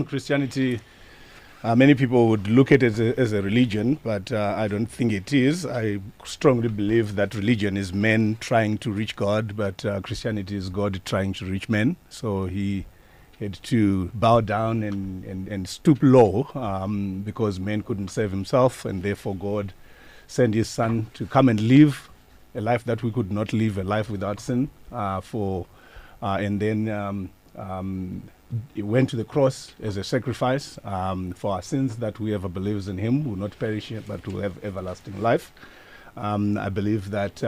Christianity, many people would look at it as a religion, but I don't think it is. I strongly believe that religion is men trying to reach God, but Christianity is God trying to reach men. So he had to bow down and stoop low because man couldn't save himself, and therefore God sent his son to come and live a life that we could not live, a life without sin, and then he went to the cross as a sacrifice for our sins, that whoever believes in him will not perish but will have everlasting life. I believe that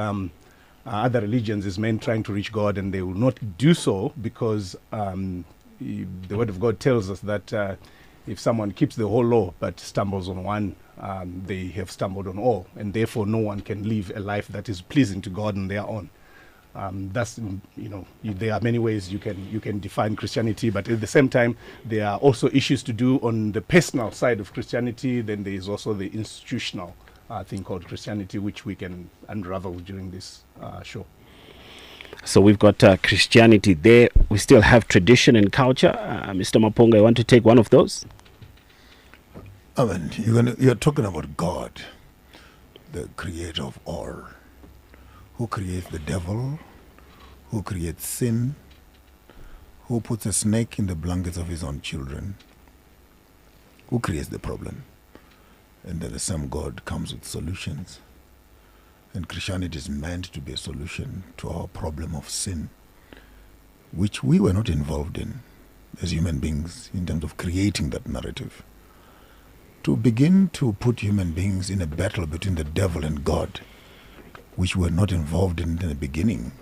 other religions is men trying to reach God, and they will not do so because the word of God tells us that if someone keeps the whole law but stumbles on one, they have stumbled on all, and therefore no one can live a life that is pleasing to God on their own. That's, there are many ways you can define Christianity, but at the same time, there are also issues to do on the personal side of Christianity. Then there is also the institutional thing called Christianity, which we can unravel during this show. So we've got Christianity there. We still have tradition and culture. Mr. Maponga, you want to take one of those? I mean, you're talking about God, the creator of all, who creates the devil, who creates sin, who puts a snake in the blankets of his own children, who creates the problem. And then the same God comes with solutions. And Christianity is meant to be a solution to our problem of sin, which we were not involved in as human beings in terms of creating that narrative. To begin to put human beings in a battle between the devil and God, which we're not involved in the beginning,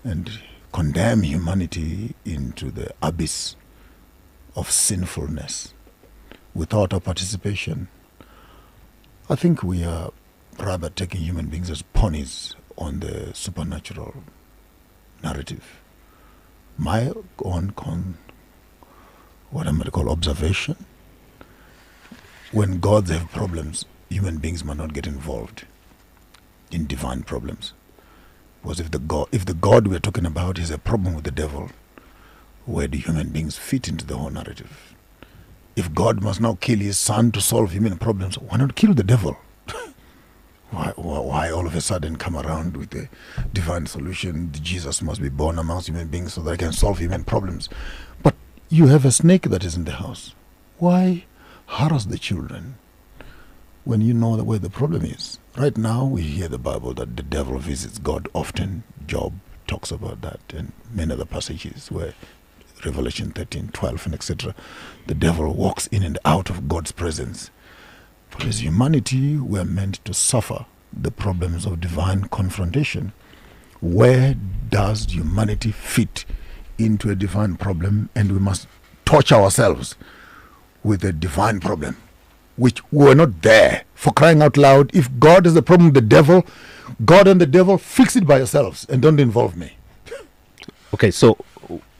and condemn humanity into the abyss of sinfulness without our participation. I think we are rather taking human beings as ponies on the supernatural narrative. My own what I'm going to call observation, when gods have problems, human beings might not get involved in divine problems. Because if the God we're talking about is a problem with the devil, where do human beings fit into the whole narrative? If God must now kill his son to solve human problems, why not kill the devil? Why all of a sudden come around with a divine solution? Jesus must be born amongst human beings so that he can solve human problems. But you have a snake that is in the house. Why harass the children when you know where the problem is? Right now we hear the Bible that the devil visits God often. Job talks about that, and many other passages where Revelation 13, 12, and etc. The devil walks in and out of God's presence. For as humanity, we are meant to suffer the problems of divine confrontation. Where does humanity fit into a divine problem? And we must torture ourselves with a divine problem, which we were not there. For crying out loud, if God is the problem with the devil, God and the devil, fix it by yourselves and don't involve me. Okay, so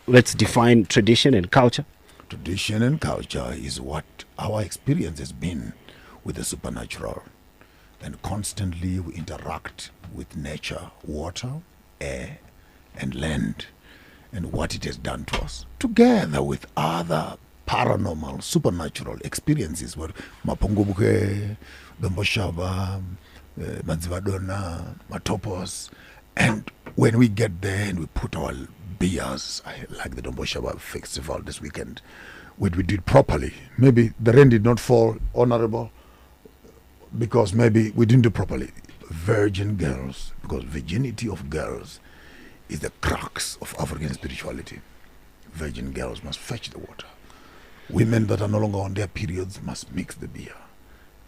let's define tradition and culture. Tradition and culture is what our experience has been with the supernatural. And constantly we interact with nature, water, air, and land, and what it has done to us, together with other paranormal, supernatural experiences where Maponga, Domboshaba, Manzivadona, Matopos. And when we get there and we put our beers, like the Domboshaba festival this weekend, we did properly. Maybe the rain did not fall, honorable, because maybe we didn't do properly. Virgin girls, because virginity of girls is the crux of African spirituality. Virgin girls must fetch the water. Women that are no longer on their periods must mix the beer,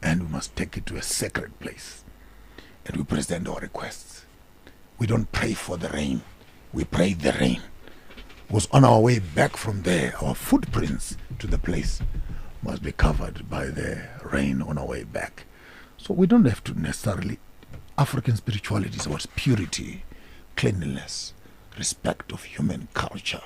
and we must take it to a sacred place, and we present our requests. We don't pray for the rain, we pray the rain. Was on our way back from there, our footprints to the place must be covered by the rain on our way back. So we don't have to necessarily. African spirituality is about purity, cleanliness, respect of human culture,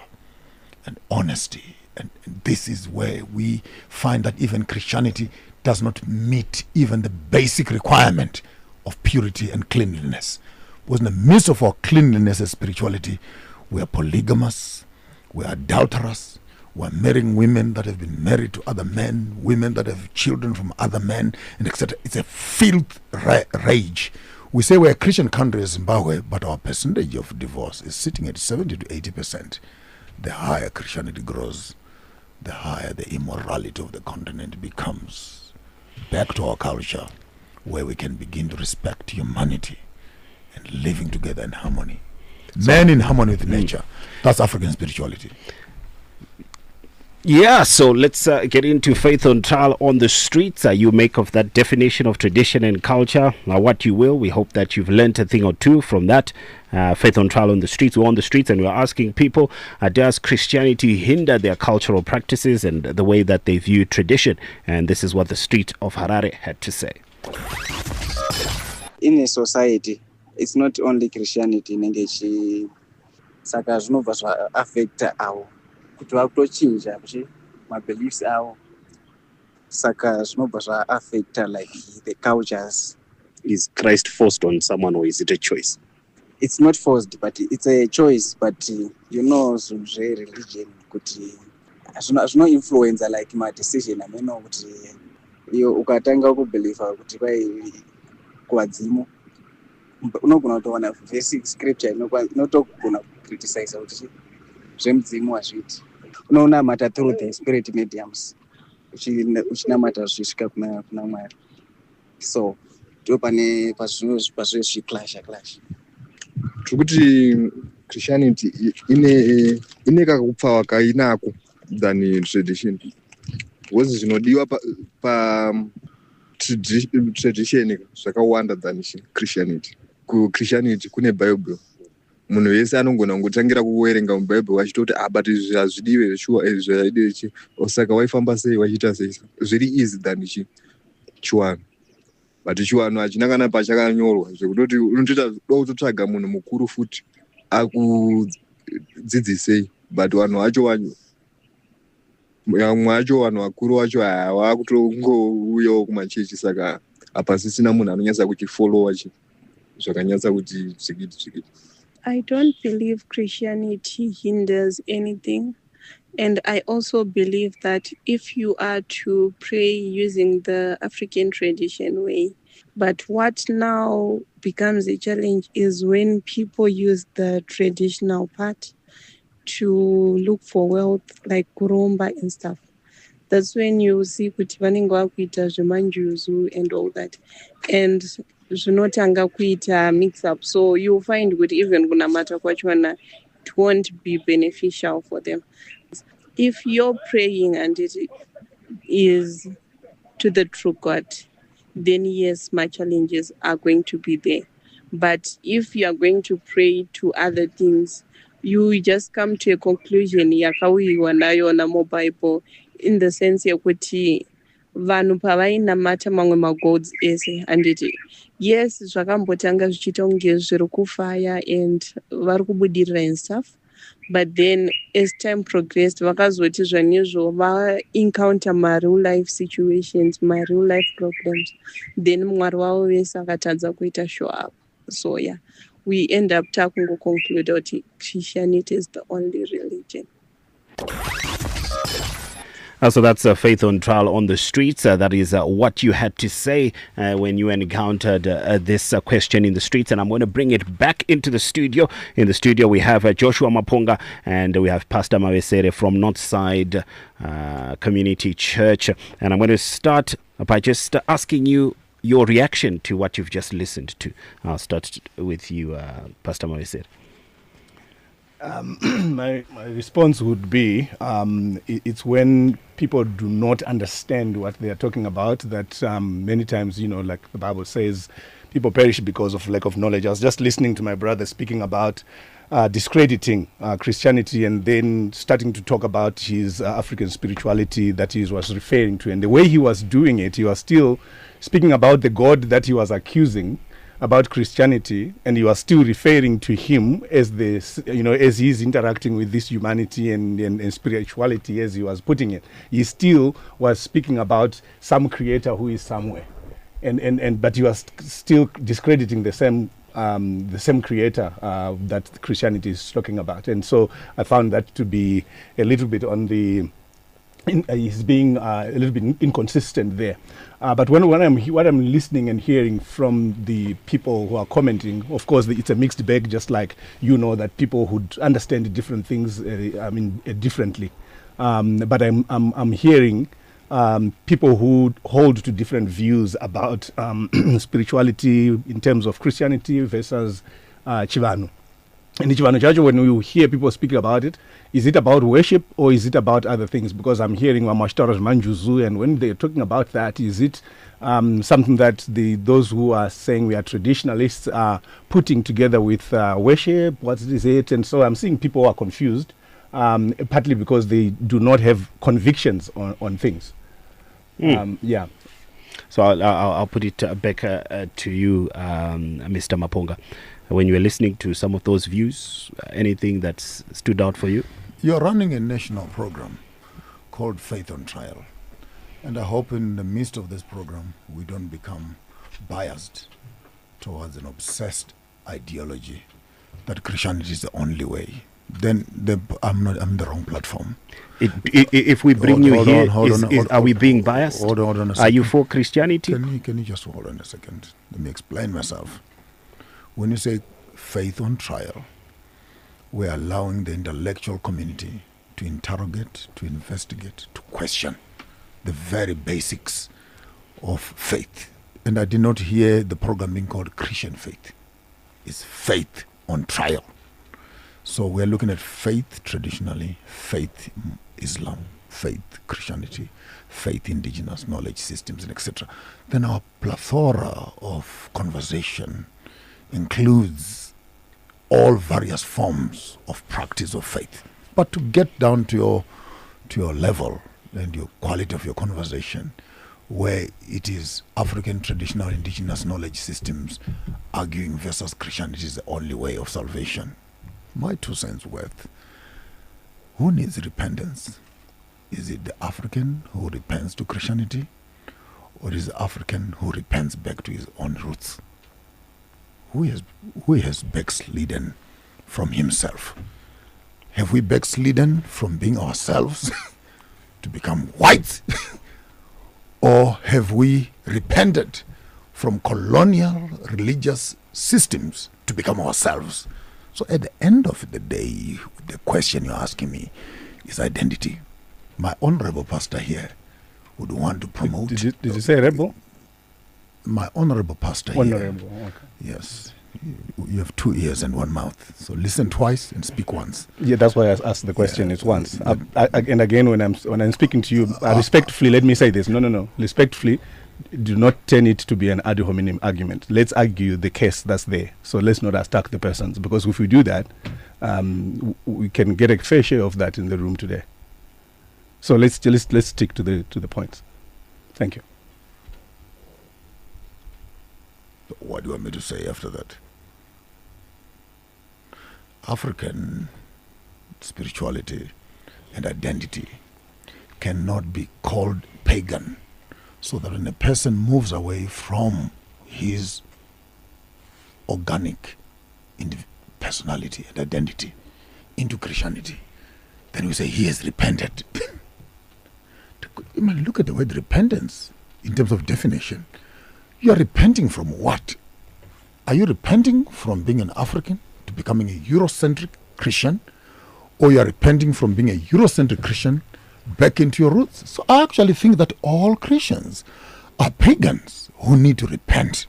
and honesty. And this is where we find that even Christianity does not meet even the basic requirement of purity and cleanliness. Because in the midst of our cleanliness and spirituality, we are polygamous, we are adulterous, We're marrying women that have been married to other men, women that have children from other men, and etc. It's a filth rage. We say we're a Christian country, Zimbabwe, but our percentage of divorce is sitting at 70 to 80%. The higher Christianity grows, the higher the immorality of the continent becomes. Back to our culture, where we can begin to respect humanity and living together in harmony. Men in harmony with nature. That's African spirituality. Yeah, so let's get into faith on trial on the streets. You make of that definition of tradition and culture what you will. We hope that you've learned a thing or two from that. Faith on trial on the streets. We're on the streets and we're asking people, does Christianity hinder their cultural practices and the way that they view tradition? And this is what the street of Harare had to say. In a society, it's not only Christianity, saka zvinobva zvaafecta avo kuti vakutochinja mabeliefs avo, saka zvinobva zvaafecta like the cultures. Is Christ forced on someone, or is it a choice? It's not forced, but it's a choice. But zve religion kuti zvino influence like my decision. Ameno kuti ukatanga kubelieve kuti vai kuwadzimu unogona kutoona basic scripture inotogona kucriticize kuti zvemudzimu hazviti. Unoonamata through the spirit mediums uchinamata zvisvika kuna Mwari. So ndo pane pazvino zvichiclasha kuti Christianity ine kakupfawa kainako than tradition, because zvinodiwa pa tradition zvakawanda than Christianity. Christianity kune Bible, munhu wese anogona kungotangira kuverenga mubhaibheri wachitoti but izvi hazvidiwe zvaidiwe osaka waifamba sei wachiita sei. Zviri easy than chiwano, but chiwano hachina kana pachakanyorwa zvekutoti unotoita kutotsvaga munhu mukuru futi akudzidzisei, but vanhu vacho vamwe vacho vanhu vakuru vacho vakutongouyawo kumachechi, saka hapasisina munhu anonyatsa kuchifolowa zvakanyatsa kuti zvikiti. I don't believe Christianity hinders anything. And I also believe that if you are to pray using the African tradition way, but what now becomes a challenge is when people use the traditional part to look for wealth, like kuromba and stuff. That's when you see kuti vanenge vakuita zvemanjuzu and all that. And zvinotanga kuita mix up. So you find kuti even kunamata kwachona, it won't be beneficial for them. If you're praying and it is to the true God, then yes, my challenges are going to be there. But if you are going to pray to other things, you just come to a conclusion yakauyiwa nayo na Bible, in the sense yakuti vanhu pavainamata mamwe magods ese, and it yes zvakambotanga zvichiita kunge zviri kufaya and vari kubudirira and stuff, but then as time progressed vakazoti zvanizvo va-encounter ma-real life situations, ma-real life problems, then mwari wavo vese akatadza kuita show up. So yeah, we end up takungoconclude kuti Christianity is the only religion. So that's faith on trial on the streets. That is what you had to say when you encountered this question in the streets. And I'm going to bring it back into the studio. In the studio, we have Joshua Maponga and we have Pastor Mawesere from Northside Community Church. And I'm going to start by just asking you your reaction to what you've just listened to. I'll start with you, Pastor Mawesere. My response would be it's when people do not understand what they are talking about that many times, like the Bible says, people perish because of lack of knowledge. I was just listening to my brother speaking about discrediting Christianity and then starting to talk about his African spirituality that he was referring to. And the way he was doing it, he was still speaking about the God that he was accusing about Christianity, and you are still referring to him as as he's interacting with this humanity and spirituality, as he was putting it. He still was speaking about some creator who is somewhere, but you are still discrediting the same the same creator that Christianity is talking about. And so I found that to be a little bit on the he's being a little bit inconsistent there. But when I'm listening and hearing from the people who are commenting, of course, it's a mixed bag, just like that people who understand different things, differently. But I'm hearing people who hold to different views about spirituality in terms of Christianity versus Chivano. And Chivano Chacho, when you hear people speak about it, is it about worship or is it about other things? Because I'm hearing Mamashtaras Manjuzu, and when they're talking about that, is it something that those who are saying we are traditionalists are putting together with worship? What is it? And so I'm seeing people are confused, partly because they do not have convictions on things. Yeah. So I'll put it back to you, Mr. Maponga. When you were listening to some of those views, anything that stood out for you? You're running a national program called Faith on Trial. And I hope in the midst of this program, we don't become biased towards an obsessed ideology that Christianity is the only way. Then I'm the wrong platform. If we bring you here, are we being biased? Hold on a second. Are you for Christianity? Can you just hold on a second? Let me explain myself. When you say faith on trial, we're allowing the intellectual community to interrogate, to investigate, to question the very basics of faith. And I did not hear the program being called Christian faith. It's faith on trial. So we're looking at faith traditionally, faith Islam, faith Christianity, faith indigenous knowledge systems, and etc. Then our plethora of conversation includes all various forms of practice of faith. But to get down to your level and your quality of your conversation, where it is African traditional indigenous knowledge systems arguing versus Christianity is the only way of salvation, my 2 cents worth. Who needs repentance? Is it the African who repents to Christianity, or is the African who repents back to his own roots? Who has backslidden from himself? Have we backslidden from being ourselves to become white? Or have we repented from colonial religious systems to become ourselves? So at the end of the day, the question you're asking me is identity. My honorable pastor here would want to promote... Did you say rebel? My honorable pastor Honorable, here. okay. Yes. You have 2 ears and 1 mouth. So listen twice and speak once. Yeah, that's why I asked the question. Yeah, it's once. And again, when I'm speaking to you, respectfully, let me say this. No. Respectfully, do not turn it to be an ad hominem argument. Let's argue the case that's there. So let's not attack the persons, because if we do that, we can get a fair share of that in the room today. So let's stick to the points. Thank you. What do you want me to say after that? African spirituality and identity cannot be called pagan, so that when a person moves away from his organic personality and identity into Christianity, then we say he has repented. Look at the word repentance in terms of definition. You are repenting from what? Are you repenting from being an African to becoming a Eurocentric Christian? Or you are repenting from being a Eurocentric Christian back into your roots? So I actually think that all Christians are pagans who need to repent.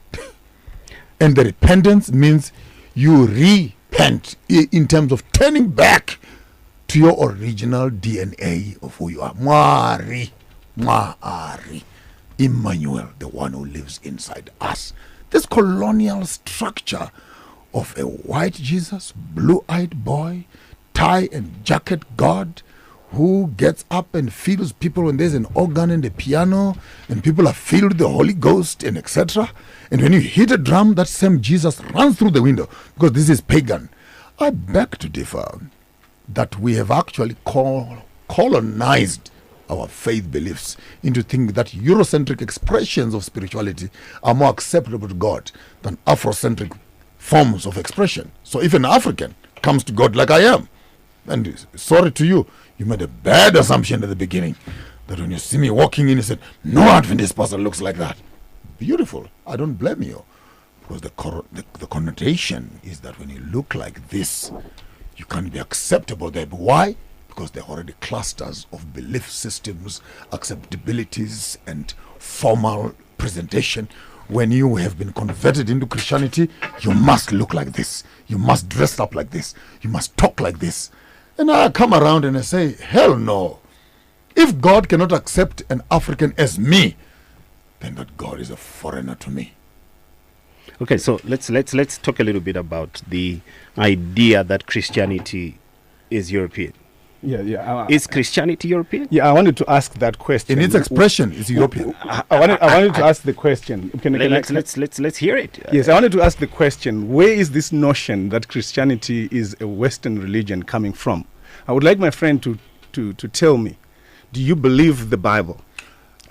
And the repentance means you repent in terms of turning back to your original DNA of who you are. Mwari. Emmanuel, the one who lives inside us. This colonial structure of a white Jesus, blue-eyed boy, tie and jacket God, who gets up and feeds people when there's an organ and a piano and people are filled with the Holy Ghost and etc. And when you hit a drum, that same Jesus runs through the window, because this is pagan. I beg to differ that we have actually colonized our faith beliefs into thinking that Eurocentric expressions of spirituality are more acceptable to God than Afrocentric forms of expression. So if an African comes to God like I am, and sorry to you, you made a bad assumption at the beginning that when you see me walking in, you said, no Adventist pastor looks like that. Beautiful. I don't blame you. Because the connotation is that when you look like this, you can't be acceptable there. But why? Because there are already clusters of belief systems, acceptabilities, and formal presentation. When you have been converted into Christianity, you must look like this. You must dress up like this. You must talk like this. And I come around and I say, hell no. If God cannot accept an African as me, then that God is a foreigner to me. Okay, so let's talk a little bit about the idea that Christianity is European. Yeah. Is Christianity European? Yeah, I wanted to ask that question. In its expression, it's European. I wanted to ask the question. Let's hear it. Yes, I wanted to ask the question. Where is this notion that Christianity is a Western religion coming from? I would like my friend to tell me. Do you believe the Bible?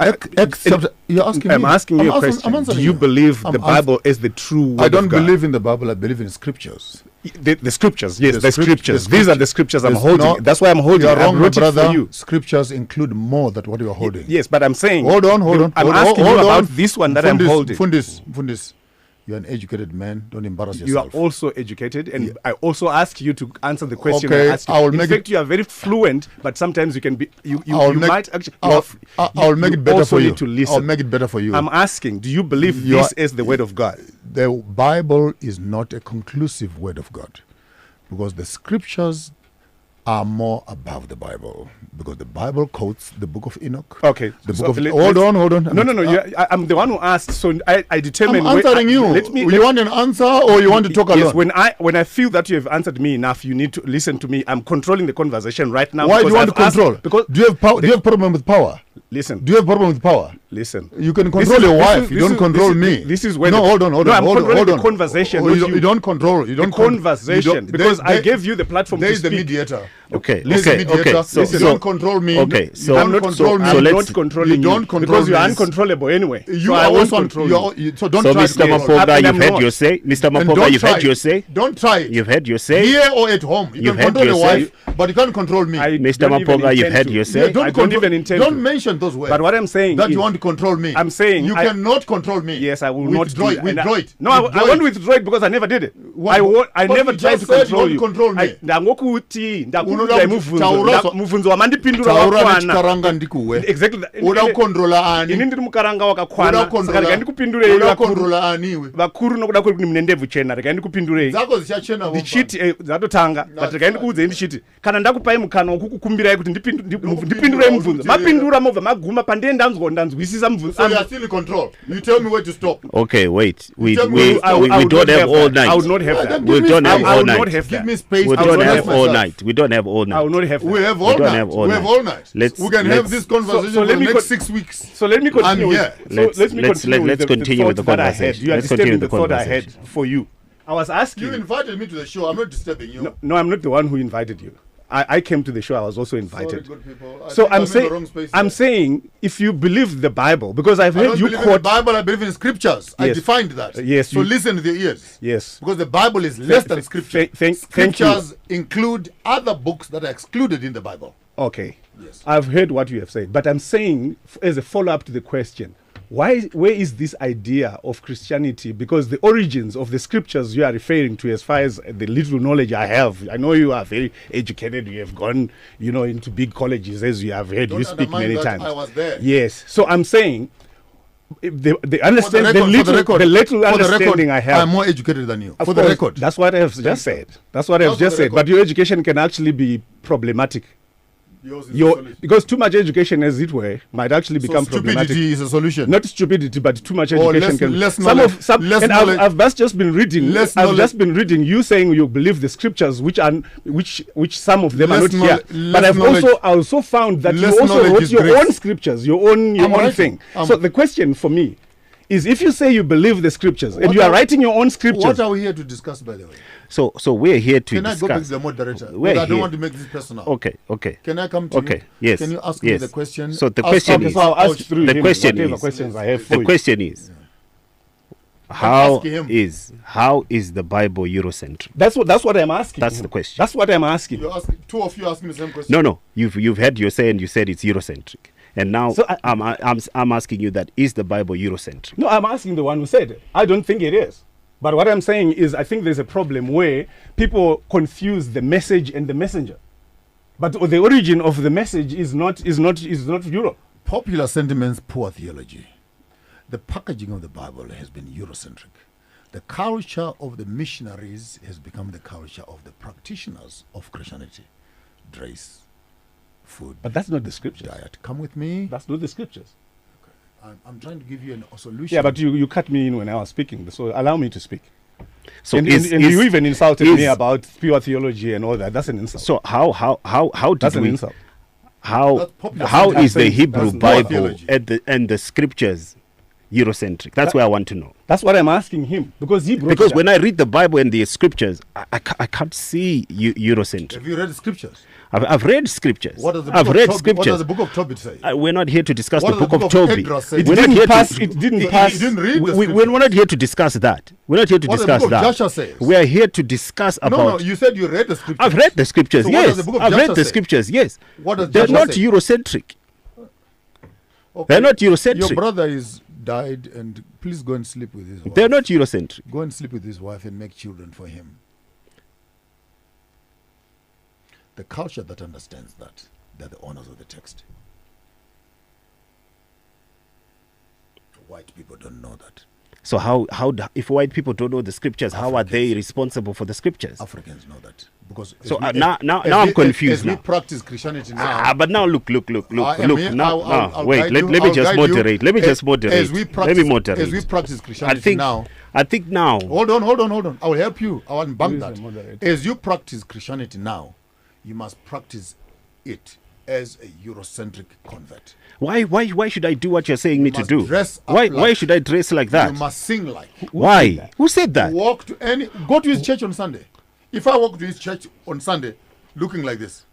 You're asking I'm me. asking you a question. Do you believe the Bible is the true word I don't of God? believe in the Bible. I believe in scriptures. The scriptures, yes, the scriptures. scriptures. These are the scriptures I'm holding. No, that's why I'm holding. You're wrong, I wrote my it for brother. you. Scriptures include more than what you are holding. Yes, but I'm saying. Hold on. I'm asking you about this one that I'm holding. Fundis, you're an educated man. Don't embarrass You are yourself. also educated, and I also ask you to answer the question Okay, I asked you. I will In make fact, you are very fluent, but sometimes you can be. I'll You make- might actually. I'll make it better also for you. need to listen. I'll make it better for you. I'm asking, do you believe this is the word of God? The Bible is not a conclusive word of God, because the scriptures are more above the Bible, because the Bible quotes the book of Enoch. Okay. The so book of. let- Hold let's- on. No. I'm the one who asked, so I determine. I'm answering you. You want an answer, or you want to talk Yes, alone? when I feel that you have answered me enough, you need to listen to me. I'm controlling the conversation right now. Why do you want to I've asked- control? Because Do you have power? Do you have problem with power? listen, Do you have problem with power? listen. You can This control is- your this wife. is- You this don't is- control this me. is- This is when no. Hold on. I'm controlling the conversation. You not don't control. You the don't conversation because I gave you the platform There to is the speak. mediator. Okay, There is the okay, mediator. okay. So, You so don't control me. okay, so- you I'm don't not, control me. so I'm let's- not controlling you don't control because you are me. uncontrollable anyway. You so are I won't also control you. so don't so try Mr. to control me. Maponga, And you've I'm had not. your say. Mr. And Maponga, don't you've try had your it. say. Don't try it. You've had your say. Here or at home. You You've can had control your your say. wife, but you can't control me. I Mr. don't even Maponga, you've intend had to. your say. Yeah, I don't even intend Don't to. mention those words. But what I'm saying that is, you want to control me. I'm saying you I- cannot control me. Yes, I will Withdraw not it. do that. Withdraw it. No, I Withdraw won't it. withdraw it because I never did it. What? I But never you tried just to said control you you. want to control me. Ndangokuti Unoda ndakupindura taura- mubvunzo wamandipindura Taura wakwana. nechikaranga ndikuwe. Exactly. Unoda kukontrola ani? Ini ndiri mukaranga Unoda wakakwana. Saka kukontrola- rega ndikupindurei unoda vakuru. kukontrola ani iwe? Vakuru nokuda kwekuti mune ndebvu chena rega ndikupindurei. Dzako dzichachena vomba. Ndichiti dzatotanga but rega ndikuudzei ndichiti kana ndakupai mukana wokukukumbirai kuti ndipindurei mubvunzo mapindura mobva maguma pandee ndanzwisisa mubvunzo. So you are still in control. You tell me where to stop. Okay, wait. We tell me we, I we, I we would don't not have all that. I would night. not have Yeah, that. then We give me don't have space. I all will not night. have Give that. me space. We to don't express have all myself. night. We don't have all I will night. not have We that. have all don't night. have all We have night. all night. Let's- We can let's- have this conversation so for let the me next con- 6 weeks. So let me continue. I'm with, here. so Let's- let me let's- continue. let's with continue with the thought that I had. conversation. You are Let's continue disturbing with the the thought I had conversation. for you. I was asking. You invited me to the show. I'm not disturbing you. No, I'm not the one who invited you. I came to the show. I was also invited. Sorry, good people. I So think I'm in the wrong saying, space I'm here. saying, if you believe the Bible, because I've I heard don't you believe in the quote. Bible. I believe in scriptures. I Yes. defined that. Yes, So you- listen to the ears. Yes. Because the Bible is less than scripture. Thank you. Scriptures include other books that are excluded in the Bible. Okay. Yes. I've heard what you have said, but I'm saying, as a follow-up to the question, where is this idea of Christianity? Because the origins of the scriptures you are referring to, as far as the little knowledge I have, I know you are very educated. You have gone, into big colleges, as you have heard. Don't You speak undermine many that times. I was there. Yes. So I'm saying, the understand For the record, the little for the understanding record, I have. I'm more educated than you. Of For the course, record. that's what I've just said. That's what I've That's just for the said. But record. your education can actually be problematic. Yours is the solution. Because too much education, as it were, might actually So become problematic. stupidity is a solution. Not stupidity, but too much Or education less can. knowledge- less and knowledge- I've just been reading. less I've knowledge- just been reading you saying you believe the scriptures, which some of them are Less not here. knowledge- But less I've knowledge- also found that you less also knowledge wrote is your grace. own scriptures, your own I'm writing. thing. I'm- So the question for me is, if you say you believe the scriptures and What you are are- writing your own scriptures, What are we here to discuss, by the way? So we're here to Can I go back to discuss. the moderator? We're Because I don't here. want to make this personal. Okay. Can I come to Okay, you? yes, Can you ask me yes. the question? So the Ask- question okay, is- so I'll ask through The him question whatever is- questions I have for The you. question is, How ask him. is the Bible Eurocentric? That's what I'm asking. That's him. the question. That's what I'm asking. You ask, two of you asking the same question. No. You've had your say and you said it's Eurocentric, and now So I'm asking you that is the Bible Eurocentric? No, I'm asking the one who said it. I don't think it is. But what I'm saying is, I think there's a problem where people confuse the message and the messenger. But the origin of the message is not Europe. Popular sentiments, poor theology. The packaging of the Bible has been Eurocentric. The culture of the missionaries has become the culture of the practitioners of Christianity. Dress, food, But that's not the scriptures. diet. Come with me. That's not the scriptures. I'm trying to give you a solution. Yeah, but you cut me in when I was speaking, so allow me to speak. So And you even insulted me about pure theology and all that. That's an insult. So how That's did an we insult. That's popular how sentiment. is the That's Hebrew not Bible theology. and the scriptures Eurocentric? That's where I want to know. That's what I'm asking him, because he brought Because it when up. I read the Bible and the scriptures, I can't see Eurocentric. Have you read the scriptures? I've read scriptures. What does the book I've of read Tobit, scriptures. What does the book of Tobit say? We're not here to discuss What the does book the of book of Tobit. Esdras say? It We're not didn't here pass. to. It didn't He pass. didn't read the We're scriptures. not here to discuss that. We're not here to What does the discuss book of that. Joshua says? We are here to discuss No, about. you said you read the scriptures. I've read the scriptures. So what yes, does the book of I've read Joshua the say? scriptures. Yes, What does they're Joshua not say? Eurocentric. Okay. They're not Eurocentric. Your brother is died, and please go and sleep with his wife. They're not Eurocentric. Go and sleep with his wife and make children for him. The culture that understands that, they're the owners of the text. White people don't know that. So if white people don't know the scriptures, how are they responsible for the scriptures? Africans know that. Because So as we- now as I'm we- confused as we now. practice Christianity now. But now look. I mean, Now, I'll wait. guide Let you, me I'll just guide you. moderate. Let me just moderate. As we practice, Let me moderate. As we practice I Christianity think now. I think now. Hold on. I will help you. I want to bank Who is that. the moderator? As you practice Christianity now, you must practice it as a Eurocentric convert. Why should I do what you're saying me to must do? dress up Why like- should I dress like that? You must sing like. Why? Who said that? Walk to go to his church on Sunday. If I walk to his church on Sunday, looking like this,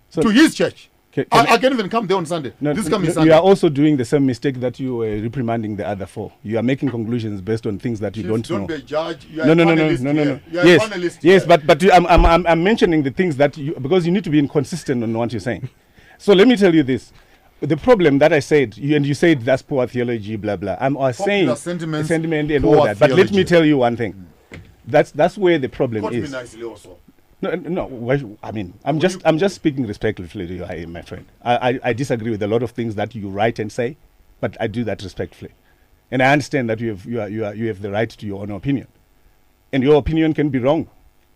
So- to his church, Can I can't even come there on Sunday. this coming you Sunday. are also doing the same mistake that you were reprimanding the other for. You are making conclusions based on things that you Chief, don't know. be a judge. You are No, a no. panelist here. You are a Yes, panelist yes, here. but I'm mentioning the things that you, because you need to be inconsistent on what you're saying. So let me tell you this: the problem that I said, you said that's poor theology, blah blah. I'm saying sentiments, sentiment and poor all that. But let me theology. tell you one thing: that's where the problem Quote me is. nicely also. No. I mean, I'm just speaking respectfully to you, my friend. I disagree with a lot of things that you write and say, but I do that respectfully, and I understand that you have the right to your own opinion, and your opinion can be wrong.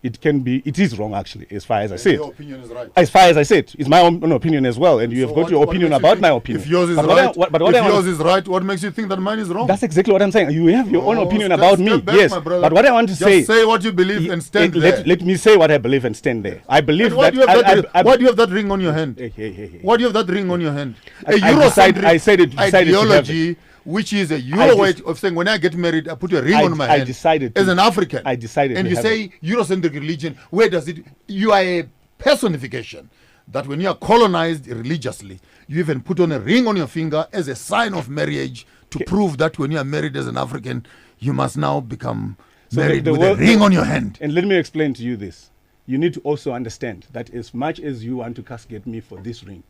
It is wrong actually, as far as I say Your it. opinion is right. As far as I said, it's my own opinion as well, and you have So got your what opinion makes you about think- my opinion. If yours is But right, what I if want- yours is right, what makes you think that mine is wrong? That's exactly what I'm saying. You have your own Oh, opinion step- about step me, back, yes. my brother. But what I want to Just say what you believe and stand there. let me say what I believe and stand there. I believe And why that. do you have that? Why do you have that ring on your hand? Hey. Why do you have that ring on your hand? I decided to have it. Ideology, which is a Euro way of saying, when I get married, I put a ring on my hand. decided as to- an African. I decided and to you have say Eurocentric religion. Where does it? You are a personification that when you are colonized religiously, you even put on a ring on your finger as a sign of marriage to prove that when you are married as an African, you must now become married with a ring on your hand. And let me explain to you this. You need to also understand that as much as you want to castigate me for this ring,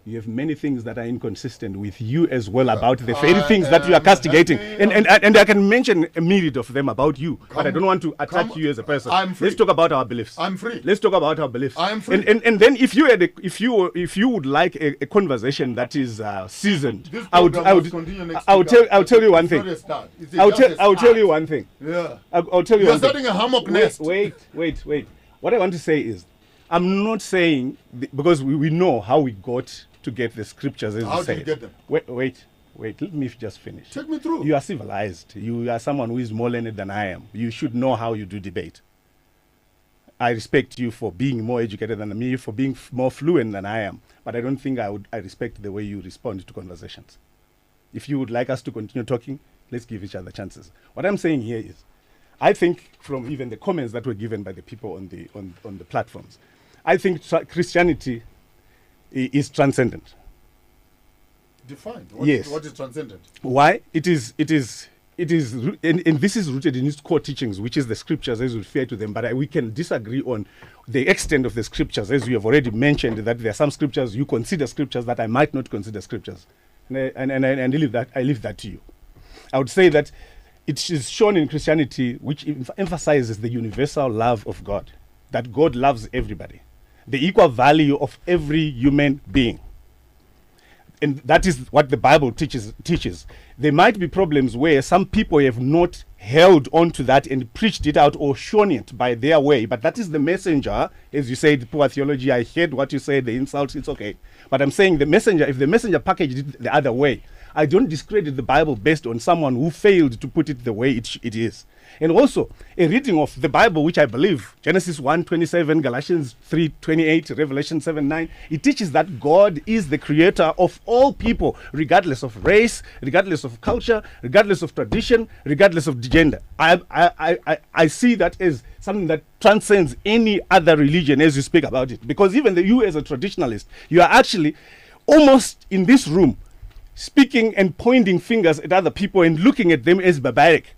you have many things that are inconsistent with you as well about the very things that you are castigating. And I can mention a myriad of them about you, but I don't want to attack you as a person. I'm free. Let's talk about our beliefs. I'm free. Let's talk about our beliefs. I'm free. And then if you would like a conversation that is seasoned, This I would program must continue next I'll week. I'll tell you one It's thing. not a start. It's I'll just a tell start. you one thing. Yeah. I'll tell you You're one thing. starting a hammock nest. Wait. What I want to say is, I'm not saying because we know how we got to get the scriptures. As How you did you said. get them? Wait. Let me just finish. Take me through. You are civilized. You are someone who is more learned than I am. You should know how you do debate. I respect you for being more educated than me, for being more fluent than I am. But I don't think I respect the way you respond to conversations. If you would like us to continue talking, let's give each other chances. What I'm saying here is, I think from even the comments that were given by the people on the platforms, I think Christianity is transcendent. Define. Yes. What is transcendent? Why? It is it is, and this is rooted in its core teachings, which is the scriptures as we refer to them. But we can disagree on the extent of the scriptures, as you have already mentioned, that there are some scriptures you consider scriptures that I might not consider scriptures, and I leave that to you. I would say that it is shown in Christianity, which emphasizes the universal love of God, that God loves everybody, the equal value of every human being. And that is what the Bible teaches. There might be problems where some people have not held on to that and preached it out or shown it by their way. But that is the messenger. As you said, poor theology, I heard what you said, the insults, it's okay. But I'm saying the messenger, if the messenger packaged it the other way, I don't discredit the Bible based on someone who failed to put it the way it is. And also, a reading of the Bible, which I believe, Genesis 1:27, Galatians 3:28, Revelation 7:9, it teaches that God is the creator of all people, regardless of race, regardless of culture, regardless of tradition, regardless of gender. I see that as something that transcends any other religion as you speak about it. Because even you as a traditionalist, you are actually almost in this room speaking and pointing fingers at other people and looking at them as barbaric.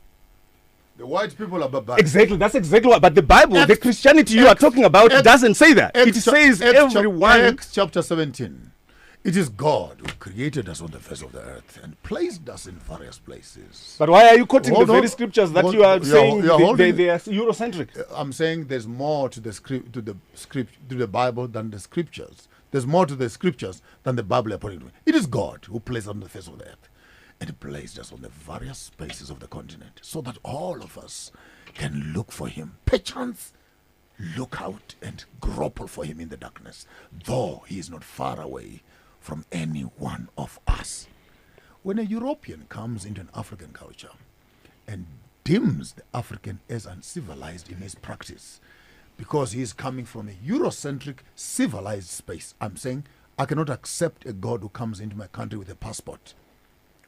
The white people are barbaric. Exactly, that's exactly what. But the Bible, the Christianity you are talking about, doesn't say that. It says everyone. Acts chapter 17. It is God who created us on the face of the earth and placed us in various places. But why are you quoting the very scriptures that you are saying they are Eurocentric? I'm saying there's more to the Bible than the scriptures. There's more to the scriptures than the Bible according to me. It is God who placed us on the face of the earth and placed us on the various spaces of the continent so that all of us can look for him. Perchance, look out and grapple for him in the darkness, though he is not far away from any one of us. When a European comes into an African culture and deems the African as uncivilized in his practice because he is coming from a Eurocentric civilized space, I'm saying I cannot accept a God who comes into my country with a passport,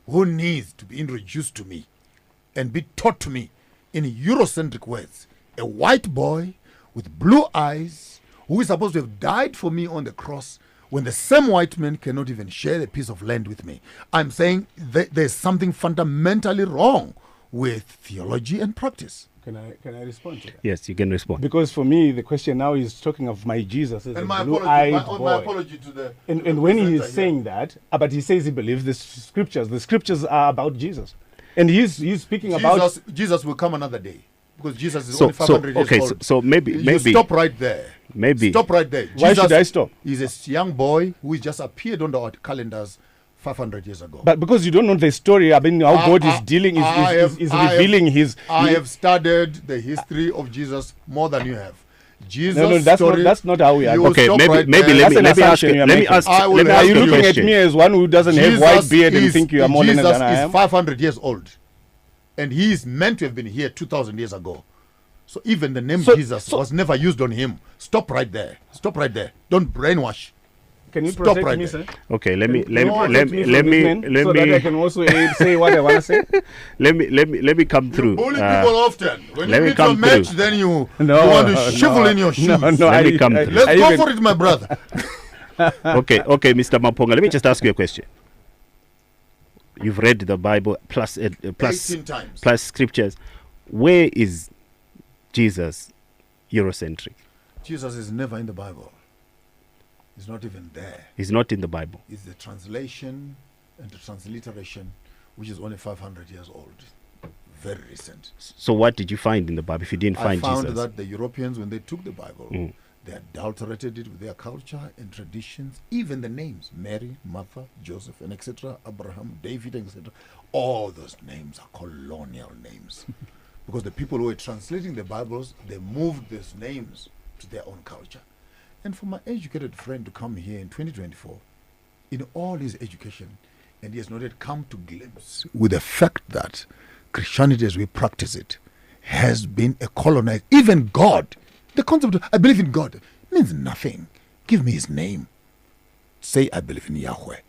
who needs to be introduced to me and be taught to me in Eurocentric words. A white boy with blue eyes who is supposed to have died for me on the cross when the same white man cannot even share a piece of land with me. I'm saying there's something fundamentally wrong with theology and practice. Can I respond to that? Yes, you can respond. Because for me, the question now is talking of my Jesus as And a my blue-eyed boy. my apology to the... And when he is saying that, but he says he believes the scriptures are about Jesus. And he's speaking about... Jesus will come another day. Because Jesus is only 500 years old. So maybe stop right there. Maybe. Stop right there. Why should I stop? He's a young boy who just appeared on our calendars 500 years ago. But because you don't know the story, I mean, how God is dealing, is revealing his... I have studied the history of Jesus more than you have. Jesus No, that's not how we are. Okay, let me ask you Are you looking at me as one who doesn't have white beard and think you are more learned than I am? Jesus is 500 years old. And he is meant to have been here 2,000 years ago. So even the name Jesus was never used on him. Stop right there. Stop right there. Don't brainwash. Can you Stop protect right me, there. sir? Okay, let me so that I can also say what I want to say. let me come through. You bully people often. When let you me meet come your match, through. then you want to shivel in your shoes. Let me come through. Let's go for it, my brother. Okay, Mr. Maponga, let me just ask you a question. You've read the Bible plus 18 times. plus scriptures. Where is Jesus Eurocentric? Jesus is never in the Bible. He's not even there. He's not in the Bible. It's the translation and the transliteration, which is only 500 years old. Very recent. So what did you find in the Bible if you didn't find Jesus? I found that the Europeans, when they took the Bible, they adulterated it with their culture and traditions, even the names, Mary, Martha, Joseph, and etc., Abraham, David, etc. All those names are colonial names. Because the people who were translating the Bibles, they moved these names to their own culture. And for my educated friend to come here in 2024, in all his education, and he has not yet come to glimpse with the fact that Christianity as we practice it has been a colonized, even God. The concept of I believe in God means nothing. Give me his name. Say I believe in Yahweh.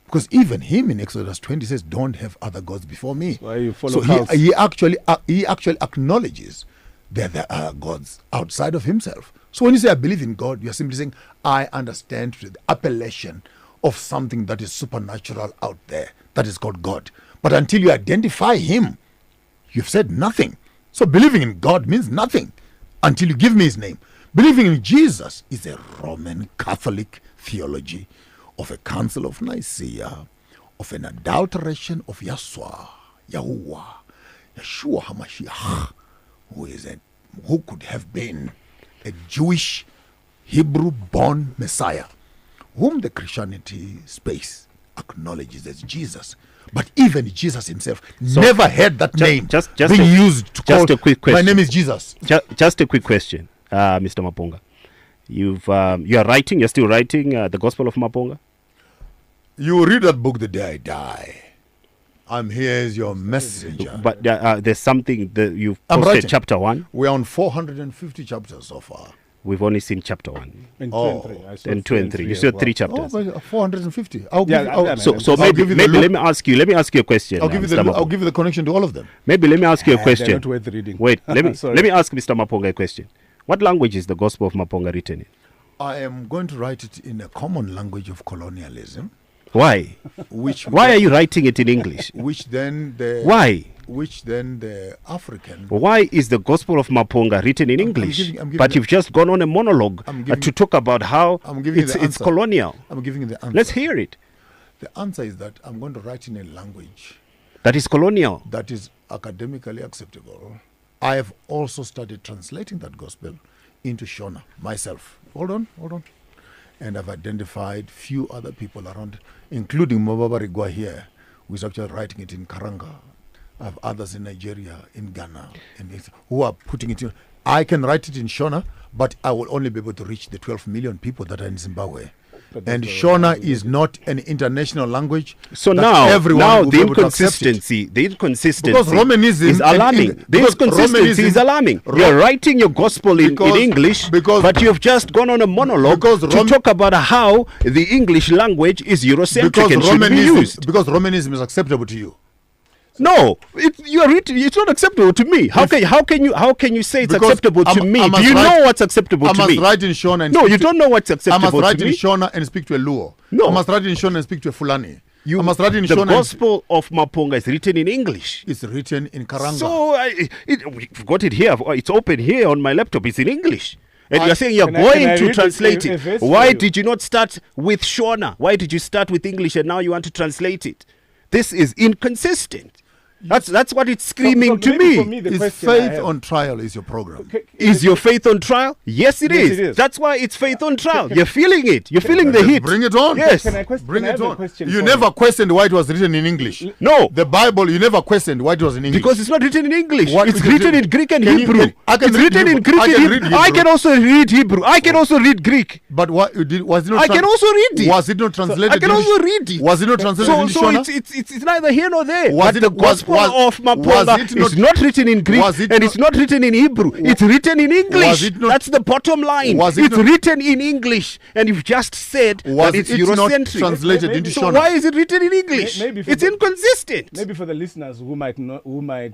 Because even him in Exodus 20 says, don't have other gods before me. Why you follow so he actually acknowledges that there are gods outside of himself. So when you say I believe in God, you're simply saying I understand the appellation of something that is supernatural out there that is called God. But until you identify him You've said nothing. So believing in God means nothing until you give me his name. Believing in Jesus is a Roman Catholic theology of a Council of Nicaea, of an adulteration of Yahshua HaMashiach, who could have been a Jewish Hebrew-born Messiah, whom the Christianity space acknowledges as Jesus. But even Jesus himself never had that name being used to call. A quick question. My name is Jesus. Just a quick question, Mr. Maponga. You're still writing the Gospel of Maponga? You will read that book the day I die. I'm here as your messenger. But there's something that you've posted, chapter 1. We're on 450 chapters so far. We've only seen chapter 1. And 2 and 3. And 2 and 3. You saw 3 chapters. Oh, 450. So maybe let me ask you a question. I'll give you the connection to all of them. Maybe let me ask you a question. They're not worth reading. Wait, let me ask Mr. Maponga a question. What language is the Gospel of Maponga written in? I am going to write it in a common language of colonialism. Why? Why are you writing it in English? Why? Which then the African... Why is the Gospel of Maponga written in English? But you've just gone on a monologue to talk about how it's colonial. I'm giving you the answer. Let's hear it. The answer is that I'm going to write in a language... that is colonial. That is academically acceptable. I have also started translating that Gospel into Shona myself. Hold on. And I've identified few other people around, including Mutabaruka here, who is actually writing it in Karanga. I have others in Nigeria, in Ghana, who are putting it in. I can write it in Shona, but I will only be able to reach the 12 million people that are in Zimbabwe. And Shona is not an international language. So now the inconsistency because Romanism is alarming. Is alarming. You're writing your gospel in English, but you've just gone on a monologue to talk about how the English language is Eurocentric and should be used. Because Romanism is acceptable to you. No, it's not acceptable to me. How can you say it's acceptable to me? Do you know what's acceptable to me? I must write in Shona and you don't know what's acceptable to me. I must write in Shona and speak to a Luo. No. I must write in Shona and speak to a Fulani. I must write in the Shona. Gospel of Maponga is written in English. It's written in Karanga. So we've got it here. It's open here on my laptop. It's in English. And you're saying you're going to translate it. Why did you not start with Shona? Why did you start with English and now you want to translate it? This is inconsistent. That's what it's screaming to me. Is Faith on Trial is your program? Is your faith on trial? Yes, it is. That's why it's faith on trial. You're feeling it. You're feeling the heat. Bring it on. Yes. Bring it on. You never questioned why it was written in English. No. The Bible, you never questioned why it was in English. Because it's not written in English. It's written in Greek and Hebrew. It's written in Greek and Hebrew. I can also read Hebrew. I can also read Greek. But was it not? I can also read it. Was it not translated? I can also read it. Was it not translated in Shona? So it's neither here nor there. The Gospel of Maponga is not written in Greek and it's not written in Hebrew. It's written in English. That's the bottom line. It's written in English, and you've just said that it's Eurocentric. Translated into Shona. So why is it written in English? It's inconsistent. Maybe for the listeners who might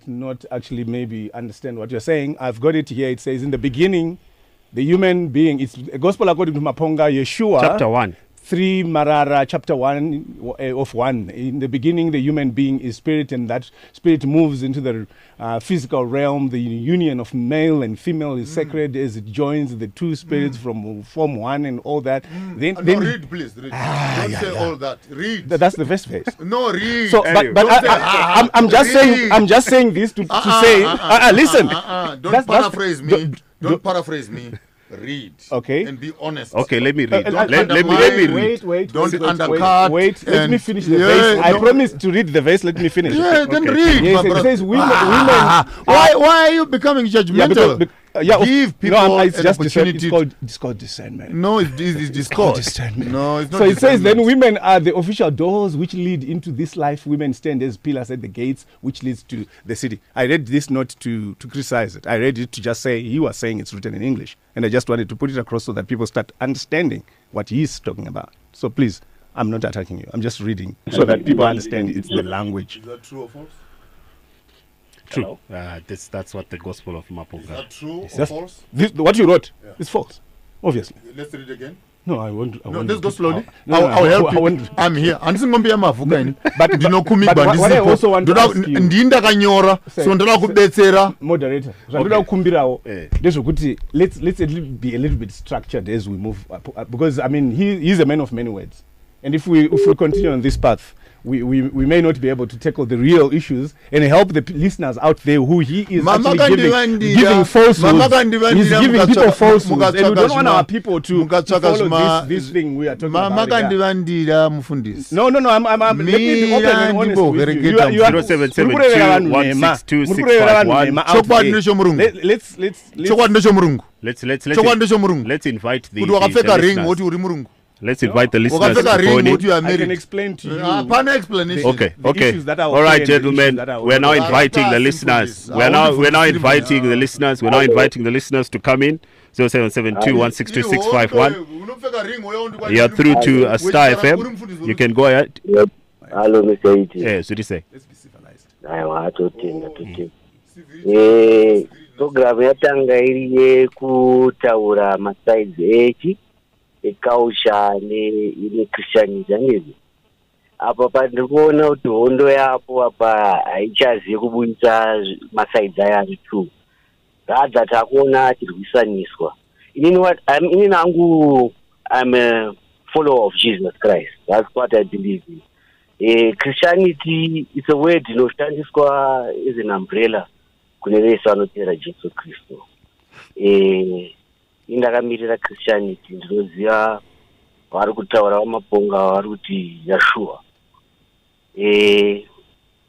not actually maybe understand what you're saying, I've got it here. It says in the beginning, the human being. It's a Gospel according to Maponga, Yeshua. Chapter 1. 3 Marara, chapter 1 of 1. In the beginning, the human being is spirit, and that spirit moves into the physical realm. The union of male and female is sacred as it joins the two spirits from form one and all that. Then read, please. Read. Don't say all that. Read. That's the first verse. No, read. So, but I'm just saying this to say. Listen. Don't paraphrase me. Don't paraphrase me. Read. Okay. And be honest. Okay, let me read. Let me read. Wait. Don't undercut. Wait. Let me finish the verse. I promised to read the verse. Let me finish. Yeah, then read. Yes, it says women. Why are you becoming judgmental? Give people it's an just opportunity. It's called discernment. No, it's discord. No, it's not. So it says then women are the official doors which lead into this life. Women stand as pillars at the gates which leads to the city. I read this not to criticize it. I read it to just say he was saying it's written in English. And I just wanted to put it across so that people start understanding what he's talking about. So please, I'm not attacking you. I'm just reading so that people understand it's the language. Is that true or false? True. That's what the Gospel of Maponga. Is that true or false? What you wrote is false, obviously. Let's read again. No, I won't. No, let's go slowly. No, I'll help you. I won't. I'm here. Andisingombe mavuka ini. But what I also want to ask you, ndindakanyora so ndala kubetsera moderator. Zvandoda kukumbirawo ndezvokuti let's be a little bit structured as we move because I mean he's a man of many words, and if we continue on this path, we may not be able to tackle the real issues and help the listeners out there who he is actually giving falsehoods. He's giving people falsehoods, and we don't want our people to follow this thing we are talking about. No, I'm let me be open and honest with you. You are 0772162561. Let's invite the listeners. Let's invite the listeners to phone in. I can explain to you. Okay. All right, gentlemen. We're now inviting the listeners. We're now inviting the listeners. We're now inviting the listeners to come in. 0772162651. You're through to Star FM. You can go ahead. Yep. Hello, Mr. Iti. Yes, what do you say? Let's be civilized. Program yatanga iri kutaura masides echi ekausha ne Christianism. Apa pandiri kuona kuti hondo yapo apa haichazivi kubudisa masides aya tu. Radza takuona achirwisaniswa. Inini nangu I'm a follower of Jesus Christ. That's what I believe in. Christianity is a word inoshandiswa as an umbrella kune vese vanotevera Jesu Kristu. Indakamirira Christianity ndinoziva vari kutaura vamaponga vari kuti Yeshua.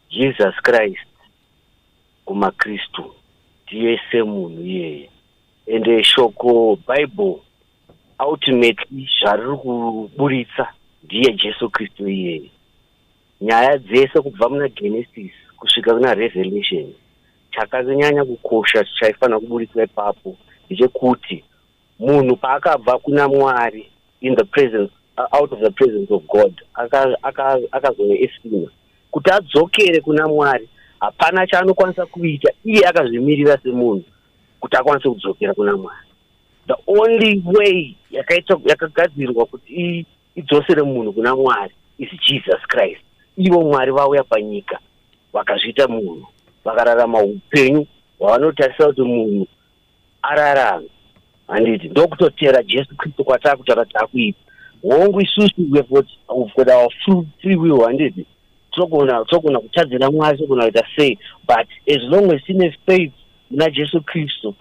Jesus Christ kumakristu ndiye semunhu iyeye, ende shoko Bible ultimately zvariri kuburitsa ndiye Jesu Kristu iyeye. Nyaya dzese kubva muna Genesis kusvika kuna Revelation, chakanyanya kukosha chaifanira kuburitswa ipapo ndechekuti munhu paakabva kuna Mwari in the presence out of the presence of God akazoesima kuti adzokere kuna Mwari, hapana chaanokwanisa kuita iye akazvimirira semunhu kuti akwanise kudzokera kuna Mwari. The only way yakagadzirwa kuti idzosere munhu kuna Mwari is Jesus Christ. Ivo Mwari vauya panyika vakazviita munhu, vakararama upenyu hwavanotarisa kuti munhu ararame. Handiti ndokutotera Jesu Kristu kwataakutaura kuti akuita. Hongu isusu we've got our free will, handiti tokona kutadzira Mwari, tokona kuita sei, but as long as tine faith muna Jesu Kristu,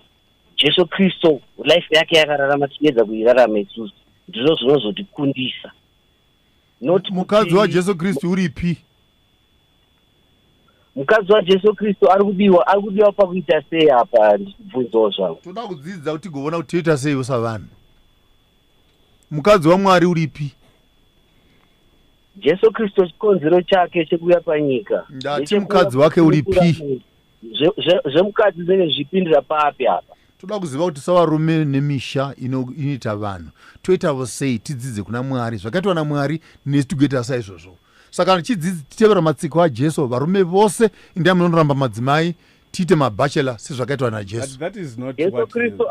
Jesu Kristu life yake yakararama tiedza kuirarama isusu, ndizvo zvinozotikundisa. Mukadzi wa Jesu Kristu uripi? Mukadzi wa Jesu Kristu arikudiwa pakuita sei apa ndibvunzawo zvangu. Toda kudzidza kuti tigoona kuti toita sei usavanhu. Mukadzi wa Mwari uripi? Jesu Kristu chikonzero chake chekuuya panyika. Ndati mukadzi wake uripi? Zvemukadzi zvinenge zvipindira papi apa? Toda kuziva kuti savarume nemisha inoita vanhu toitawo sei tidzidze kuna Mwari zvakaitwa naMwari nesu tigoita saizvozvo. Saka tichitevera matsiko aJesu, varume vose india munoramba madzimai tiite mabachela sezvakaitwa naJesu. Jesu Kristu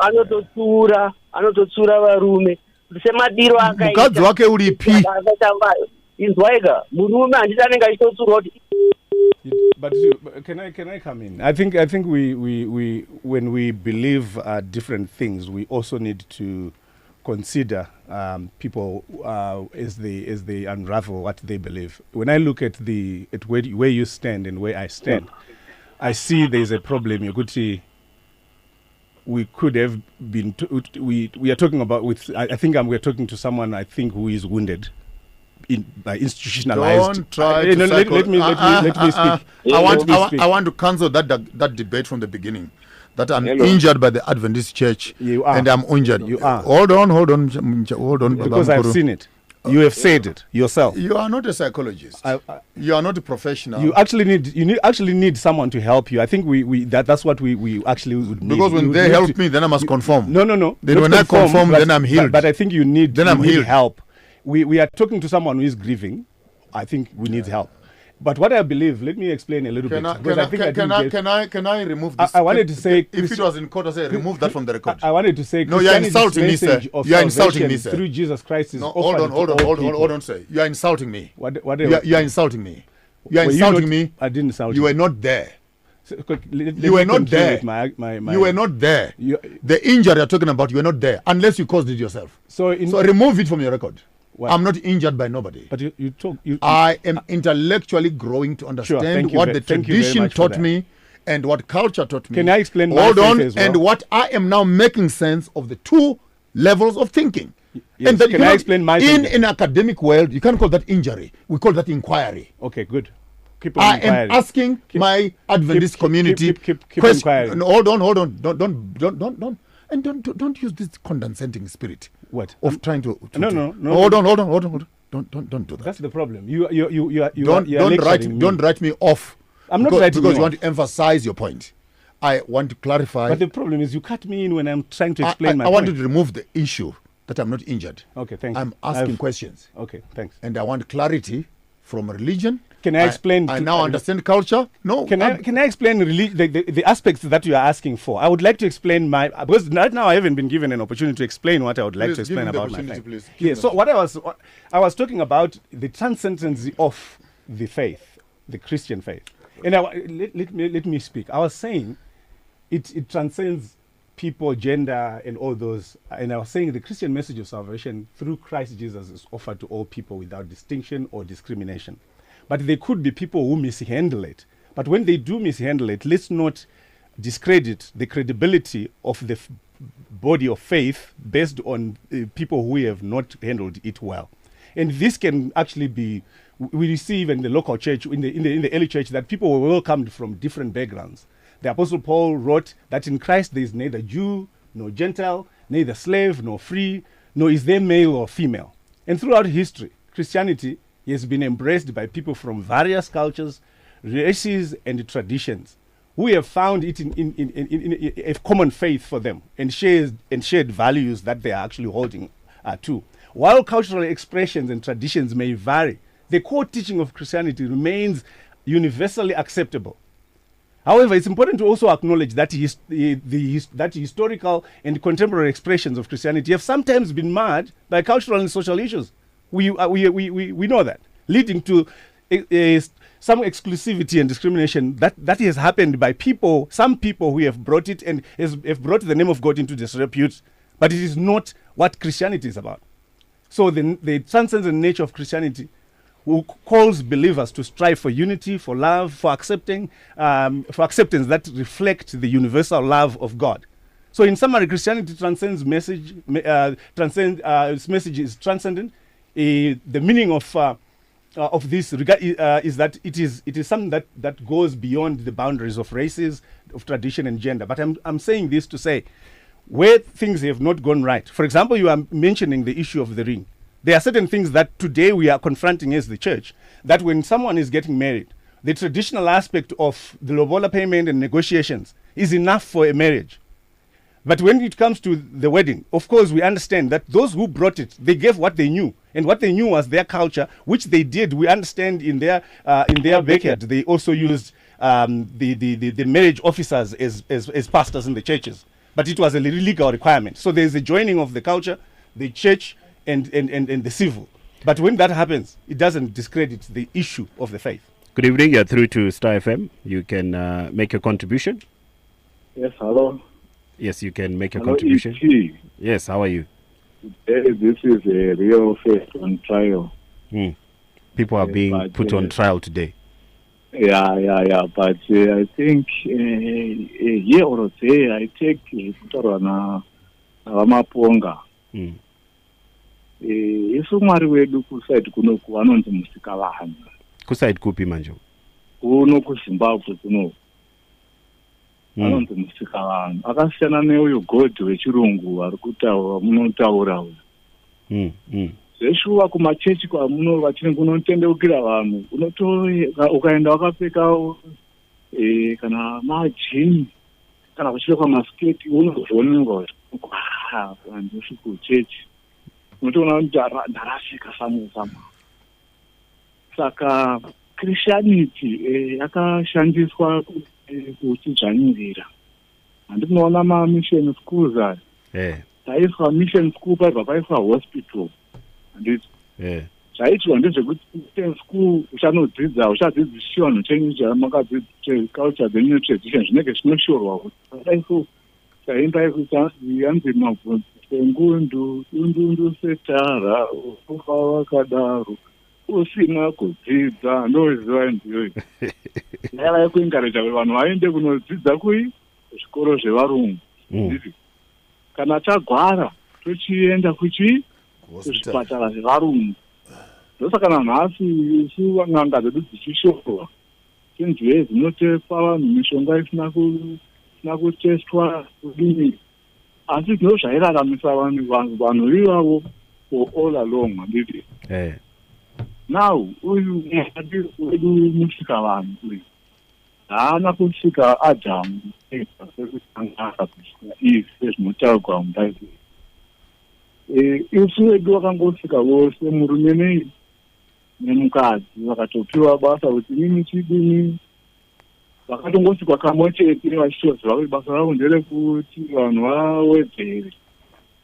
anototsura varume semadiro akaita. Mukadzi wake uripi? Inzwaika murume handiti anenge achitotsurwa kuti. But can I come in? I think we when we believe different things, we also need to consider people as they unravel what they believe. When I look at where you stand and where I stand, I see there is a problem. Yoguti, we could have been. We are talking about with. I think we're talking to someone I think who is wounded. By institutionalized. Don't try to let me speak. I want to cancel that debate from the beginning. That I'm injured by the Adventist Church. You are. And I'm injured. You are. Hold on. Because I've seen it. You have said it yourself. You are not a psychologist. You are not a professional. You actually need someone to help you. I think that's what we actually would need. Because when they help me, then I must conform. No. Then when I conform, then I'm healed. But I think you need healed. help. We are talking to someone who is grieving. I think we need help. But what I believe, let me explain a little bit. Can I remove this? I wanted to say, if it was in court, I say remove that from the record. I wanted to say, no, you're insulting me, sir. You are insulting me, sir. Through Jesus Christ is hold on, sir. You are insulting me. You are insulting me. You are insulting me. I didn't insult you. You were not there. So, you were not there. You were not there. The injury you're talking about, you were not there, unless you caused it yourself. So remove it from your record. What? I'm not injured by nobody. But I am intellectually growing to understand what the tradition taught me and what culture taught me. Can I explain my Hold on, as well? And what I am now making sense of the two levels of thinking. Yes. And that can I explain my in an academic world, you can't call that injury. We call that inquiry. Okay, good. I am asking my Adventist community. Keep inquiring. Hold on. Don't use this condescending spirit. What? Of trying to no. Hold on. Don't do that. That's the problem. Don't write me off. I'm not writing because you want to emphasize your point. I want to clarify. But the problem is you cut me in when I'm trying to explain my point. I want to remove the issue that I'm not injured. Okay, thanks. I'm asking questions. Okay, thanks. And I want clarity from religion. Can I explain? I now understand culture. No. Can I explain the aspects that you are asking for? I would like to explain because right now I haven't been given an opportunity to explain what I would like to explain about my faith. Yeah. So what I was talking about the transcendence of the faith, the Christian faith, and let me speak. I was saying it transcends people, gender, and all those. And I was saying the Christian message of salvation through Christ Jesus is offered to all people without distinction or discrimination. But there could be people who mishandle it. But when they do mishandle it, let's not discredit the credibility of the body of faith based on people who have not handled it well. And this can actually be, we receive in the local church, in the early church, that people were welcomed from different backgrounds. The Apostle Paul wrote that in Christ there is neither Jew nor Gentile, neither slave nor free, nor is there male or female. And throughout history, Christianity has been embraced by people from various cultures, races, and traditions who have found it in a common faith for them and shared values that they are actually holding to. While cultural expressions and traditions may vary, the core teaching of Christianity remains universally acceptable. However, it's important to also acknowledge that that historical and contemporary expressions of Christianity have sometimes been marred by cultural and social issues. We know that, leading to some exclusivity and discrimination that has happened by some people who have brought it and have brought the name of God into disrepute, but it is not what Christianity is about. So the transcendent nature of Christianity, who calls believers to strive for unity, for love, for acceptance that reflect the universal love of God. So in summary, Christianity transcends message. Its message is transcendent. The meaning of this is that it is something that goes beyond the boundaries of races, of tradition, and gender. But I'm saying this to say, where things have not gone right. For example, you are mentioning the issue of the ring. There are certain things that today we are confronting as the church, that when someone is getting married, the traditional aspect of the lobola payment and negotiations is enough for a marriage. But when it comes to the wedding, of course, we understand that those who brought it, they gave what they knew. And what they knew was their culture, which they did, we understand, in their backyard. They also used the marriage officers as pastors in the churches. But it was a legal requirement. So there's a joining of the culture, the church, and the civil. But when that happens, it doesn't discredit the issue of the faith. Good evening. You're through to Star FM. You can make a contribution. Yes, hello. Yes, you can make a Hello, contribution. E.T. Yes, how are you? This is a real faith on trial. People are being put on trial today. Yeah. But I think a year or so, I take Maponga. Isu mwari wedu kusaidi kunoku vanonzi Musikavanhu. Kusaidi kupi manjo? Kuno kuZimbabwe kunoku. Vanonzi Musikavanhu. Akasiyana neuyo godhi wechirungu ari kutaura munotaura uyu. Zveshuwa kumachechi kwamuno vachinenge unotendeukira vanhu ukaenda wakapfeka kana majini kana kuchipfeka masiketi unozvionengwa kuti handisi kuchechi. Unotoona kuti ndarasika samwe. Saka Christianity yakashandiswa kuchidzvanyirira. Handinoona ma-mission schools aya. Taiswa mission school paibva paiswa hospital. Handiti? Zvaitwa ndezvekuti mission school uchanodzidza uchadzidziswa vanhu chenyu chamakadzidza culture dzenyu tradition zvinenge zvinoshorwa kuti daiso chaimbai kuti yanzi mabvunzi sengundu dundundu setara ufa wakadaro usina kudzidza ndoziva ndiyo yava yekuenkareja kuti vanhu vaende kunodzidza kuzvikoro zvevarungu. Kana tagwara tochienda kuzvipatara zvevarungu. Ndosaka nanhasi isu n'anga dzedu dzichishorwa tinzwe dzinotepa vanhu mishonga isina kutestwa kudini, asi ndizvo zvairaramisa vanhu ivavo for all along. Handiti? Now uyu mwari wedu musika vanhu uyu haana kusvika Adhamu sekutanga kusvika Eve sezvinotaurwa mubhaibheri. Isu wedu wakangosvika wose, murume nemukadzi vakatopiwa basa kuti nini chidini, vakatongosikwa kamwe chete vachitoziva kuti basa ravo nderekuti vanhu vawedzere.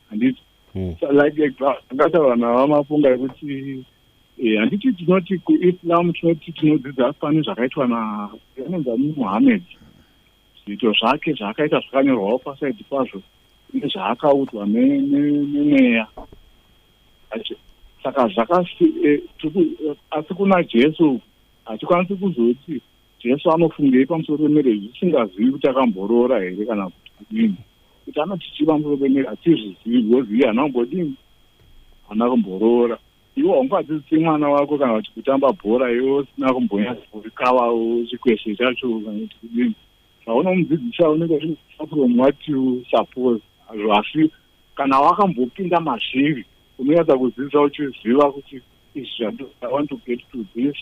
Handiti? Like angataura navamapunga kuti handiti tinoti kuislam tinoti tinodzidza pane zvakaitwa naanonzani Muhammad, zviito zvake zvaakaita zvakanyorwawo pasaidi pazvo nezvaakaudzwa nemweya. Saka asi kuna Jesu hatikwanisi kuzoti Jesu anofungei pamusoro pemere zvisingazivi kuti akamboroora here kana kuti kudini. Kuti anotiti pamusoro pemere hatizvizivi, wozivi hanambodini hana kumboroora. Iwo haungadzidzisi mwana wako kana kuti kutamba bhora iwo usina kumbonyatsorikavawo chikweshe chacho kana kuti kudini. Zvaunomudzidzisa unenge from what you suppose. Asi kana wakambopinda mazviri unoyadza kudzidzisa uchiziva kuti I want to get to this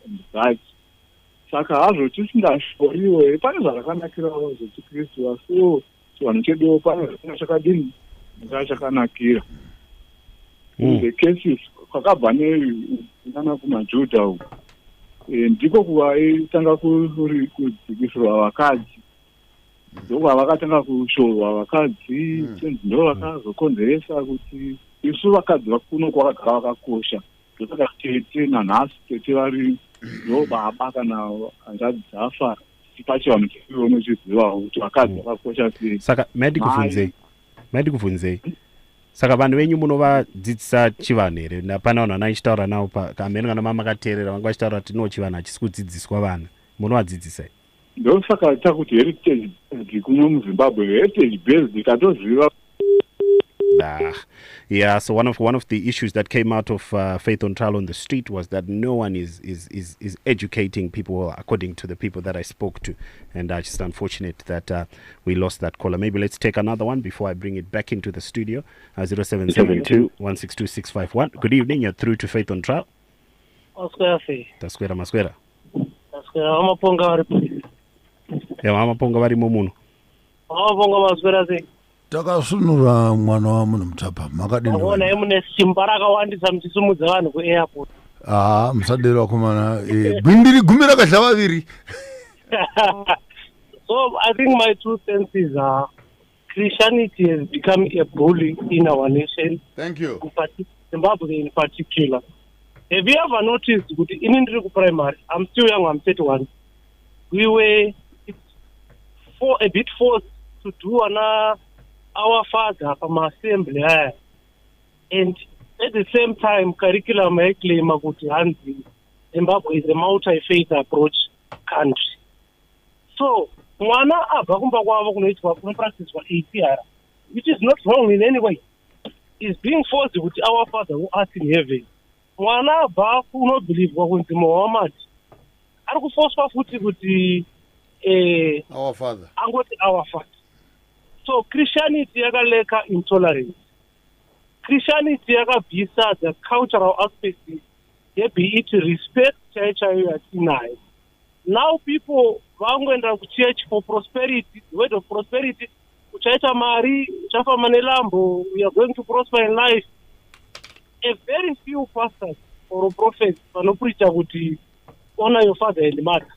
and that. Saka hazvo tisingashoriwe pane zvarakanakirawo zvechiKristu, asiwo chivanhu cheduwo pane zvimwe chakadini chakanakira. The cases kwakabva nana kumaJudha uku ndiko kuvaitanga kudzikisirwa vakadzi, ndokwa vakatanga kushorwa vakadzi, ndo vakazokonzeresa kuti isu vakadzi vakuno kwakagara vakakosha. Ndosaka tete nanhasi tete vari ndobaba kana hanzvadzi dzafa pachivanhu cheduwo unochizivawo kuti vakadzi vakakosha sei. Saka mandikubvunzei saka vanhu venyu munovadzidzisa chivanhu here? Napana vanhu vanachitaura navo kamene kana mamakateerera vanga vachitaura kuti no chivanhu hachisi kudzidziswa vana, munovadzidzisa? Ndosaka takuti heritage based kuno muZimbabwe, heritage based katoziva. Yeah, so one of the issues that came out of Faith on Trial on the Street was that no one is educating people according to the people that I spoke to, and it's just unfortunate that we lost that caller. Maybe let's take another one before I bring it back into the studio. 0772-162-651. Good evening, you're through to Faith on Trial. Maswera. Maponga vari muno. Maponga maswera sei? Takasunura mwana wa munhu Mutapa makadini. Ona mune simba rakawandisa muchisumudza vanhu kuairport. Musadero kumana bindiri gumi rakadla vaviri. So I think my 2 cents is Christianity has become a bully in our nation. Thank you. Zimbabwe in particular. Have you ever noticed that in Indriku primary, I'm still young, I'm 31, we were a bit forced to do our father from assembly, and at the same time curriculum claim that Zimbabwe is a multi-faith approach country. So mwana abva kumba kwavo kunoitwa kunopractice ACR, which is not wrong in any way, is being forced with our father who art in heaven. Mwana abva kunobhilievwa kunzi Muhammad ari kuforcwa futi kuti our father angoti our father. So Christianity yakaleka intolerance. Christianity yakabvisa the cultural aspect, be it respect chaiyo yatinayo. Now people vangoenda kuchurch for prosperity, the word of prosperity, uchaita mari, uchafamba nelambo, we are going to prosper in life. A very few pastors or prophets vanopreacha kuti honor your father and mother.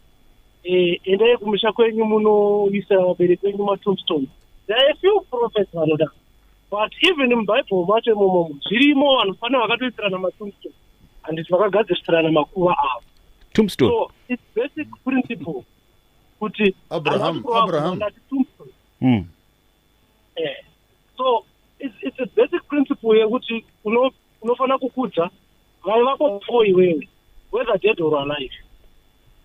Endai kumusha kwenyu munoisa vabereki venyu matombstone. There are a few prophets vanoda. But even in Bible macho imomo zvirimo vanofana vakatoisirana matombstone. And vakagadzirisirana makuva avo. Tombstone. So it's basic principle. Kuti Abraham. Mm. So it's a basic principle yekuti unofana kukudza vai vako for iwewe, whether dead or alive.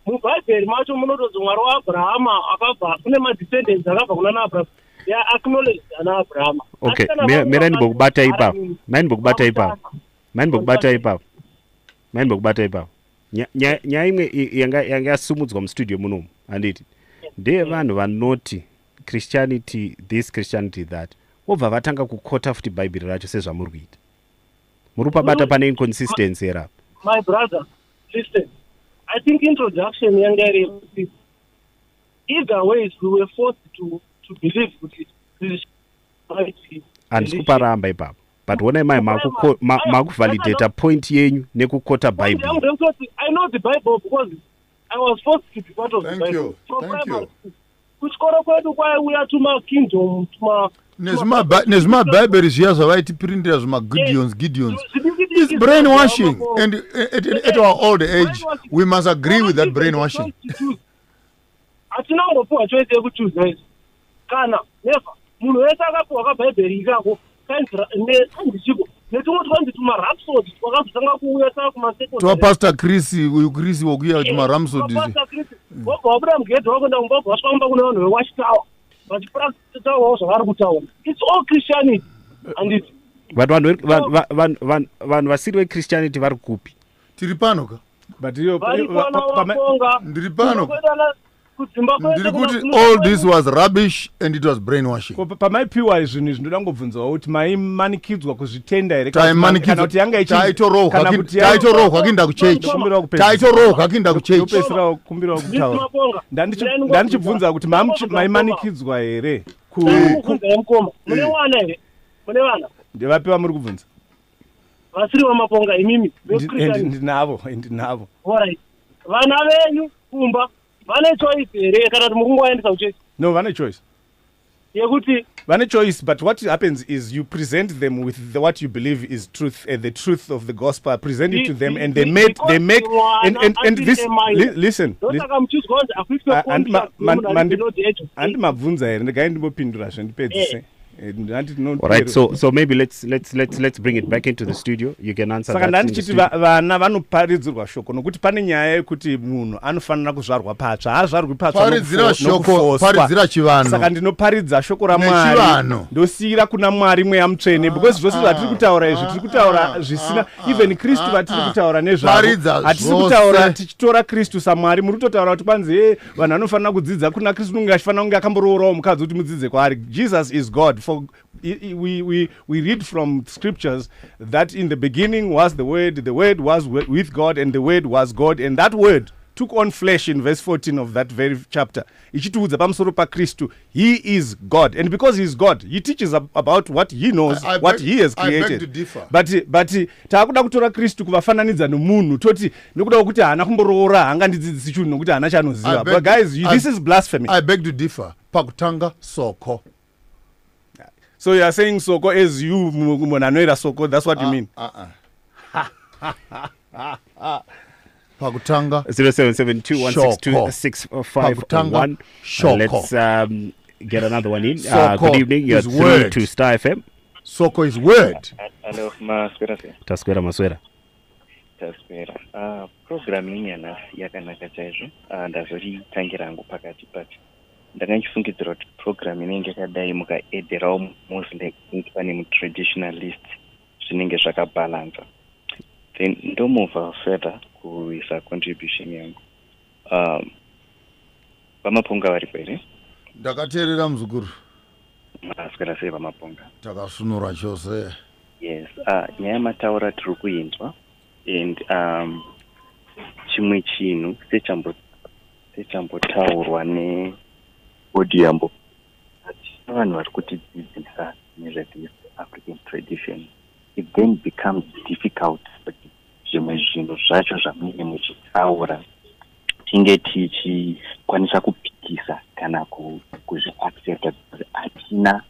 MuBhayibheri macho munotodzi Mwari waAbrahama akabva kune madescendants akabva kuna naAbrahama. They are acknowledged ana Abrahama. Okay, mera ndibokubata ipapo. Mani bokubata ipapo. Nyaya imwe yanga yasumudzwa mustudio munomu handiti. Ndeye vanhu vanoti Christianity this, Christianity that. Wobva vatanga kukota futi Bhaibheri racho sezvamuri kuita. Muri pabata pane inconsistency here. My brother, listen. I think introduction yanga iri. Either ways we were forced to believe that Christianity. Handisi kuparamba ipapo. But when am I validate point yenyu nekukota Bible? I know the Bible because I was forced to be part of the Bible. Thank you. Kuchikora kwedu kwaiuya tuma kingdom tuma nezima Bible zviya zvavaitiprintira zvima Gideons. It's brainwashing, and at our old age we must agree with that brainwashing. Hatina ngopuwa choice yekuchoose izvi. Kana never munhu wese akapuwa kaBhaibheri ikako kandichiko netumwe twanzi tumarapsodi twakazotanga kuuya saka kumasekondari twa Pastor Chris wokuya tumarapsodi Pastor Chris wobva wabuda mugedhi wakuenda kumbabva wasvamba kune vanhu vewatchtower vachipracticawo zvavari kutaura. It's all Christianity handiti. But vanhu vasiri veChristianity vari kupi? Tiri pano ka? But iyo Maponga ndiri pano. Ndiri kuti all this was rubbish and it was brainwashing. Pamaipiwa izvinhu izvi ndoda ngobvunzawo kuti maimanikidzwa kuzvitenda here kana kuti yanga taitorohwa kuenda kuchechi upesera kumbirawo kutaura ndandichibvunza kuti maimanikidzwa here mune wana here mune vana ndevapi vamuri kubvunza vasiri vaMaponga imimi ndinavo alright vana venyu kumba vane choice here kana kuti mukungoendesa kuchechi? No, vane choice yekuti vane choice, but what happens is you present them with what you believe is truth, the truth of the gospel, present it to them, and they make and this listen and mabvunza here ndigai ndimbopindura zvendipedzise. Alright, so maybe let's bring it back into the studio. You can answer that. Saka ndichiti vana vanoparidzirwa shoko nokuti pane nyaya yekuti munhu anofanira kuzvarwa patsva, haazvarwi patsva paridzira chivano. Saka ndinoparidza shoko raMwari ndosiyira kuna Mwari mweya mutsvene, because zvose zvatiri kutaura izvi tiri kutaura zvisina even Kristu vatiri kutaura nezvavo. Hatisi kutaura tichitora Kristu saMwari. Muri kutotaura kuti kwanzi vanhu vanofanira kudzidza kuna Kristu nunge achifanira kunge akamboroorawo mukadzi kuti mudzidze kwaari. Jesus is God. For we read from scriptures that in the beginning was the word was with God, and the word was God, and that word took on flesh in verse 14 of that very chapter. Ichitiudza pamusoro paKristu, he is God, and because he is God, he teaches about what he knows, what he has created. I beg to differ. But taakuda kutora Kristu kuvafananidza nomunhu toti nekuda kuti haana kumboroora hangandidzidzisi chinhu nokuti haana chanoziva. But guys, this is blasphemy. I beg to differ. Pakutanga soko. So you are saying soko as you munanoira soko, that's what you mean? Pakutanga 0772162651. Let's get another one in. Good evening, you're through to Star FM. Soko is word. Hello, Maswera. Taswera Maswera. Programming yanasi yakanaka chaizvo. Ndazoritangira hangu pakati pacho. Ndakandifungidzira kuti program inenge yakadai mukaedherawo mostly pane mutraditionalist zvinenge zvakabalansa. Then ndomova further kuisa contribution yangu. VaMaponga varipo here? Ndakateerera muzukuru. Maswera sei VaMaponga? Takasunura chose. Yes, nyaya mataura tiri kuinzwa, and chimwe chinhu sechambotaurwa neodiyambo vanhu vari kutidzidzisa nezve African tradition, it then becomes difficult kuti zvimwe zvinhu zvacho zvamunenge muchitaura tinge tichikwanisa kupikisa kana kuzviaccepta kuti hatina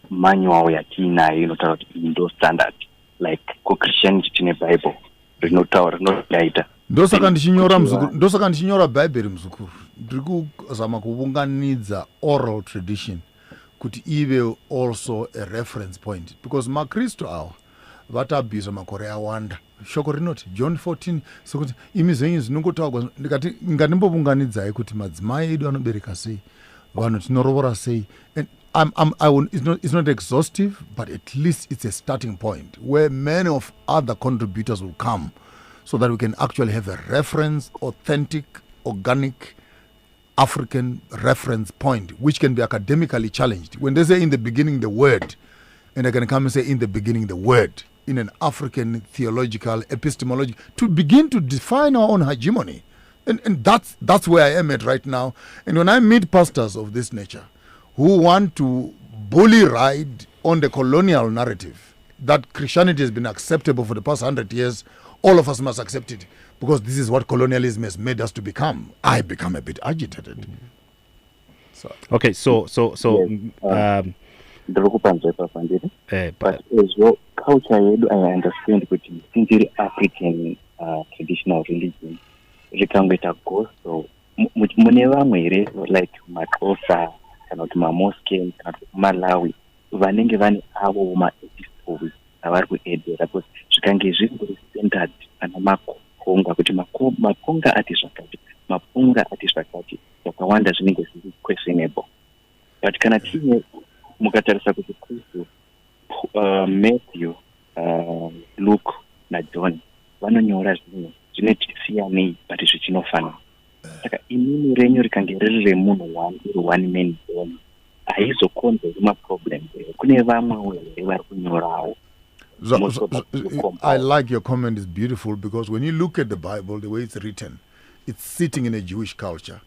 manual yatiinayo inotaura kuti iyi ndo standard like kuchristianity tine bible rinotaura rinodaita ndosaka ndichinyora bhaibheri muzukuru ndiri kuzama kuunganidza oral tradition kuti ive also a reference point because makristu awa vatabhisa makore awanda shoko rinoti John 14 sekuti imi zvenyu zvinongotaurwa ndikati ngandimbounganidzai kuti madzimai edu anobereka sei vanhu tinorovora sei and it's not exhaustive but at least it's a starting point where many of other contributors will come so that we can actually have a reference, authentic, organic African reference point, which can be academically challenged. When they say in the beginning the word, and I can come and say in the beginning the word, in an African theological epistemology, to begin to define our own hegemony. And that's where I am at right now. And when I meet pastors of this nature who want to bully ride on the colonial narrative that Christianity has been acceptable for the past 100 years, all of us must accept it because this is what colonialism has made us to become. I become a bit agitated. Okay, so but as well, culture I understand kuti since African traditional religion rikangoita gospel mune vamwe here like maXhosa kana kuti maMosque kana kuti Malawi vanenge vane avo maepiscopi avari kuedera because zvikange zviri standard ana Maponga kuti Maponga ati zvakati Maponga ati zvakati zvakawanda zvinenge zviri questionable but kana tine mukatarisa kuti Kristu Matthew Luke naJohn vanonyora zvinhu zvinetisiyanei but zvichinofanana saka inini renyu rikange riri remunhu one man band haizokonzeri maproblem kune vamwe here vari kunyorawo. I like your comment. It's beautiful because when you look at the Bible, the way it's written, it's sitting in a Jewish culture,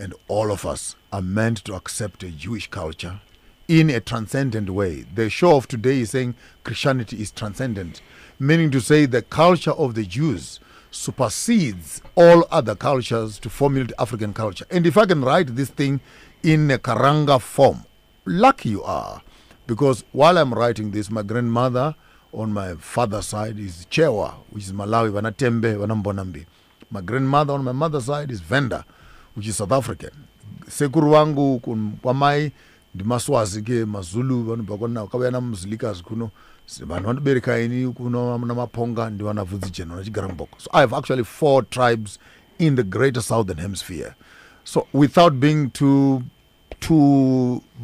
and all of us are meant to accept a Jewish culture in a transcendent way. The show of today is saying Christianity is transcendent, meaning to say the culture of the Jews supersedes all other cultures to formulate African culture. And if I can write this thing in a Karanga form, lucky you are, because while I'm writing this, my grandmother on my father's side is Chewa, which is Malawi, Vanatembe, Vanambonambi. My grandmother on my mother's side is Venda, which is South African. Sekuru wangu kwamai ndi Maswazi ke Mazulu vanobakona kavana muzilikas kuno vanhu vanobereka ini kuno na Maponga ndi vana Vudzijena na Chigaramboko. So I have actually 4 tribes in the greater southern hemisphere. So without being too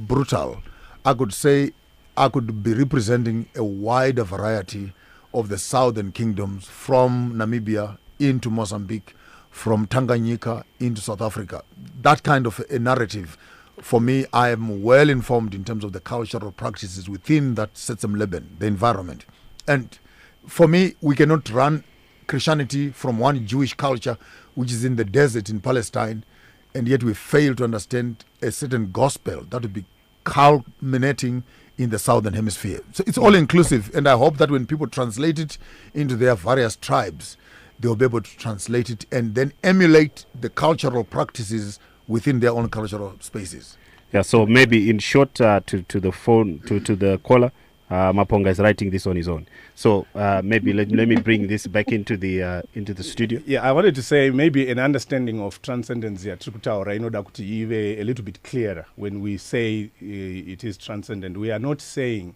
brutal, I could say I could be representing a wider variety of the southern kingdoms from Namibia into Mozambique, from Tanganyika into South Africa. That kind of a narrative, for me, I am well informed in terms of the cultural practices within that Setsemleben, the environment. And for me, we cannot run Christianity from one Jewish culture, which is in the desert in Palestine, and yet we fail to understand a certain gospel that would be culminating in the southern hemisphere. So it's all inclusive, and I hope that when people translate it into their various tribes, they'll be able to translate it and then emulate the cultural practices within their own cultural spaces. Yeah, so maybe in short, to the phone, to the caller, Maponga is writing this on his own. So maybe let me bring this back into the studio. Yeah, I wanted to say maybe an understanding of transcendence here, Trikutaura, inoda kuti ive a little bit clearer when we say it is transcendent. We are not saying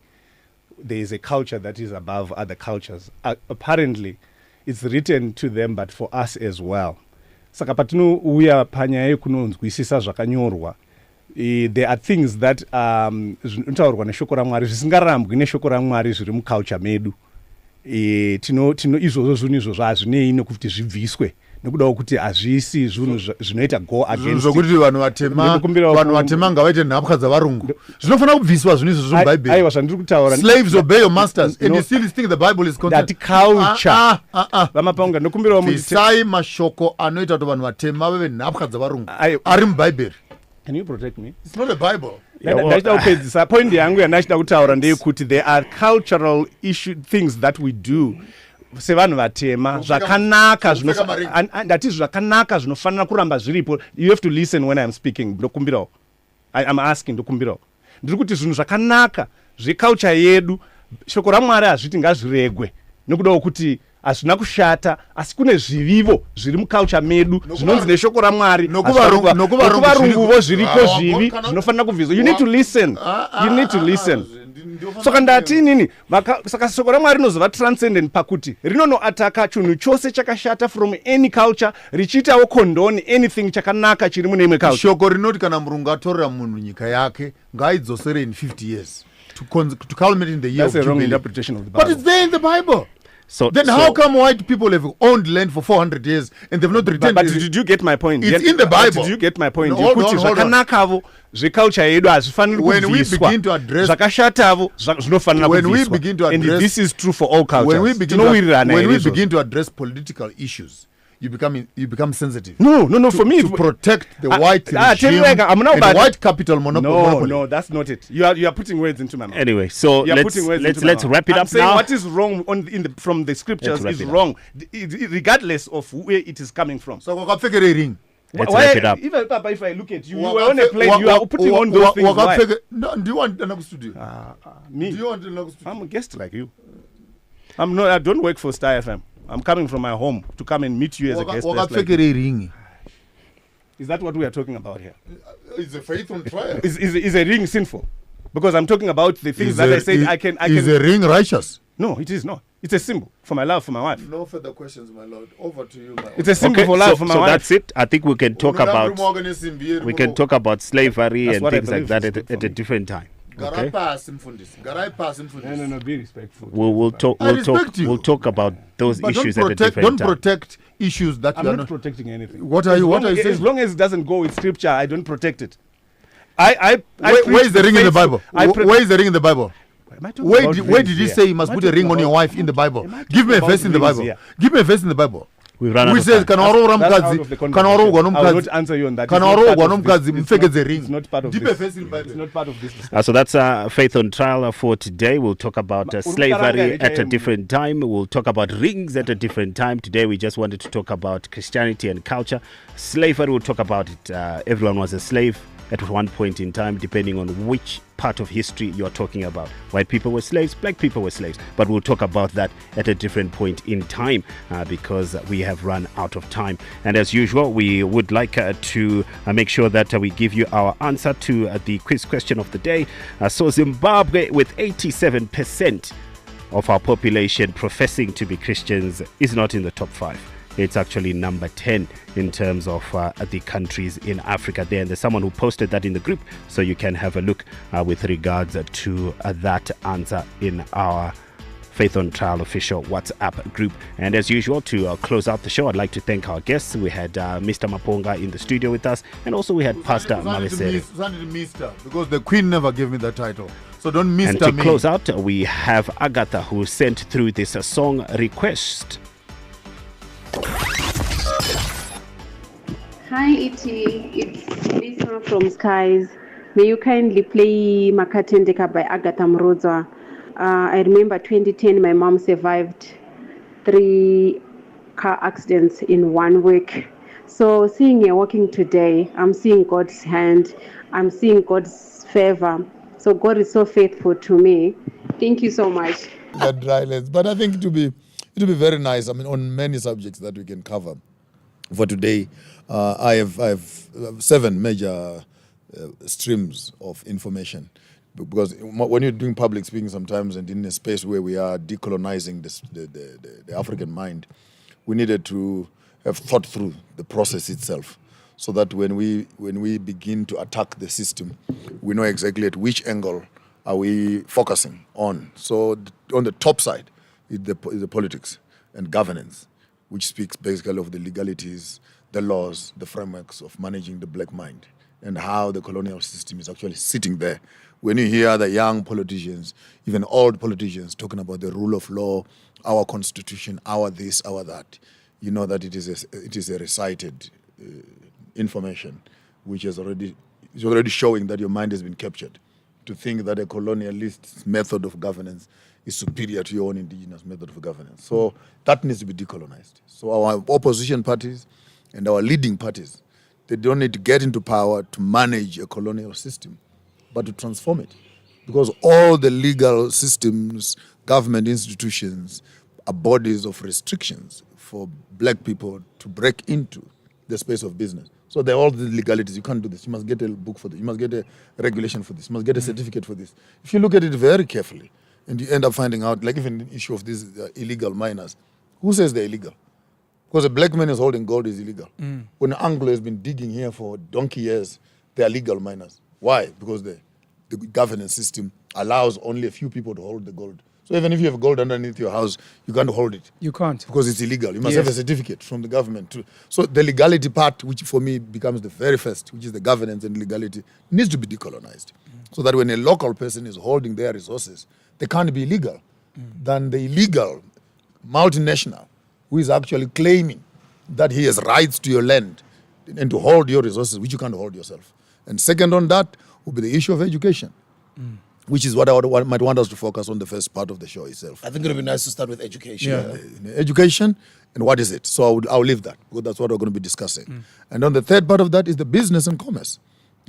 there is a culture that is above other cultures. Apparently, it's written to them, but for us as well. Saka patino uya panyaya kunonzwisisa zvakanyorwa. There are things that zvinotaurwa neshoko raMwari zvisingarambwi neshoko raMwari zviri muculture medu. Tino izvozvo zvinhu izvozvo hazvinei nekuti zvibviswe nekudawo kuti hazvisi zvinhu zvinoita go against zvokuti vanhu vatema ngavaite nhapwa dzavarungu zvinofanira kubviswa zvinhu izvozvo mubhaibheri. Aiwa zvandiri kutaura, slaves obey your masters, and you still think the Bible is content. That culture vamaponga ndokumbirawo bvisai mashoko anoita kuti vanhu vatema vave nhapwa dzavarungu ari mubhaibheri. Can you protect me? It's not a Bible. Point yangu yandachida kutaura ndeyekuti there are cultural things that we do sevanhu vatema zvakanaka ndati zvakanaka zvinofanira kuramba zviripo. You have to listen when I'm speaking. Ndokumbirawo. I'm asking ndokumbirawo. Ndiri kuti zvinhu zvakanaka zveculture yedu shoko raMwari hazviti ngazviregwe nekuda kuti hazvina kushata, asi kune zvivivo zviri muculture medu zvinonzi neshoko raMwari nokuvarunguvo zviriko zvivi zvinofanira kubviswa. You need to listen. You need to listen. Saka ndati nini saka shoko raMwari rinozova transcendent pakuti rinonoataka chinhu chose chakashata from any culture richiitawo condone anything chakanaka chiri mune imwe culture. Shoko rinoti kana murungu atorera munhu nyika yake ngaidzosere in 50 years to culminate in the year That's of a wrong Jubilee. interpretation of the Bible. But it's there in the Bible. So Then how come white people have owned land for 400 years and they've not returned? But did you get my point? It's in the Bible. Did you get my point? No, hold on. Zvakanakavo zveculture yedu hazvifaniri When we kubviswa. begin to address, zvakashatavo zvinofanira when we kubviswa. begin to And address, this is true for all cultures. when we begin to address political issues, you become sensitive. No, for me, to protect the white regime I'm not and about white capital monopoly. No, that's not it. You are putting words into my mouth. Anyway, so let's wrap it up. I'm saying now. what is wrong from the scriptures is wrong, regardless of where it is coming from. So wakapfekere ring. Let's wrap it up. Even Papa, if I look at you, you were on a plane. You are putting on those things. Why? No, do you want another studio? Me? Do you want another studio? I'm a guest like you. I don't work for Star FM. I'm coming from my home to come and meet you as a guest. Wakapfekere ring. Is that what we are talking about here? Is a faith on trial? Is a ring sinful? Because I'm talking about the things that I said I can. Is a ring righteous? No, it is not. It's a symbol for my love for my wife. No further questions, my lord. Over to you, my It's a symbol for love for my wife. So that's it. I think we can talk about slavery That's and what I things like believe that is at a different time. Okay. No, be respectful. We'll talk about those But issues at a different don't time. protect issues that I'm you are not protecting anything. What are you saying? As long as it doesn't go with scripture, I don't protect it. Where is the ring in the Bible? Where is the ring in the Bible? Where did he say you must put a ring on your wife in the Bible? Give me a verse in the Bible. Give me a verse in the Bible. We've run out Which of says, time. I will not answer you on that. It's not part of this. It's not part of this. So that's Faith on Trial for today. We'll talk about slavery at a different time. We'll talk about rings at a different time. Today we just wanted to talk about Christianity and culture. Slavery, we'll talk about it. Everyone was a slave at one point in time, depending on which part of history you're talking about. White people were slaves, black people were slaves. But we'll talk about that at a different point in time because we have run out of time. And as usual, we would like to make sure that we give you our answer to the quiz question of the day. So Zimbabwe, with 87% of our population professing to be Christians, is not in the top 5. It's actually number 10 in terms of the countries in Africa there. And there's someone who posted that in the group, so you can have a look with regards to that answer in our Faith on Trial official WhatsApp group. And as usual, to close out the show, I'd like to thank our guests. We had Mr. Maponga in the studio with us, and also we had Pastor Mawesere. Mr. Because the Queen never gave me the title. So don't Mr. And to me. close out, we have Agatha, who sent through this song request. Hi, it's Lisa from Skies. May you kindly play Makatendeka by Agatha Mrodzwa. I remember 2010, my mom survived 3 car accidents in 1 week. So seeing her walking today, I'm seeing God's hand. I'm seeing God's favor. So God is so faithful to me. Thank you so much. But I think it will be very nice. I mean, on many subjects that we can cover. For today, I have 7 major streams of information. Because when you're doing public speaking sometimes and in a space where we are decolonizing the African mind, we needed to have thought through the process itself so that when we begin to attack the system, we know exactly at which angle are we focusing on. So on the top side is the politics and governance, which speaks basically of the legalities, the laws, the frameworks of managing the black mind and how the colonial system is actually sitting there. When you hear the young politicians, even old politicians, talking about the rule of law, our constitution, our this, our that, you know that it is a recited information which is already showing that your mind has been captured to think that a colonialist method of governance is superior to your own indigenous method of governance. So that needs to be decolonized. So our opposition parties and our leading parties, they don't need to get into power to manage a colonial system, but to transform it. Because all the legal systems, government institutions, are bodies of restrictions for black people to break into the space of business. So they're all the legalities. You can't do this. You must get a book for this. You must get a regulation for this. You must get a certificate for this. If you look at it very carefully, and you end up finding out, like even the issue of these illegal miners, who says they're illegal? Because a black man is holding gold is illegal. When an Anglo has been digging here for donkey years, they are legal miners. Why? Because the governance system allows only a few people to hold the gold. So even if you have gold underneath your house, you can't hold it. You can't. Because it's illegal. You must have a certificate from the government. So the legality part, which for me becomes the very first, which is the governance and legality, needs to be decolonized. So that when a local person is holding their resources, they can't be illegal. Than the illegal multinational who is actually claiming that he has rights to your land and to hold your resources, which you can't hold yourself. And second on that will be the issue of education. Which is what I might want us to focus on the first part of the show itself. I think it would be nice to start with education. Education, and what is it? So I'll leave that, because that's what we're going to be discussing. And on the third part of that is the business and commerce.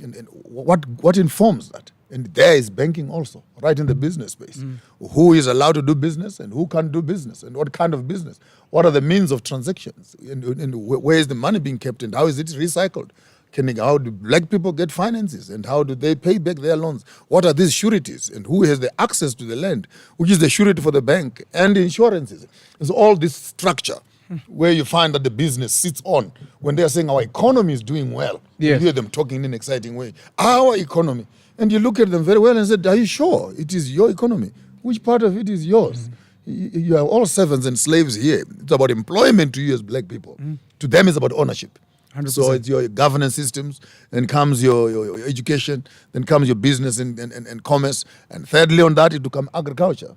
And what informs that? And there is banking also, right in the business space. Who is allowed to do business and who can't do business, and what kind of business? What are the means of transactions? And where is the money being kept, and how is it recycled? How do black people get finances, and how do they pay back their loans? What are these sureties, and who has the access to the land, which is the surety for the bank, and insurances? It's all this structure where you find that the business sits on when they are saying our economy is doing well. You hear them talking in an exciting way. Our economy. And you look at them very well and say, are you sure it is your economy? Which part of it is yours? You are all servants and slaves here. It's about employment to you as black people. To them, it's about ownership. 100%. So it's your governance systems, then comes your education, then comes your business and commerce, and thirdly on that it will come agriculture.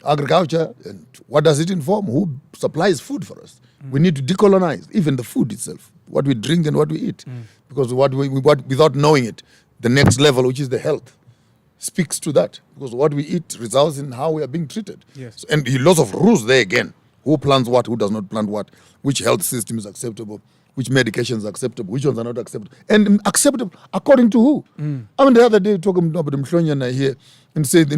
Agriculture, and what does it inform? Who supplies food for us? We need to decolonize even the food itself, what we drink and what we eat, because what without knowing it, the next level, which is the health, speaks to that, because what we eat results in how we are being treated. So, and lots of rules there again. Who plants what? Who does not plant what? Which health system is acceptable? Which medications are acceptable, which ones are not acceptable, and acceptable according to who? I mean, the other day talking about the Mhlonyana here and said,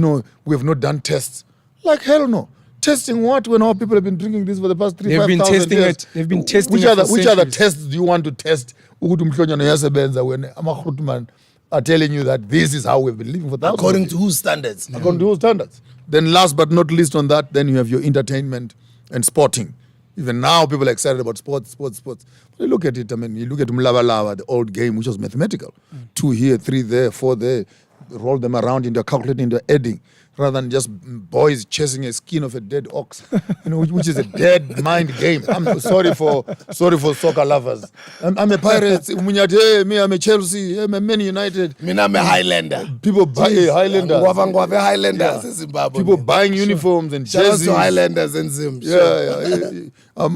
we have not done tests. Like hell no. Testing what when our people have been drinking this for the past 3,000-5,000 years? They've been testing which it. Which other tests do you want to test? Ukuthi Mhlonyana uyasebenza when amakhrutuman are telling you that this is how we've been living for thousands. According to whose standards? According to whose standards. Then last but not least on that, then you have your entertainment and sporting. Even now, people are excited about sports. But you look at it, I mean, you look at Mulabalava, the old game, which was mathematical. 2 here, 3 there, 4 there. Roll them around into calculating, into adding, rather than just boys chasing a skin of a dead ox, which is a dead mind game. I'm sorry for soccer lovers. I'm a Pirates, me, I'm a Chelsea, I'm a Man United. I'm a Highlander. People buy Highlanders. Highlanders in Zimbabwe. People buying uniforms and jerseys. Shout out to Highlanders and Zim. So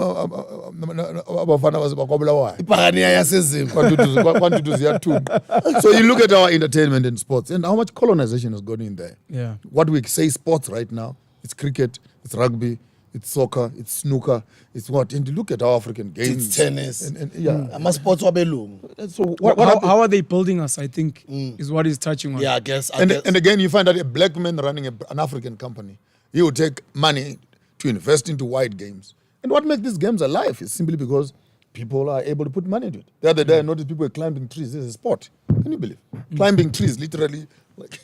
you look at our entertainment and sports and how much colonization has gone in there. What we say sports right now, it's cricket, it's rugby, it's soccer, it's snooker, it's what? And you look at our African games. It's tennis. Sports. So how are they building us, I think, is what he's touching on. Yeah, I guess. And again, you find that a black man running an African company, he will take money to invest into white games. And what makes these games alive is simply because people are able to put money into it. The other day, I noticed people were climbing trees. This is a sport. Can you believe? Climbing trees, literally, like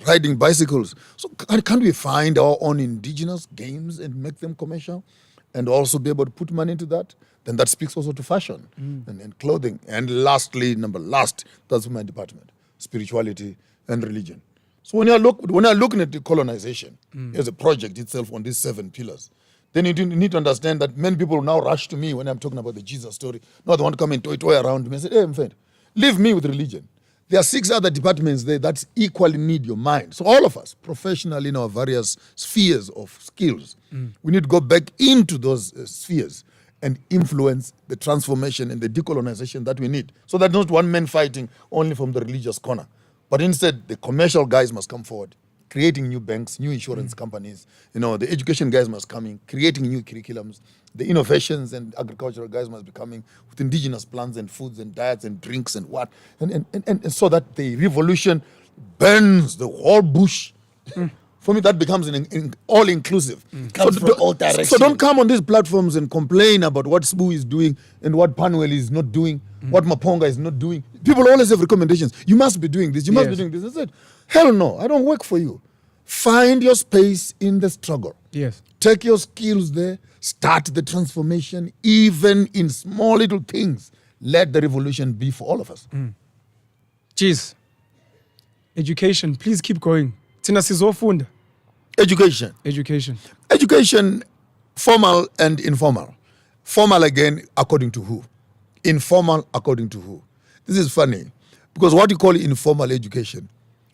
riding bicycles. So can't we find our own indigenous games and make them commercial and also be able to put money into that? Then that speaks also to fashion and clothing. And lastly, that's my department, spirituality and religion. So when you're looking at the colonization as a project itself on these 7 pillars, then you need to understand that many people now rush to me when I'm talking about the Jesus story. No, they want to come and toy around me and say, hey, my friend, leave me with religion. There are 6 other departments there that equally need your mind. So all of us, professionally in our various spheres of skills, we need to go back into those spheres and influence the transformation and the decolonization that we need. So that not one man fighting only from the religious corner. But instead, the commercial guys must come forward, creating new banks, new insurance companies. The education guys must come in, creating new curriculums. The innovations and agricultural guys must be coming with indigenous plants and foods and diets and drinks and what. And so that the revolution burns the whole bush. For me, that becomes an all-inclusive. Comes from all directions. So don't come on these platforms and complain about what SBU is doing and what Panuel is not doing, what Maponga is not doing. People always have recommendations. You must be doing this. You must be doing this. I said, hell no, I don't work for you. Find your space in the struggle. Yes. Take your skills there. Start the transformation, even in small little things. Let the revolution be for all of us. Jeez. Education, please keep going. Tina sizofunda. Education, formal and informal. Formal again, according to who? Informal, according to who? This is funny, because what you call informal education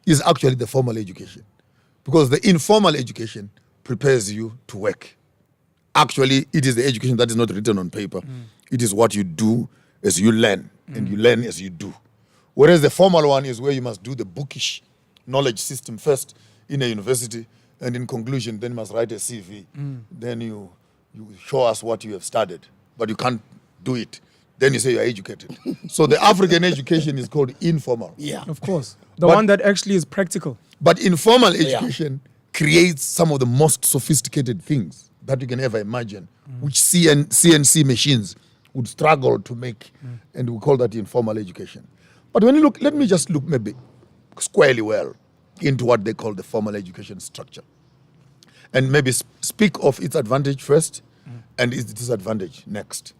is actually the formal education. Because the informal education prepares you to work. Actually, it is the education that is not written on paper. It is what you do as you learn, and you learn as you do. Whereas the formal one is where you must do the bookish knowledge system first in a university, and in conclusion, then you must write a CV. Then you show us what you have studied, but you can't do it. Then you say you are educated. So the African education is called informal. Yeah, of course. The one that actually is practical. But informal education creates some of the most sophisticated things that you can ever imagine, which CNC machines would struggle to make, and we call that informal education. But when you look, let me just look maybe squarely well into what they call the formal education structure. And maybe speak of its advantage first and its disadvantage next.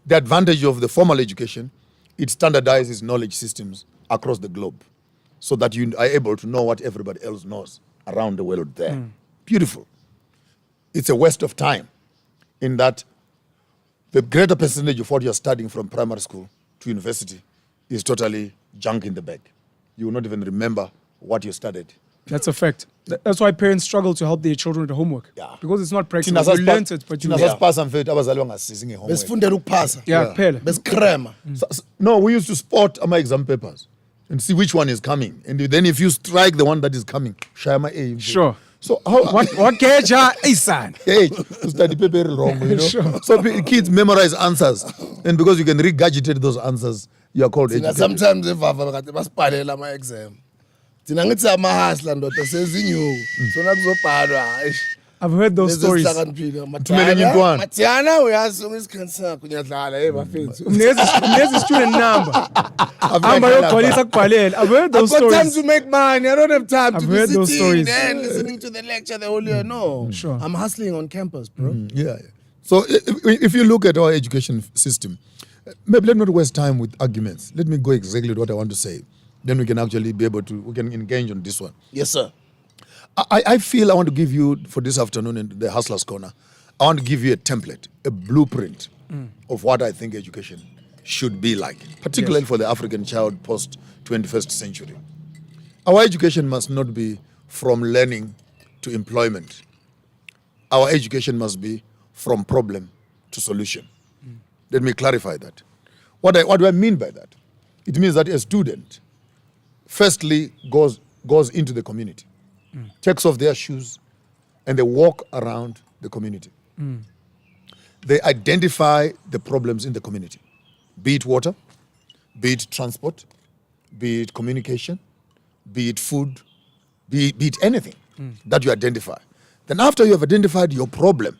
The advantage of the formal education, it standardizes knowledge systems across the globe so that you are able to know what everybody else knows around the world there. Beautiful. It's a waste of time in that the greater percentage of what you're studying from primary school to university is totally junk in the bag. You will not even remember what you studied. That's a fact. That's why parents struggle to help their children with the homework. Yeah. Because it's not practical. You learned it, but you No, we used to spot my exam papers and see which one is coming. And then if you strike the one that is coming, sure. So how what gauge son? Hey, you study paper wrong, you know. Sure. So kids memorize answers, and because you can regurgitate those answers, you are called educated. Sometimes if I have my exam. I've heard those stories. Matiana, we have some concern. Student number. I've heard those stories. I've got time to make money. I don't have time to heard those stories. And listening to the lecture the whole year. No, sure. I'm hustling on campus, bro. Yeah. So if you look at our education system, maybe let me not waste time with arguments. Let me go exactly what I want to say. Then we can actually be able to, we can engage on this one. Yes, sir. I feel I want to give you, for this afternoon in the Hustlers Corner, I want to give you a template, a blueprint of what I think education should be like, particularly for the African child post-21st century. Our education must not be from learning to employment. Our education must be from problem to solution. Let me clarify that. What do I mean by that? It means that a student firstly goes into the community, takes off their shoes, and they walk around the community. They identify the problems in the community, be it water, be it transport, be it communication, be it food, be it anything that you identify. Then after you have identified your problem,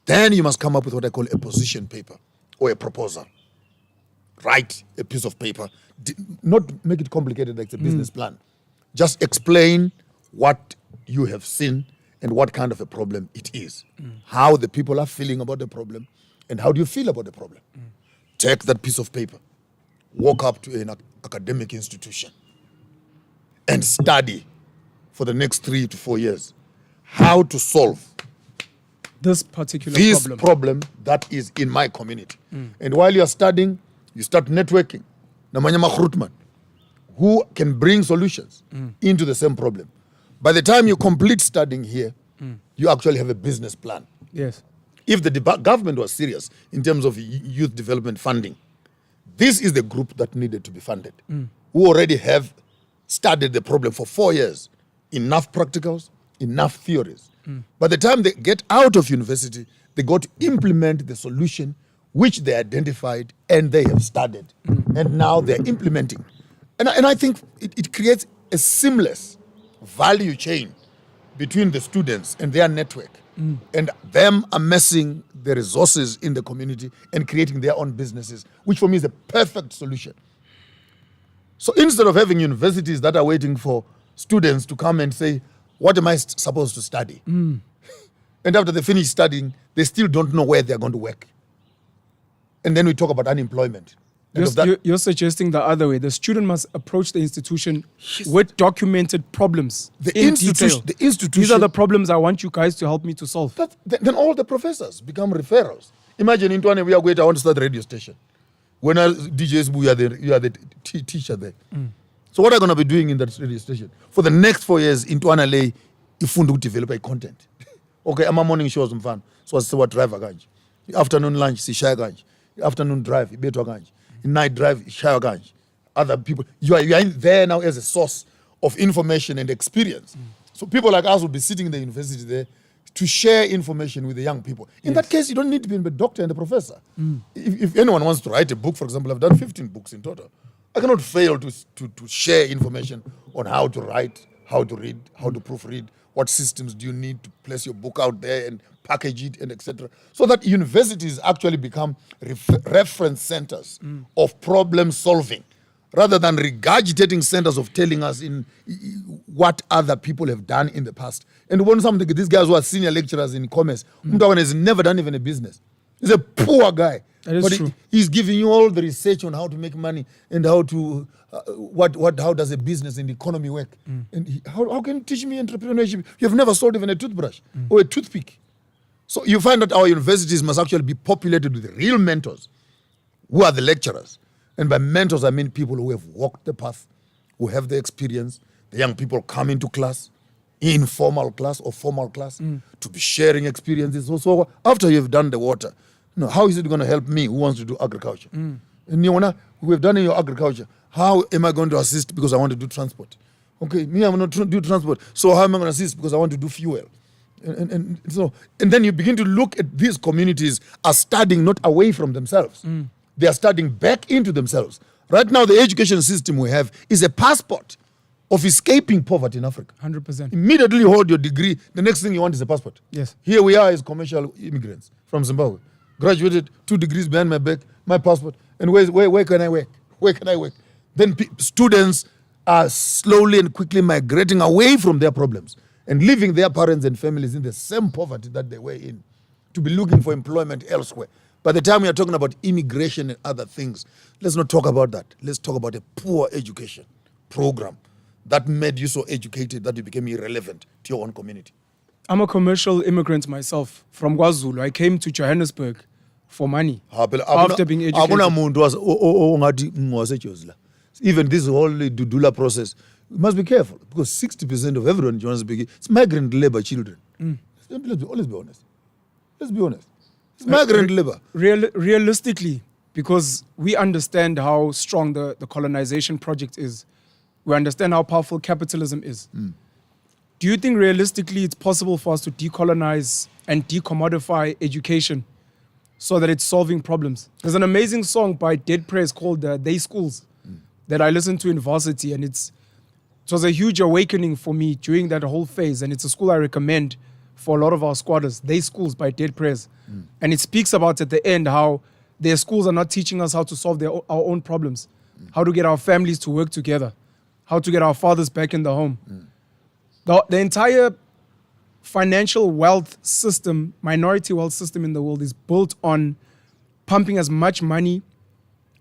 then you must come up with what I call a position paper or a proposal. Write a piece of paper, not make it complicated like the business plan. Just explain what you have seen and what kind of a problem it is, how the people are feeling about the problem, and how do you feel about the problem. Take that piece of paper, walk up to an academic institution, and study for the next 3 to 4 years how to solve this particular problem that is in my community. And while you are studying, you start networking. Who can bring solutions into the same problem. By the time you complete studying here, you actually have a business plan. Yes. If the government was serious in terms of youth development funding, this is the group that needed to be funded, who already have studied the problem for 4 years. Enough practicals, enough theories. By the time they get out of university, they got to implement the solution which they identified and they have studied. And now they're implementing. And I think it creates a seamless value chain between the students and their network and them amassing the resources in the community and creating their own businesses, which for me is the perfect solution. So instead of having universities that are waiting for students to come and say, what am I supposed to study? And after they finish studying, they still don't know where they're going to work. And then we talk about unemployment. You're suggesting the other way. The student must approach the institution with documented problems in detail. The institution. These are the problems I want you guys to help me to solve. Then all the professors become referrals. Imagine in Twane, we are going to want to start a radio station. When DJs, you are the teacher there. So what are you going to be doing in that radio station? For the next 4 years, in Twane Lay, if you develop a content. Okay, I'm a morning shows fun. So I say what driver ganj. Afternoon lunch, si share ganj. Afternoon drive, beto ganj. Night drive, share ganj. Other people, you are in there now as a source of information and experience. So people like us will be sitting in the university there to share information with the young people. In that case, you don't need to be a doctor and a professor. If anyone wants to write a book, for example, I've done 15 books in total. I cannot fail to share information on how to write, how to read, how to proofread, what systems do you need to place your book out there and package it and etc. So that universities actually become reference centers of problem solving rather than regurgitating centers of telling us in what other people have done in the past. And when something, these guys who are senior lecturers in commerce, Mutabaruka has never done even a business. He's a poor guy. That is true. He's giving you all the research on how to make money and how to how does a business and economy work. And how can you teach me entrepreneurship? You have never sold even a toothbrush or a toothpick. So you find that our universities must actually be populated with real mentors who are the lecturers. And by mentors, I mean people who have walked the path, who have the experience. The young people come into class, informal class or formal class, to be sharing experiences. So after you've done the water, how is it going to help me who wants to do agriculture? And we have done in your agriculture. How am I going to assist because I want to do transport? Okay, me, I'm not do transport. So how am I going to assist because I want to do fuel? And then you begin to look at these communities as studying not away from themselves. They are studying back into themselves. Right now, the education system we have is a passport of escaping poverty in Africa. 100%. Immediately you hold your degree, the next thing you want is a passport. Yes. Here we are as commercial immigrants from Zimbabwe. Graduated, 2 degrees behind my back, my passport. And where can I work? Where can I work? Then students are slowly and quickly migrating away from their problems and leaving their parents and families in the same poverty that they were in to be looking for employment elsewhere. By the time we are talking about immigration and other things, let's not talk about that. Let's talk about a poor education program that made you so educated that you became irrelevant to your own community. I'm a commercial immigrant myself from KwaZulu. I came to Johannesburg for money after being educated. Even this whole Dudula process, you must be careful because 60% of everyone in Johannesburg is migrant labor children. Let's be honest. Let's be honest. It's migrant labor. Realistically, because we understand how strong the colonization project is, we understand how powerful capitalism is. Do you think realistically it's possible for us to decolonize and decommodify education so that it's solving problems? There's an amazing song by Dead Prez called They Schools that I listened to in varsity, and it was a huge awakening for me during that whole phase, and it's a school I recommend for a lot of our squatters. They Schools by Dead Prez. And it speaks about at the end how their schools are not teaching us how to solve our own problems, how to get our families to work together, how to get our fathers back in the home. The entire financial wealth system, minority wealth system in the world is built on pumping as much money,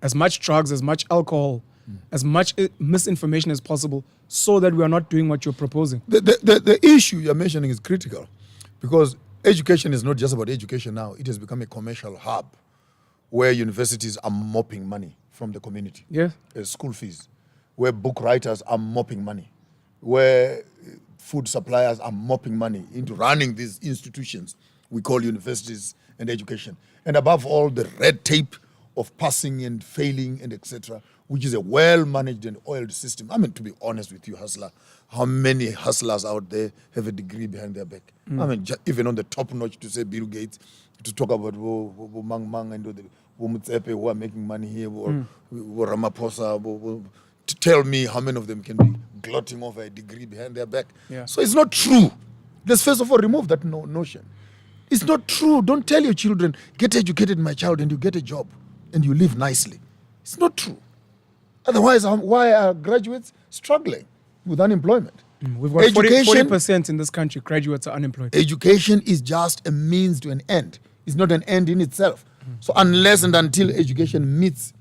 as much drugs, as much alcohol, as much misinformation as possible so that we are not doing what you're proposing. The issue you're mentioning is critical because education is not just about education now. It has become a commercial hub where universities are mopping money from the community. Yeah. School fees, where book writers are mopping money, where food suppliers are mopping money into running these institutions we call universities and education. And above all, the red tape of passing and failing and etc., which is a well-managed and oiled system. I mean, to be honest with you, hustler, how many hustlers out there have a degree behind their back? I mean, even on the top notch to say Bill Gates, to talk about Mang Mang and the Mutsepe who are making money here, or Ramaphosa, to tell me how many of them can be gloating over a degree behind their back. Yeah. So it's not true. Let's first of all remove that notion. It's not true. Don't tell your children, get educated, my child, and you get a job and you live nicely. It's not true. Otherwise, why are graduates struggling with unemployment? We've got 40% in this country, graduates are unemployed. Education is just a means to an end. It's not an end in itself. So unless and until education meets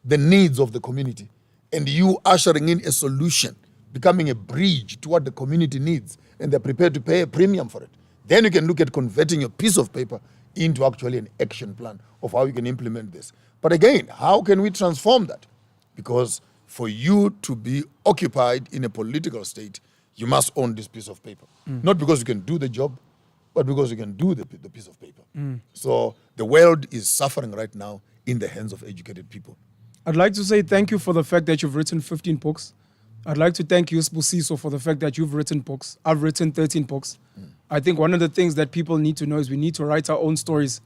the needs of the community and you ushering in a solution, becoming a bridge to what the community needs, and they're prepared to pay a premium for it, then you can look at converting a piece of paper into actually an action plan of how you can implement this. But again, how can we transform that? Because for you to be occupied in a political state, you must own this piece of paper. Not because you can do the job, but because you can do the piece of paper. So the world is suffering right now in the hands of educated people. I'd like to say thank you for the fact that you've written 15 books. I'd like to thank you, Sbusiso, for the fact that you've written books. I've written 13 books. I think one of the things that people need to know is we need to write our own stories,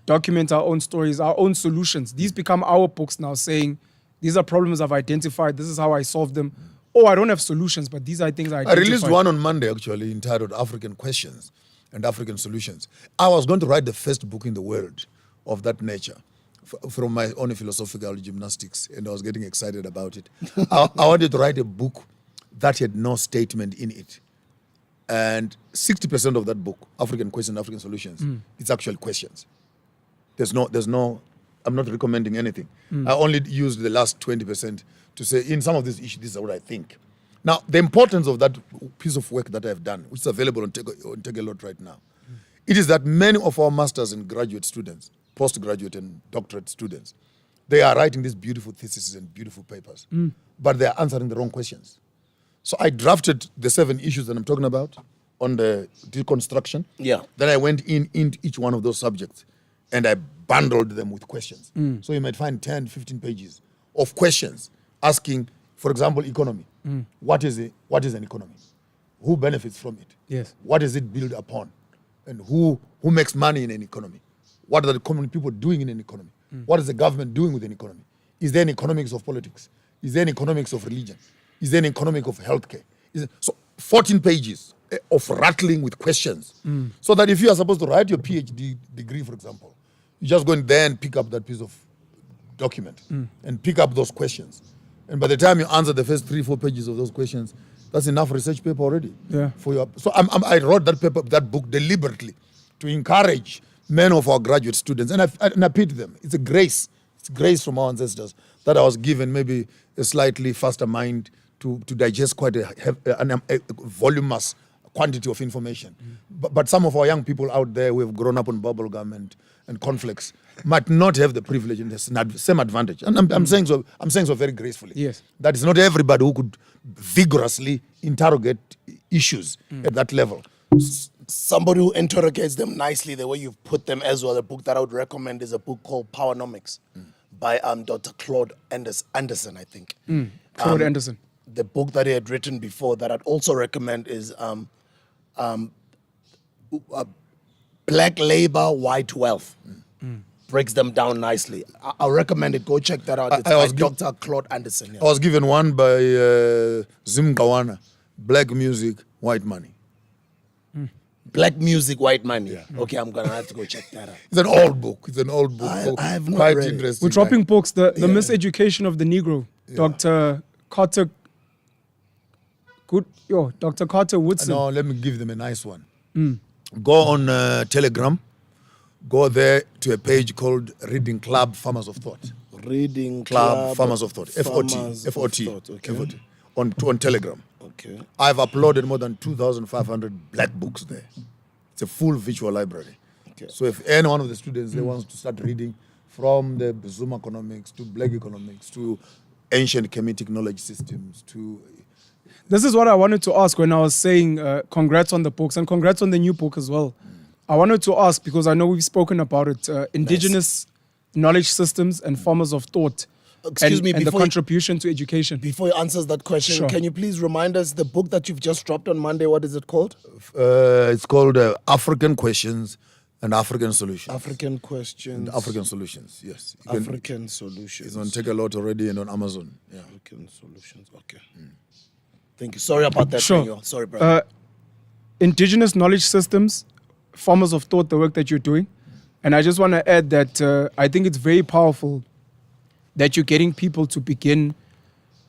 document our own stories, our own solutions. These become our books now, saying, these are problems I've identified, this is how I solve them. Oh, I don't have solutions, but these are things I identified. I released one on Monday, actually, entitled African Questions and African Solutions. I was going to write the first book in the world of that nature from my own philosophical gymnastics, and I was getting excited about it. I wanted to write a book that had no statement in it. And 60% of that book, African Questions, African Solutions, it's actually questions. There's no, I'm not recommending anything. I only used the last 20% to say, in some of these issues, this is what I think. Now, the importance of that piece of work that I've done, which is available on Take a Lot right now, it is that many of our masters and graduate students, postgraduate and doctorate students, they are writing these beautiful theses and beautiful papers, but they are answering the wrong questions. So I drafted the 7 issues that I'm talking about on the deconstruction. Yeah. Then I went into each one of those subjects and I bundled them with questions. So you might find 10, 15 pages of questions asking, for example, economy. What is an economy? Who benefits from it? Yes. What is it built upon? And who makes money in an economy? What are the common people doing in an economy? What is the government doing with an economy? Is there an economics of politics? Is there an economics of religion? Is there an economic of healthcare? So 14 pages of rattling with questions. So that if you are supposed to write your PhD degree, for example, you just go in there and pick up that piece of document and pick up those questions. And by the time you answer the first 3-4 pages of those questions, that's enough research paper already. Yeah. So I wrote that book deliberately to encourage many of our graduate students, and I pity them. It's a grace. It's grace from our ancestors that I was given maybe a slightly faster mind to digest quite a voluminous quantity of information. But some of our young people out there who have grown up on bubblegum and cornflakes might not have the privilege and the same advantage. And I'm saying so very gracefully. Yes. That is not everybody who could vigorously interrogate issues at that level. Somebody who interrogates them nicely the way you've put them as well. A book that I would recommend is a book called Powernomics by Dr. Claude Anderson, I think. Claude Anderson. The book that he had written before that I'd also recommend is Black Labor, White Wealth. Breaks them down nicely. I'll recommend it. Go check that out. It's by Dr. Claude Anderson. Yeah. I was given one by Zim Kawana, Black Music, White Money. Black Music, White Money. Yeah. Okay, I'm going to have to go check that out. It's an old book. I have not quite read interesting. We're dropping books. The miseducation of the Negro. Yeah. Dr. Carter. Dr. Carter Woodson. No, let me give them a nice one. Go on Telegram. Go there to a page called Reading Club Farmers of Thought. Reading Club Farmers of Thought. FOT. Okay. On Telegram. Okay. I've uploaded more than 2,500 black books there. It's a full virtual library. Okay. So if any one of the students they wants to start reading from the Zoom economics to black economics to ancient Kemetic knowledge systems to... This is what I wanted to ask when I was saying congrats on the books and congrats on the new book as well. I wanted to ask, because I know we've spoken about it, indigenous knowledge systems and farmers of thought. Excuse me, and the before contribution to education. Before he answers that question, Sure. can you please remind us the book that you've just dropped on Monday? What is it called? It's called African Questions and African Solutions. African Questions. And African Solutions, yes. African Solutions. It's on Take a Lot already and on Amazon. Yeah. African Solutions. Okay. Thank you. Sorry about that. Sure. Daniel. Sorry, brother. Indigenous knowledge systems, farmers of thought, the work that you're doing. And I just want to add that I think it's very powerful that you're getting people to begin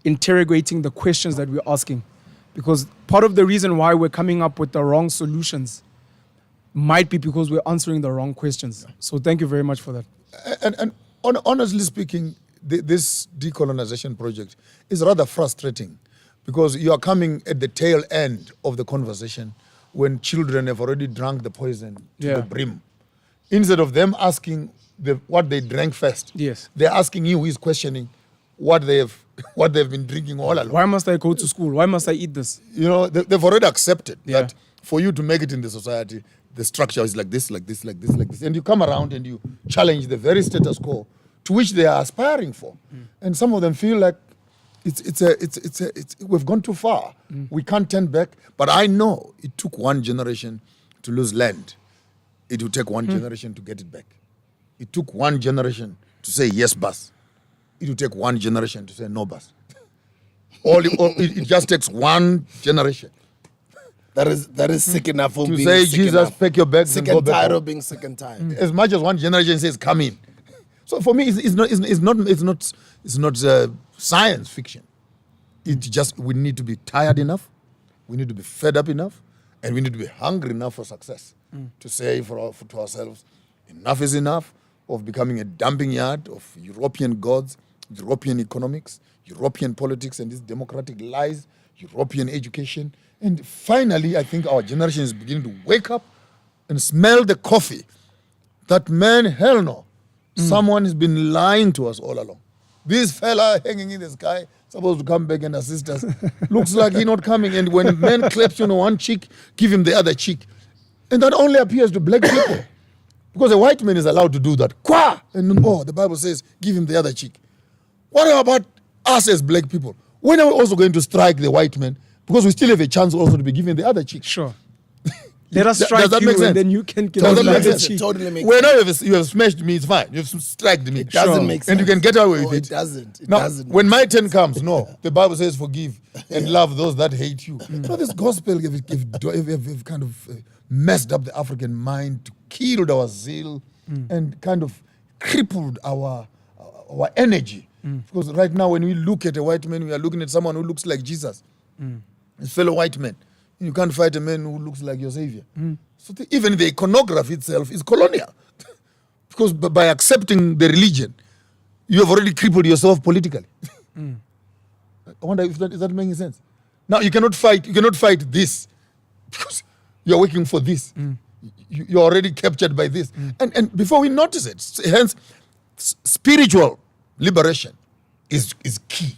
interrogating the questions that we're asking. Because part of the reason why we're coming up with the wrong solutions might be because we're answering the wrong questions. So thank you very much for that. And honestly speaking, this decolonization project is rather frustrating because you are coming at the tail end of the conversation when children have already drunk the poison to the brim. Instead of them asking what they drank first, yes, they're asking you who is questioning what they've been drinking all along. Why must I go to school? Why must I eat this? You know, they've already accepted that for you to make it in the society, the structure is like this, like this, like this, like this. And you come around and you challenge the very status quo to which they are aspiring for. And some of them feel like we've gone too far. We can't turn back. But I know it took one generation to lose land. It will take one generation to get it back. It took one generation to say yes, bus. It will take one generation to say no, bus. It just takes one generation. That is sick enough for to being say, sick Jesus, enough. pack your bags Sick and go and back tired home. of being sick and tired. As much as one generation says, come in. So for me, it's not science fiction. It's just we need to be tired enough, we need to be fed up enough, and we need to be hungry enough for success to say to ourselves, enough is enough of becoming a dumping yard of European gods, European economics, European politics, and these democratic lies, European education. And finally, I think our generation is beginning to wake up and smell the coffee. That man, hell no. Someone has been lying to us all along. This fella hanging in the sky, supposed to come back and assist us, looks like he's not coming. And when a man claps you on one cheek, give him the other cheek. And that only appears to black people. Because a white man is allowed to do that. Qua! And the Bible says, give him the other cheek. What about us as black people? When are we also going to strike the white man? Because we still have a chance also to be given the other cheek. Sure. Let us strike you and then you can get Does that the make other sense? cheek. Totally makes When sense. you have smashed me, it's fine. You have struck me. It doesn't make sense. And you can get away with No, it. it doesn't. It now, doesn't when make my turn comes, no. The Bible says forgive and love those that hate you. So this gospel have kind of messed up the African mind, killed our zeal, and kind of crippled our energy. Because right now when we look at a white man, we are looking at someone who looks like Jesus. A fellow white man. You can't fight a man who looks like your savior. So even the iconography itself is colonial. Because by accepting the religion, you have already crippled yourself politically. I wonder if is that making sense? Now you cannot fight this because you're working for this. You're already captured by this. And before we notice it, hence spiritual liberation is key.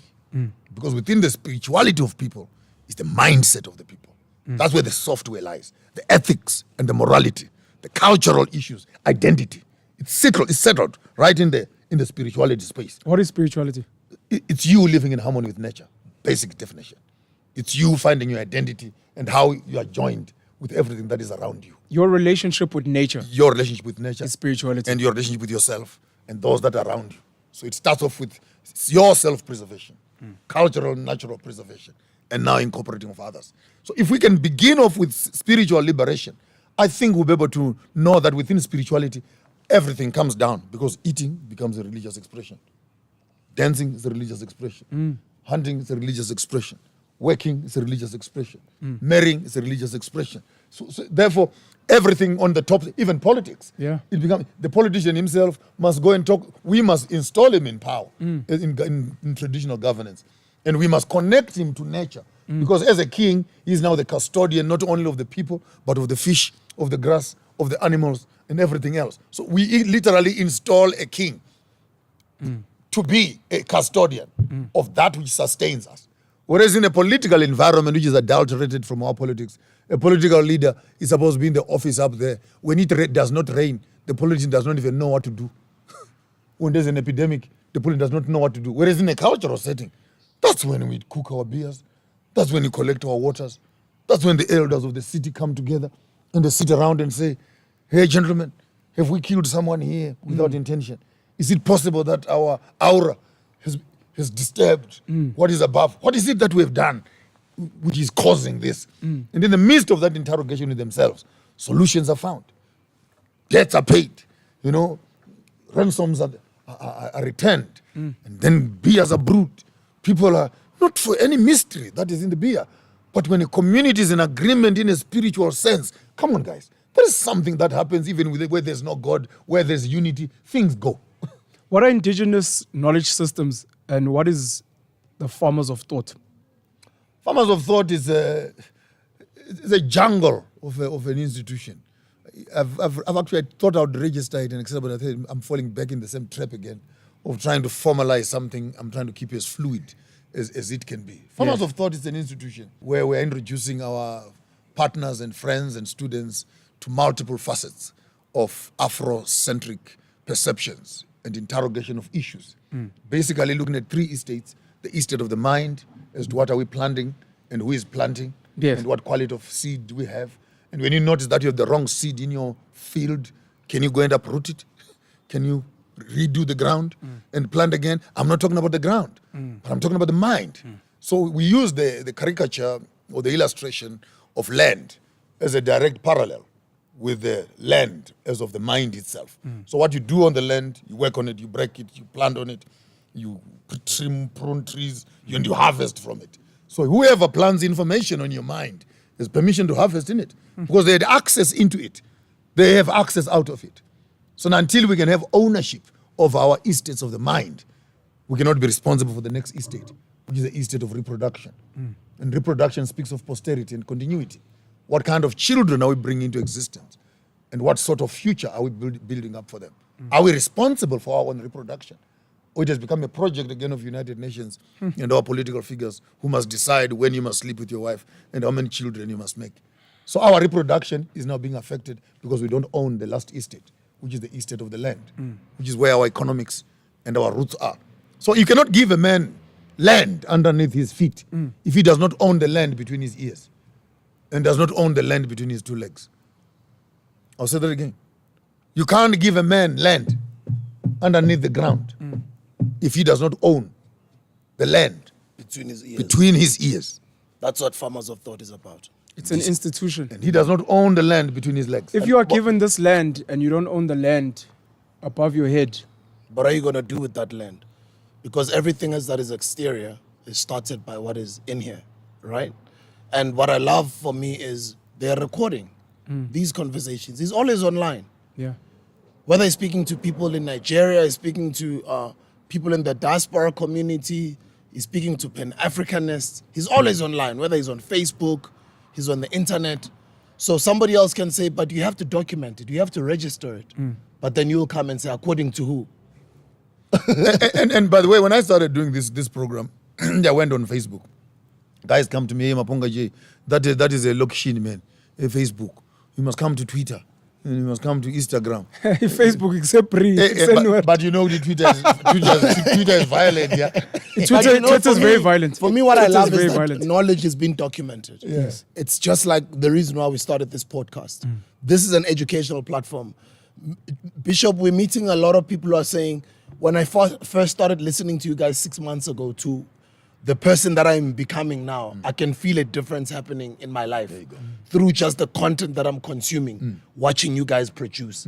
Because within the spirituality of people is the mindset of the people. That's where the software lies. The ethics and the morality, the cultural issues, identity. It's settled right in the spirituality space. What is spirituality? It's you living in harmony with nature. Basic definition. It's you finding your identity and how you are joined with everything that is around you. Your relationship with nature. Your relationship with nature. Is spirituality. And your relationship with yourself and those that are around you. So it starts off with your self-preservation, cultural and natural preservation, and now incorporating of others. So if we can begin off with spiritual liberation, I think we'll be able to know that within spirituality, everything comes down because eating becomes a religious expression. Dancing is a religious expression. Hunting is a religious expression. Working is a religious expression. Marrying is a religious expression. So therefore, everything on the top, even politics, it becomes the politician himself must go and talk. We must install him in power in traditional governance, and we must connect him to nature because as a king, he's now the custodian not only of the people but of the fish, of the grass, of the animals, and everything else. So we literally install a king to be a custodian of that which sustains us. Whereas in a political environment which is adulterated from our politics, a political leader is supposed to be in the office up there. When it does not rain, the politician does not even know what to do. When there's an epidemic, the police does not know what to do. Whereas in a cultural setting, that's when we cook our beers, that's when we collect our waters, that's when the elders of the city come together and they sit around and say, hey, gentlemen, have we killed someone here without intention? Is it possible that our aura has disturbed what is above? What is it that we have done which is causing this? And in the midst of that interrogation with themselves, solutions are found. Debts are paid, ransoms are returned, and then beers are brewed. People are, not for any mystery that is in the beer, but when a community is in agreement in a spiritual sense, come on guys, there is something that happens even where there's no God, where there's unity, things go. What are indigenous knowledge systems and what is the farmers of thought? Farmers of thought is a jungle of an institution. I've actually thought I would register it, and except but I think I'm falling back in the same trap again of trying to formalize something. I'm trying to keep it as fluid as it can be. Farmers of thought is an institution where we're introducing our partners and friends and students to multiple facets of Afrocentric perceptions and interrogation of issues. Basically looking at 3 estates: the estate of the mind, as to what are we planting and who is planting, and what quality of seed do we have. And when you notice that you have the wrong seed in your field, can you go and uproot it? Can you redo the ground and plant again? I'm not talking about the ground, but I'm talking about the mind. So we use the caricature or the illustration of land as a direct parallel with the land as of the mind itself. So what you do on the land, you work on it, you break it, you plant on it, you trim, prune trees, and you harvest from it. So whoever plants information on your mind has permission to harvest in it because they had access into it. They have access out of it. So until we can have ownership of our estates of the mind, we cannot be responsible for the next estate, which is the estate of reproduction. And reproduction speaks of posterity and continuity. What kind of children are we bringing into existence? And what sort of future are we building up for them? Are we responsible for our own reproduction? Or it has become a project again of United Nations and our political figures who must decide when you must sleep with your wife and how many children you must make. So our reproduction is now being affected because we don't own the last estate, which is the estate of the land, which is where our economics and our roots are. So you cannot give a man land underneath his feet if he does not own the land between his ears and does not own the land between his 2 legs. I'll say that again. You can't give a man land underneath the ground if he does not own the land between his ears. That's what Farmers of Thought is about. It's an institution. And he does not own the land between his legs. If you are given this land and you don't own the land above your head, what are you going to do with that land? Because everything else that is exterior is started by what is in here, right? And what I love for me is they're recording these conversations. It's always online. Yeah. Whether he's speaking to people in Nigeria, he's speaking to people in the diaspora community, he's speaking to Pan-Africanists, he's always online, whether he's on Facebook, he's on the internet. So somebody else can say, but you have to document it, you have to register it. But then you'll come and say, according to who? and by the way, when I started doing this program, I went on Facebook. Guys come to me, hey, Maponga J, that is a location, man, a Facebook. You must come to Twitter. And you must come to Instagram. Facebook except but you know the Twitter is violent, yeah. Twitter is very violent. For me, what I love is that knowledge has been documented. Yes. It's just like the reason why we started this podcast. This is an educational platform. Bishop, we're meeting a lot of people who are saying, when I first started listening to you guys 6 months ago to the person that I'm becoming now, I can feel a difference happening in my life through just the content that I'm consuming, watching you guys produce.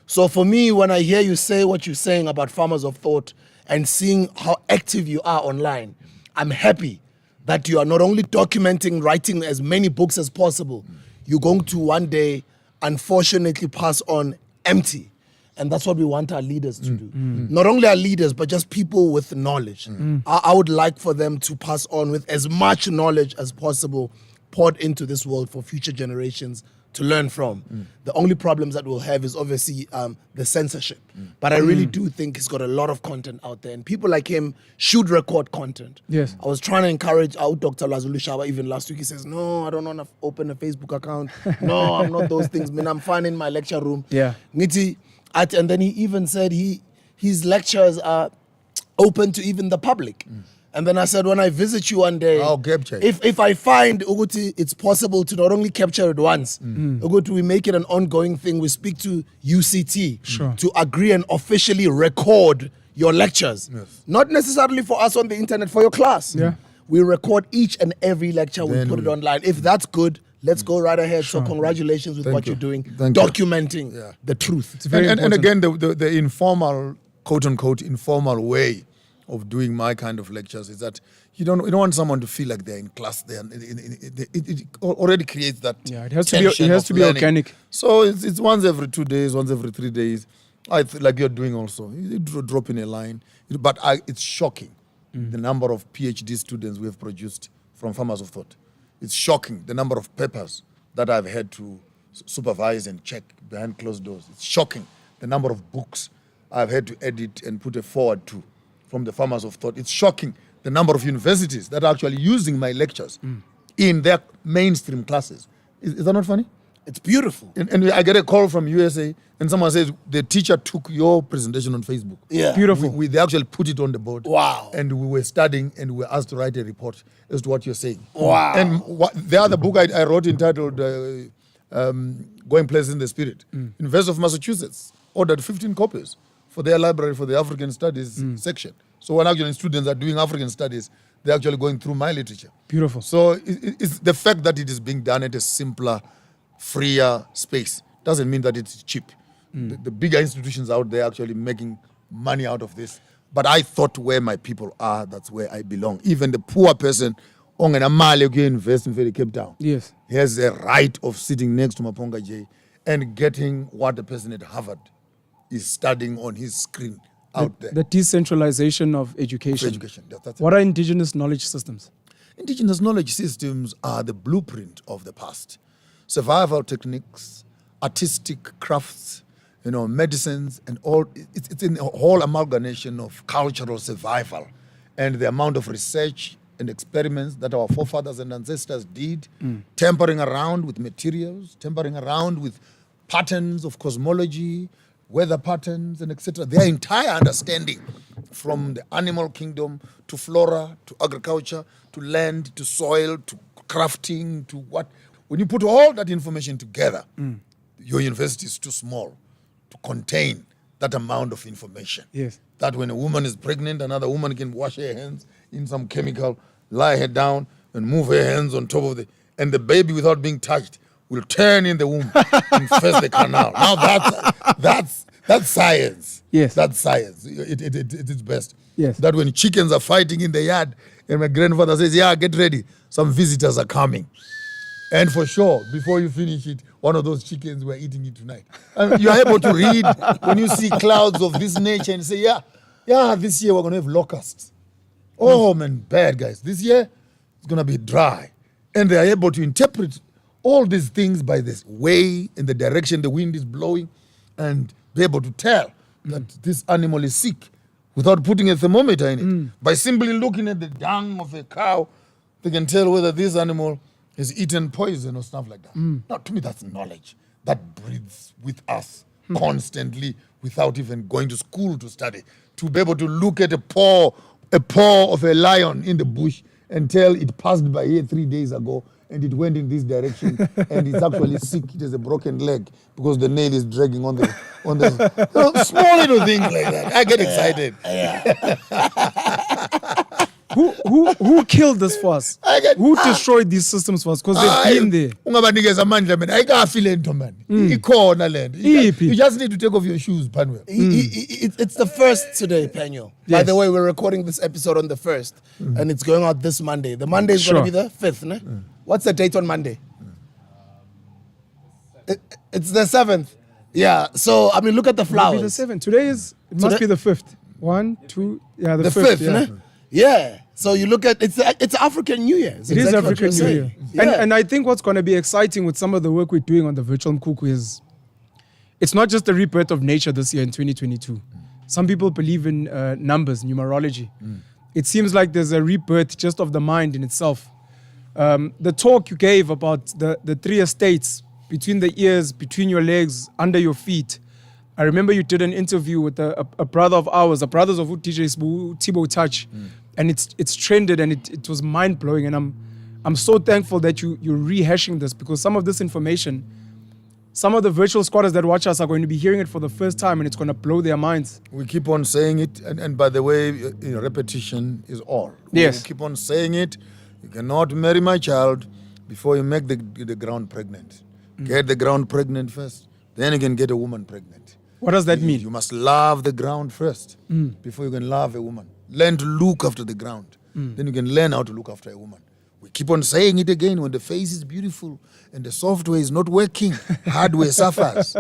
So for me, when I hear you say what you're saying about Farmers of Thought and seeing how active you are online, I'm happy that you are not only documenting, writing as many books as possible, you're going to one day, unfortunately, pass on empty. And that's what we want our leaders to do. Not only our leaders, but just people with knowledge. I would like for them to pass on with as much knowledge as possible poured into this world for future generations to learn from. The only problems that we'll have is obviously the censorship. But I really do think he's got a lot of content out there. And people like him should record content. Yes. I was trying to encourage our Dr. Lazulu Shaba even last week. He says, no, I don't want to open a Facebook account. No, I'm not those things. Man, I'm fine in my lecture room. Yeah. And then he even said his lectures are open to even the public. And then I said, when I visit you one day, I'll capture it. if I find Uguti, it's possible to not only capture it once, Uguti, we make it an ongoing thing. We speak to UCT to agree and officially record your lectures. Not necessarily for us on the internet, for your class. We record each and every lecture, we put it online. If that's good, let's go right ahead. So congratulations with what you're doing, documenting the truth. It's very and again, the informal, quote unquote, informal way of doing my kind of lectures is that you don't want someone to feel like they're in class. It already creates that. Yeah, it has to be organic. So it's once every 2 days, once every 3 days. Like you're doing also. You drop in a line, but it's shocking the number of PhD students we have produced from Farmers of Thought. It's shocking the number of papers that I've had to supervise and check behind closed doors. It's shocking the number of books I've had to edit and put a forward to from the Farmers of Thought. It's shocking the number of universities that are actually using my lectures in their mainstream classes. Is that not funny? It's beautiful. And I get a call from USA and someone says the teacher took your presentation on Facebook. Yeah. Beautiful. They actually put it on the board. Wow. And we were studying and we were asked to write a report as to what you're saying. Wow. And the other book I wrote entitled Going Places in the Spirit, University of Massachusetts ordered 15 copies for their library for the African Studies section. So when actually students are doing African Studies, they're actually going through my literature. Beautiful. So it's the fact that it is being done at a simpler, freer space doesn't mean that it's cheap. The bigger institutions out there are actually making money out of this. But I thought where my people are, that's where I belong. Even the poor person, invest in Cape Town. Yes. He has a right of sitting next to Maponga J and getting what the person at Harvard is studying on his screen out there. The decentralization of education. That's What are indigenous knowledge systems? Indigenous knowledge systems are the blueprint of the past. Survival techniques, artistic crafts, medicines, and all. It's in a whole amalgamation of cultural survival, and the amount of research and experiments that our forefathers and ancestors did, tampering around with materials, tampering around with patterns of cosmology, weather patterns, and etc. Their entire understanding, from the animal kingdom to flora to agriculture to land to soil to crafting to what. When you put all that information together, your university is too small to contain that amount of information. Yes. That when a woman is pregnant, another woman can wash her hands in some chemical, lie her down, and move her hands on top of and the baby, without being touched, will turn in the womb and infest the canal. Now that's science. Yes. That's science. It's best. Yes. That when chickens are fighting in the yard, and my grandfather says, "Yeah, get ready, some visitors are coming." And for sure, before you finish it, one of those chickens were eating it tonight. You're able to read when you see clouds of this nature and say, yeah, this year we're going to have locusts. Oh, man, bad, guys. This year, it's going to be dry. And they are able to interpret all these things by this way and the direction the wind is blowing and be able to tell that this animal is sick without putting a thermometer in it. By simply looking at the dung of a cow, they can tell whether this animal has eaten poison or stuff like that. Now, to me, that's knowledge that breathes with us constantly without even going to school to study. To be able to look at a paw of a lion in the bush and tell it passed by here 3 days ago and it went in this direction and it's actually sick. It has a broken leg because the nail is dragging on the small little things like that. I get excited. Who killed this for us? Who destroyed these systems for us? Because they've been there. You just need to take off your shoes, Panwell. It's the 1st today, Penyo. By Yes. the way, we're recording this episode on the 1st, and it's going out this Monday. The Monday is going to be the 5th, ne? What's the date on Monday? It's the 7th. Yeah, so, look at the flowers. Maybe the 7th. Today it must be the 5th. 1, 2, yeah, the 5th. Yeah. Ne? Yeah. So you look at it's African New Year. It is African New Year. Yeah. And I think what's going to be exciting with some of the work we're doing on the virtual Mkuku is it's not just the rebirth of nature this year in 2022. Some people believe in numbers, numerology. It seems like there's a rebirth just of the mind in itself. The talk you gave about the 3 estates, between the ears, between your legs, under your feet, I remember you did an interview with a brother of ours, the brothers of DJ Tibo Touch, and it's trended and it was mind blowing. And I'm so thankful that you're rehashing this, because some of this information, some of the virtual squatters that watch us are going to be hearing it for the first time, and it's going to blow their minds. We keep on saying it, and by the way, repetition is all. Yes. We keep on saying it. You cannot marry my child before you make the ground pregnant. Get the ground pregnant first, then you can get a woman pregnant. What does that mean? You must love the ground first before you can love a woman. Learn to look after the ground. Then you can learn how to look after a woman. We keep on saying it again. When the face is beautiful and the software is not working, hardware suffers.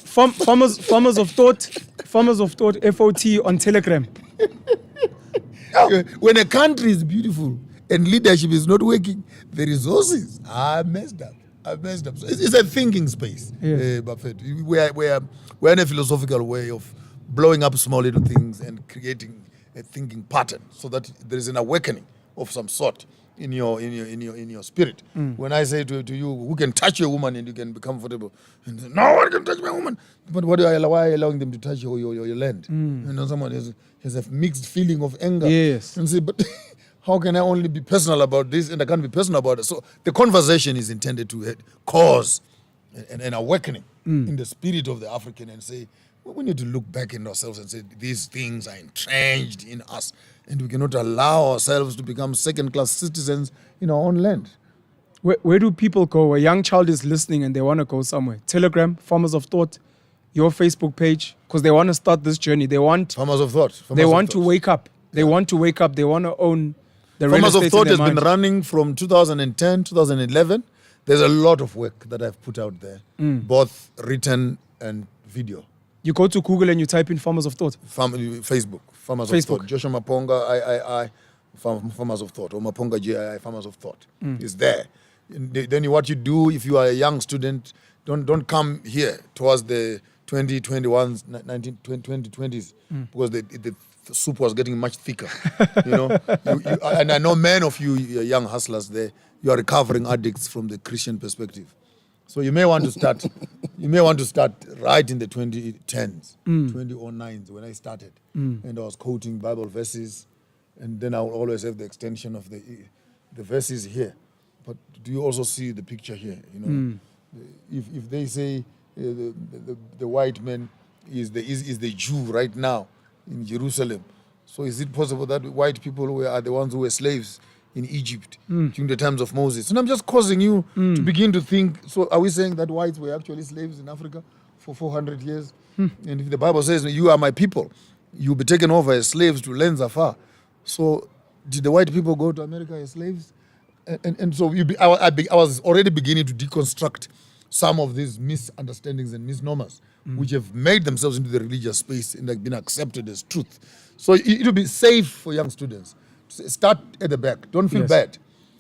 Farmers of thought, FOT on Telegram. When a country is beautiful and leadership is not working, the resources are messed up. So it's a thinking space. Yes. Buffett. We're in a philosophical way of blowing up small little things and creating a thinking pattern so that there is an awakening of some sort in your spirit. When I say to you, who can touch your woman and you can be comfortable? And say, no one can touch my woman. But why are you allowing them to touch your land? Someone has a mixed feeling of anger. Yes. And say, but how can I only be personal about this and I can't be personal about it? So the conversation is intended to cause an awakening in the spirit of the African and say, well, we need to look back in ourselves and say these things are entrenched in us and we cannot allow ourselves to become second-class citizens in our own land. Where do people go? A young child is listening and they want to go somewhere. Telegram, Farmers of Thought, your Facebook page, because they want to start this journey. They want Farmers of Thought. They want to wake up. They want to wake up. They want to own the real Farmers of estate Thought in has their been mind. running from 2010, 2011. There's a lot of work that I've put out there, both written and video. You go to Google and you type in Farmers of Thought. Facebook, Farmers of Thought. Joshua Maponga, Farmers of Thought, or Maponga GII, Farmers of Thought is there. And then what you do if you are a young student, don't come here towards the 2021s, 2020s, because the soup was getting much thicker. And I know many of you young hustlers there, you are recovering addicts from the Christian perspective. So you may want to start. Right in the 2010s, 2009s when I started, and I was quoting Bible verses, and then I will always have the extension of the verses here. But do you also see the picture here? If they say the white man is the Jew right now in Jerusalem, so is it possible that white people are the ones who were slaves in Egypt during the times of Moses? And I'm just causing you to begin to think, so are we saying that whites were actually slaves in Africa for 400 years? And if the Bible says, you are my people, you'll be taken over as slaves to lands afar. So did the white people go to America as slaves? And so I was already beginning to deconstruct some of these misunderstandings and misnomers, which have made themselves into the religious space and have been accepted as truth. So it will be safe for young students. Start at the back. Don't feel bad.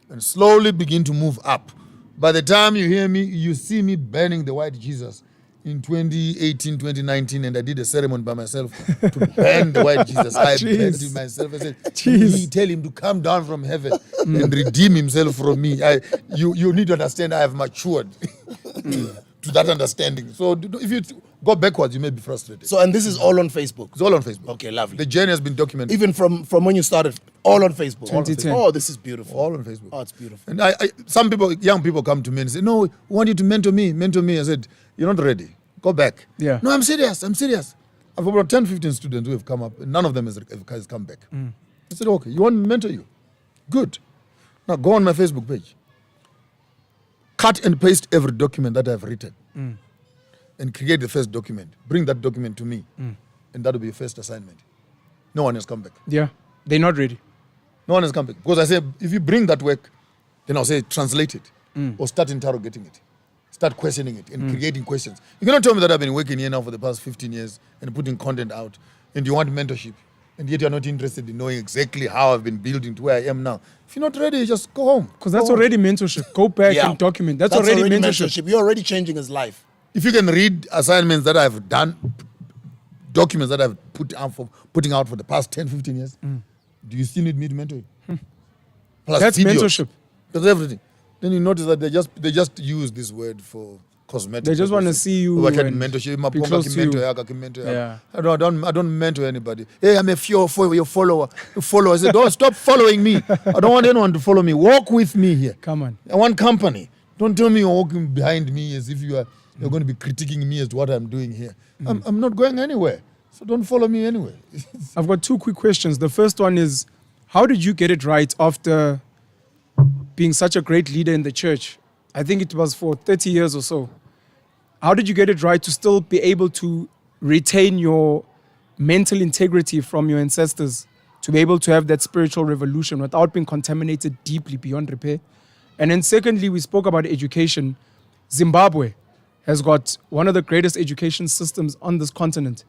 And slowly begin to move up. By the time you see me burning the white Jesus in 2018, 2019, and I did a ceremony by myself to burn the white Jesus. I burned him myself. I said, tell him to come down from heaven and redeem himself from me. You need to understand I have matured to that understanding. So if you go backwards, you may be frustrated. So, and this is all on Facebook? It's all on Facebook. Okay, lovely. The journey has been documented. Even from when you started, all on Facebook? 2010. Oh, this is beautiful. All on Facebook. Oh, it's beautiful. And some people, young people come to me and say, no, we want you to mentor me. I said, you're not ready. Go back. Yeah. No, I'm serious. I've about 10, 15 students who have come up, and none of them has come back. I said, okay, you want me to mentor you? Good. Now go on my Facebook page. Cut and paste every document that I've written and create the first document. Bring that document to me, and that will be your first assignment. No one has come back. Yeah, they're not ready. No one has come back. Because I say, if you bring that work, then I'll say translate it or start interrogating it. Start questioning it and creating questions. You cannot tell me that I've been working here now for the past 15 years and putting content out, and you want mentorship, and yet you're not interested in knowing exactly how I've been building to where I am now. If you're not ready, just go home. Because that's already mentorship. Go back and document. That's already mentorship. You're already changing his life. If you can read assignments that I've done, documents that I've putting out for the past 10, 15 years, do you still need me to mentor you? Plus That's videos. mentorship. That's everything. Then you notice that they just use this word for cosmetic. They just want to see you Like and mentorship, be Maponga close ki to you. mentor yaka. Yeah. I don't mentor anybody. Hey, I'm your follower. You follow. I said, don't stop following me. I don't want anyone to follow me. Walk with me here. Come on. I want company. Don't tell me you're walking behind me as if you're going to be critiquing me as to what I'm doing here. I'm not going anywhere. So don't follow me anyway. I've got two quick questions. The first one is, how did you get it right after being such a great leader in the church? I think it was for 30 years or so. How did you get it right to still be able to retain your mental integrity from your ancestors, to be able to have that spiritual revolution without being contaminated deeply beyond repair? And then secondly, we spoke about education. Zimbabwe has got one of the greatest education systems on this continent.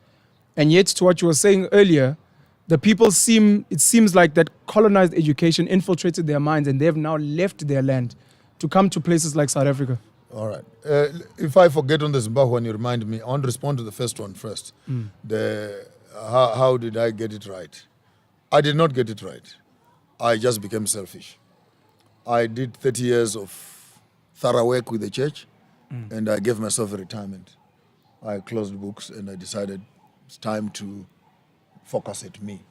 And yet, to what you were saying earlier, the people it seems like that colonized education infiltrated their minds and they have now left their land to come to places like South Africa. All right. If I forget on the Zimbabwe one, you remind me. I want to respond to the first one first. How did I get it right? I did not get it right. I just became selfish. I did 30 years of thorough work with the church, and I gave myself a retirement. I closed books and I decided it's time to focus at me.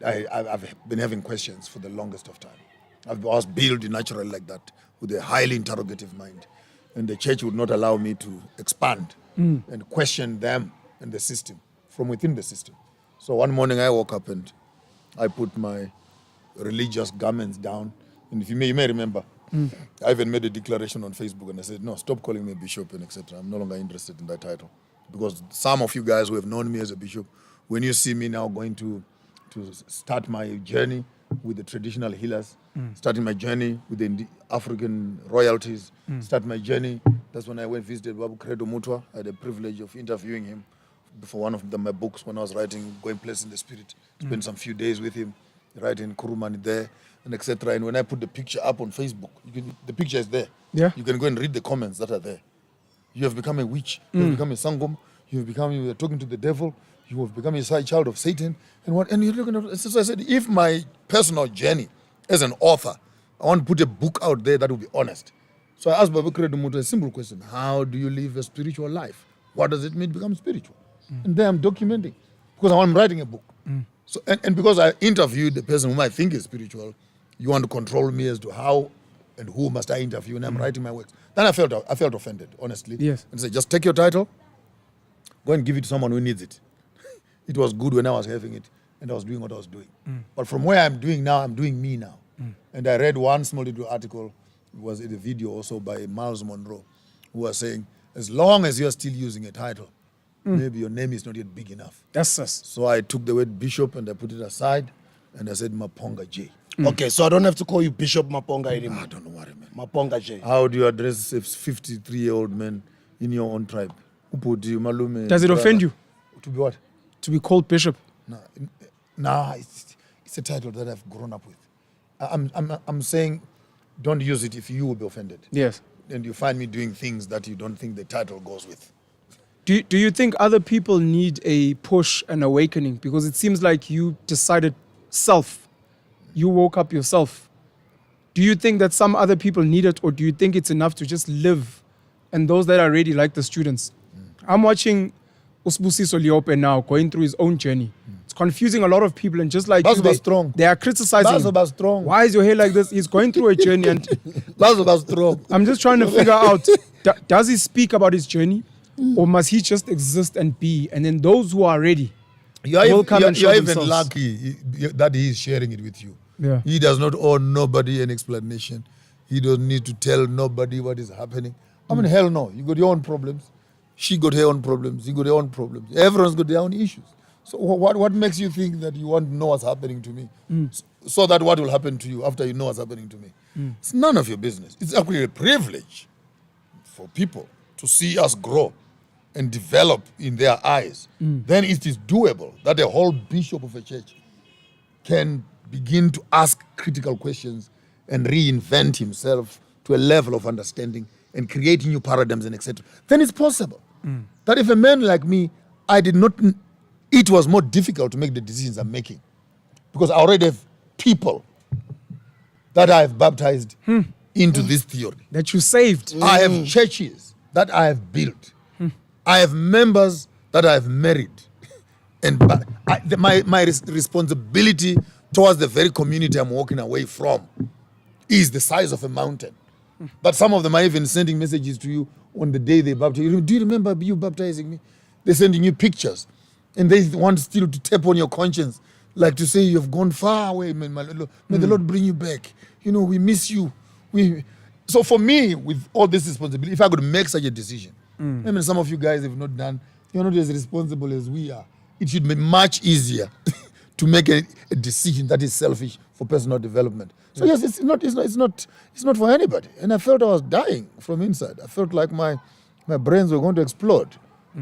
I've been having questions for the longest of time. I was built naturally like that, with a highly interrogative mind. And the church would not allow me to expand and question them and the system, from within the system. So one morning I woke up and I put my religious garments down. And if you may remember, I even made a declaration on Facebook and I said, no, stop calling me bishop and etc. I'm no longer interested in that title. Because some of you guys who have known me as a bishop, when you see me now going to start my journey with the traditional healers, starting my journey with the African royalties, start my journey. That's when I went visited Babu Credo Mutwa. I had the privilege of interviewing him for one of my books when I was writing Going Place in the Spirit. Spent some few days with him, writing Kurumani there, and etc. And when I put the picture up on Facebook, the picture is there. Yeah. You can go and read the comments that are there. You have become a witch. You have become a sangom. You are talking to the devil. You have become a side child of Satan. And you're looking at. So I said, if my personal journey as an author, I want to put a book out there that will be honest. So I asked Babu Credo Muta a simple question: how do you live a spiritual life? What does it mean to become spiritual? And then I'm documenting, because I'm writing a book. So and because I interviewed the person whom I think is spiritual, you want to control me as to how and who must I interview, and I'm writing my works. Then I felt offended, honestly. Yes. And said, just take your title, go and give it to someone who needs it. It was good when I was having it, and I was doing what I was doing. But from where I'm doing now, I'm doing me now. And I read one small little article, it was in a video also by Miles Monroe, who was saying, as long as you're still using a title, maybe your name is not yet big enough. Yes, yes. So I took the word bishop and I put it aside, and I said Maponga J. Okay, so I don't have to call you Bishop Maponga anymore. I don't know what I meant. Maponga J. How do you address a 53-year-old man in your own tribe? Does it offend you? To be what? To be called bishop? No, it's a title that I've grown up with. I'm saying, don't use it if you will be offended. Yes. And you find me doing things that you don't think the title goes with. Do you think other people need a push, an awakening? Because it seems like you decided self. You woke up yourself. Do you think that some other people need it, or do you think it's enough to just live? And those that are ready, like the students. I'm watching Usbusiso Liope now going through his own journey. It's confusing a lot of people, and just like That's you, strong. They are criticizing. That's about strong. Why is your hair like this? He's going through a journey, and That's about strong. I'm just trying to figure out: does he speak about his journey, or must he just exist and be? And then those who are ready will come and show You're even themselves. lucky that he is sharing it with you. Yeah. He does not owe nobody an explanation. He doesn't need to tell nobody what is happening. I mean, hell no. You got your own problems. She got her own problems. You got your own problems. Everyone's got their own issues. So what makes you think that you want to know what's happening to me? So that what will happen to you after you know what's happening to me? It's none of your business. It's actually a privilege for people to see us grow and develop in their eyes. Then it is doable that a whole bishop of a church can begin to ask critical questions and reinvent himself to a level of understanding and create new paradigms and etc. Then it's possible that if a man like me, it was more difficult to make the decisions I'm making, because I already have people that I've baptized into this theory. That you saved. I have churches that I have built. I have members that I have married. And my responsibility towards the very community I'm walking away from is the size of a mountain. But some of them are even sending messages to you on the day they baptize you. Do you remember you baptizing me? They're sending you pictures. And they want still to tap on your conscience, like to say you've gone far away. May the Lord bring you back. You know, we miss you. So for me, with all this responsibility, if I could make such a decision, I mean, some of you guys have not done, you're not as responsible as we are. It should be much easier to make a decision that is selfish for personal development. So yes, it's not for anybody. And I felt I was dying from inside. I felt like my brains were going to explode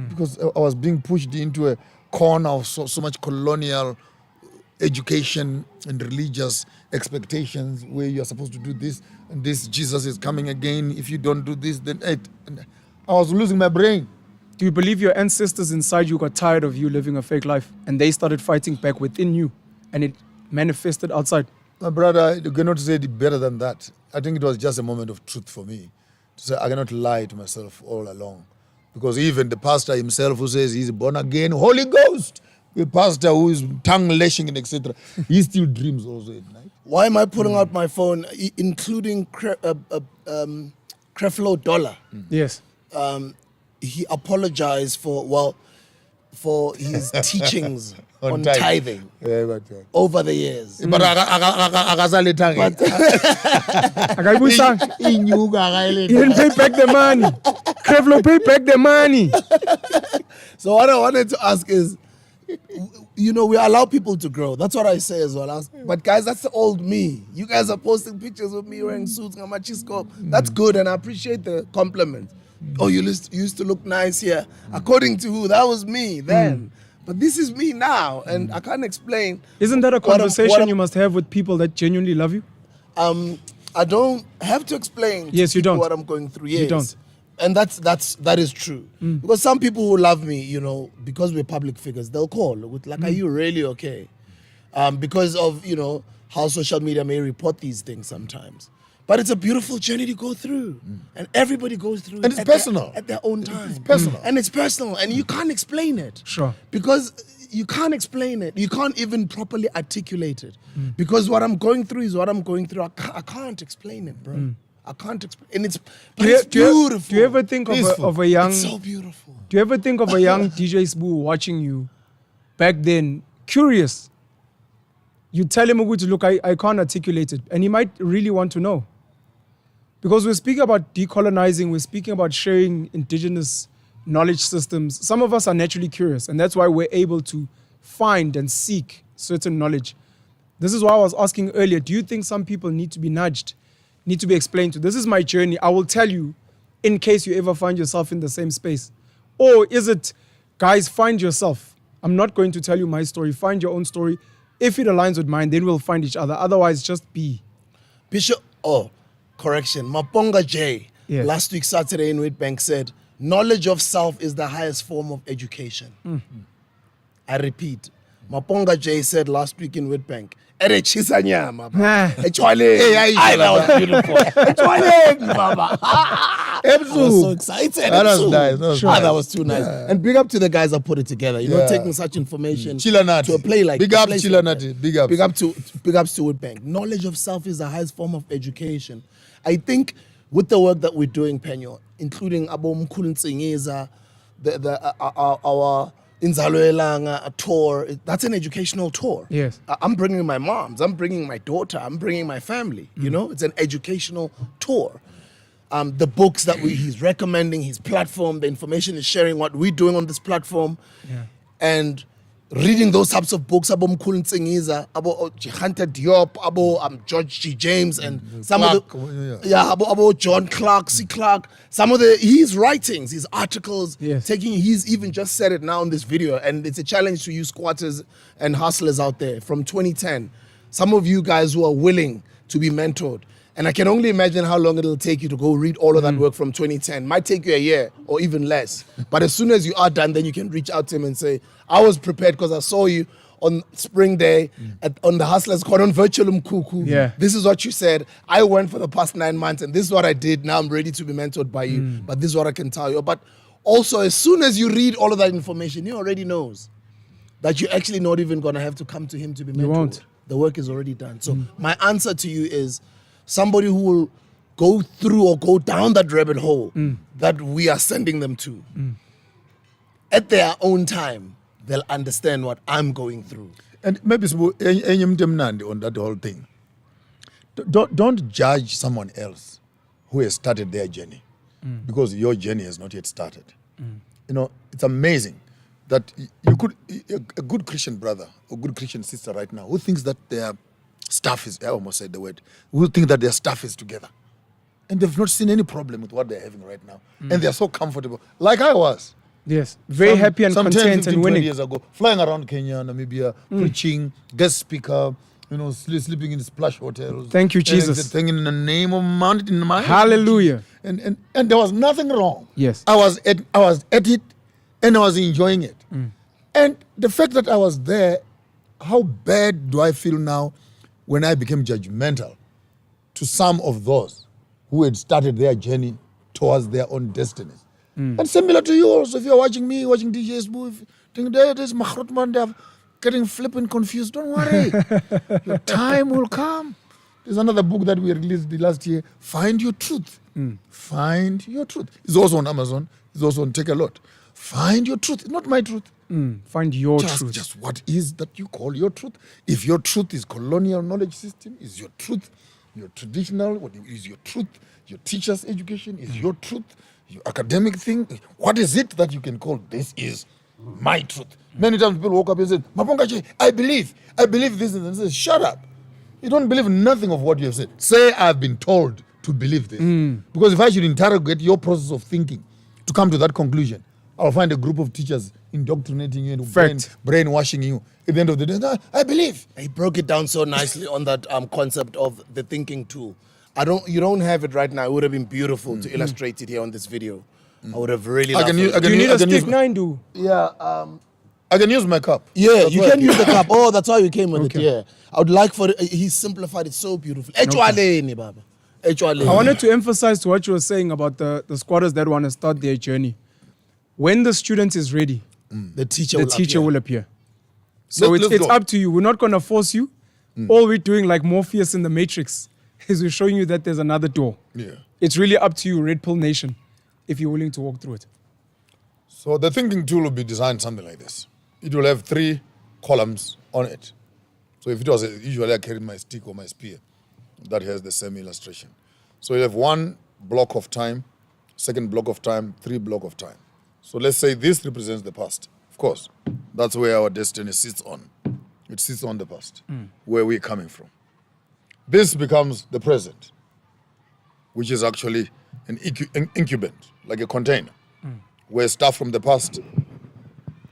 because I was being pushed into a corner of so much colonial education and religious expectations where you're supposed to do this and this. Jesus is coming again. If you don't do this, then and I was losing my brain. Do you believe your ancestors inside you got tired of you living a fake life and they started fighting back within you and it manifested outside? My brother, you cannot say it better than that. I think it was just a moment of truth for me to say I cannot lie to myself all along. Because even the pastor himself who says he's born again, Holy Ghost, the pastor who is tongue lashing and etc., he still dreams also at night. Why am I putting out my phone, including Creflo Dollar? Yes. He apologized for his teachings on tithing over the years. But he didn't pay back the money. Creflo paid back the money. So what I wanted to ask is, you know, we allow people to grow. That's what I say as well. But guys, that's the old me. You guys are posting pictures of me wearing suits. That's good, and I appreciate the compliment. Oh, you used to look nice here. According to who? That was me then. But this is me now, and I can't explain. Isn't that a conversation you must have with people that genuinely love you? I don't have to explain what I'm going through. Yes. You don't. And that is true. Because some people who love me, you know, because we're public figures, they'll call with like, are you really okay? Because of, you know, how social media may report these things sometimes. But it's a beautiful journey to go through. And everybody goes through it. And it's personal. At their own time. It's personal. And it's personal. And you can't explain it. Sure. Because you can't explain it. You can't even properly articulate it. Because what I'm going through is what I'm going through. I can't explain it, bro. I can't explain. And it's beautiful. Do you ever think of a young... It's so beautiful. Do you ever think of a young DJ Sbu watching you back then, curious? You tell him, look, I can't articulate it. And he might really want to know. Because we're speaking about decolonizing, we're speaking about sharing indigenous knowledge systems. Some of us are naturally curious, and that's why we're able to find and seek certain knowledge. This is why I was asking earlier, do you think some people need to be nudged, need to be explained to? This is my journey. I will tell you in case you ever find yourself in the same space. Or is it, guys, find yourself. I'm not going to tell you my story. Find your own story. If it aligns with mine, then we'll find each other. Otherwise, just be. Bishop, correction, Maponga J, last week Saturday in Witbank said, knowledge of self is the highest form of education. I repeat, Maponga J said last week in Witbank, that was beautiful. I was so excited. That was nice. That was too nice. Yeah. And big up to the guys that put it together. You know, taking such information to a play like big up Chilanati. Big ups to Witbank. Knowledge of self is the highest form of education. I think with the work that we're doing, Penyo, including Abo Mkhulu Ntsingeza, our Inzalo Elanga tour, that's an educational tour. Yes. I'm bringing my moms, I'm bringing my daughter, I'm bringing my family. You know, it's an educational tour. The books that he's recommending, his platform, the information he's sharing, what we're doing on this platform. Yeah. And reading those types of books, Abo Mkhulu Ntsingeza, Abo Hunter Diop, Abo George G. James, and some Clark, of the Abo John Clark, C. Clark, some of his writings, his articles, he's even just said it now in this video, and it's a challenge to you squatters and hustlers out there from 2010. Some of you guys who are willing to be mentored. And I can only imagine how long it'll take you to go read all of that work from 2010. Might take you a year or even less. But as soon as you are done, then you can reach out to him and say, I was prepared because I saw you on spring day, on the Hustlers Con, on Virtual Mkuku. Yeah. This is what you said. I went for the past 9 months and this is what I did. Now I'm ready to be mentored by you. But this is what I can tell you. But also, as soon as you read all of that information, he already knows that you're actually not even going to have to come to him to be mentored. You won't. The work is already done. So my answer to you is somebody who will go through or go down that rabbit hole that we are sending them to. At their own time, they'll understand what I'm going through. And maybe on that whole thing. Don't judge someone else who has started their journey because your journey has not yet started. You know, it's amazing that you could, a good Christian brother or good Christian sister right now who thinks that their stuff is, I almost said the word, who think that their stuff is together. And they've not seen any problem with what they're having right now. And they're so comfortable, like I was. Yes, very happy and some content 10, 15, and winning. 20 years ago, flying around Kenya, Namibia, preaching, guest speaker, you know, sleeping in splash hotels. Thank you, and Jesus. everything in the name of mountain. Hallelujah. And there was nothing wrong. Yes. I was at it, and I was enjoying it. And the fact that I was there, how bad do I feel now when I became judgmental to some of those who had started their journey towards their own destinies? And similar to you also, if you're watching me, watching DJ's booth, think there's Mahrutman, they're getting flipping confused. Don't worry. Your time will come. There's another book that we released the last year, Find Your Truth. Find Your Truth. It's also on Amazon. It's also on Take a Lot. Find your truth, not my truth. Find your truth. Just what is that you call your truth? If your truth is colonial knowledge system, is your truth your traditional, what is your truth? Your teacher's education is your truth? Your academic thing? What is it that you can call this is my truth? Many times people walk up and say, Maponga, I believe this, and say, shut up. You don't believe nothing of what you have said. Say, I've been told to believe this. Because if I should interrogate your process of thinking to come to that conclusion, I'll find a group of teachers indoctrinating you and brainwashing you. At the end of the day, I believe. He broke it down so nicely on that concept of the thinking tool. You don't have it right now. It would have been beautiful to illustrate it here on this video. I would have really loved it. Do you need a stick 9, do? Yeah, I can use my cup. Yeah, That's you why can I use the keep- cup. Oh, that's why you came with it, yeah. I would like for he simplified it so beautifully. Echwaleni, Baba. Echwaleni. I wanted to emphasize to what you were saying about the squatters that want to start their journey. When the student is ready, the teacher will appear. So Let's it's go. up to you. We're not going to force you. All we're doing, like Morpheus in the Matrix, is we're showing you that there's another door. Yeah. It's really up to you, Red Pill Nation, if you're willing to walk through it. So the thinking tool will be designed something like this. It will have 3 columns on it. So if it was, usually I carry my stick or my spear that has the same illustration. So you have 1 block of time, 2nd block of time, 3 block of time. So let's say this represents the past. Of course, that's where our destiny sits on. It sits on the past, where we're coming from. This becomes the present, which is actually an incubant, like a container, where stuff from the past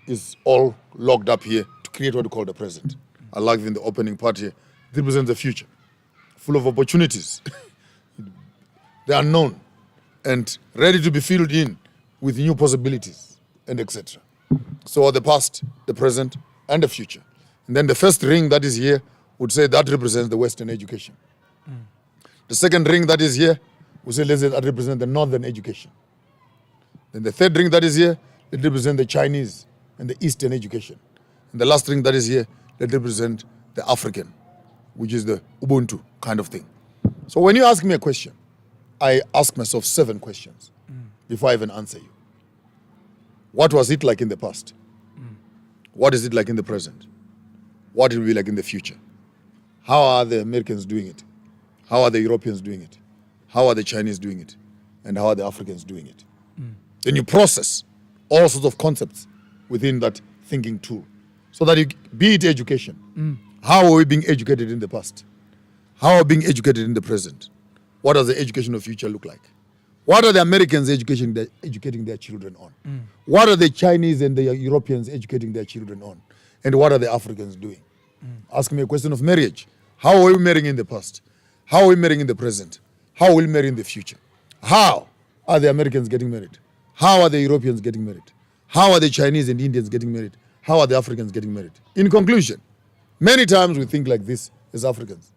is all locked up here to create what we call the present. I like in the opening part here, it represents the future, full of opportunities, the unknown, and ready to be filled in with new possibilities, and etc. So the past, the present, and the future. And then the first ring that is here would say that represents the Western education. The second ring that is here would say that represents the Northern education. Then the third ring that is here, it represents the Chinese and the Eastern education. And the last ring that is here, that represents the African, which is the Ubuntu kind of thing. So when you ask me a question, I ask myself 7 questions before I even answer you. What was it like in the past? What is it like in the present? What will it be like in the future? How are the Americans doing it? How are the Europeans doing it? How are the Chinese doing it? And how are the Africans doing it? Then you process all sorts of concepts within that thinking tool. So that you, be it education, how are we being educated in the past? How are we being educated in the present? What does the education of future look like? What are the Americans educating their children on? What are the Chinese and the Europeans educating their children on? And what are the Africans doing? Ask me a question of marriage. How are we marrying in the past? How are we marrying in the present? How will we marry in the future? How are the Americans getting married? How are the Europeans getting married? How are the Chinese and Indians getting married? how are the Africans getting married? In conclusion, many times we think like this as Africans.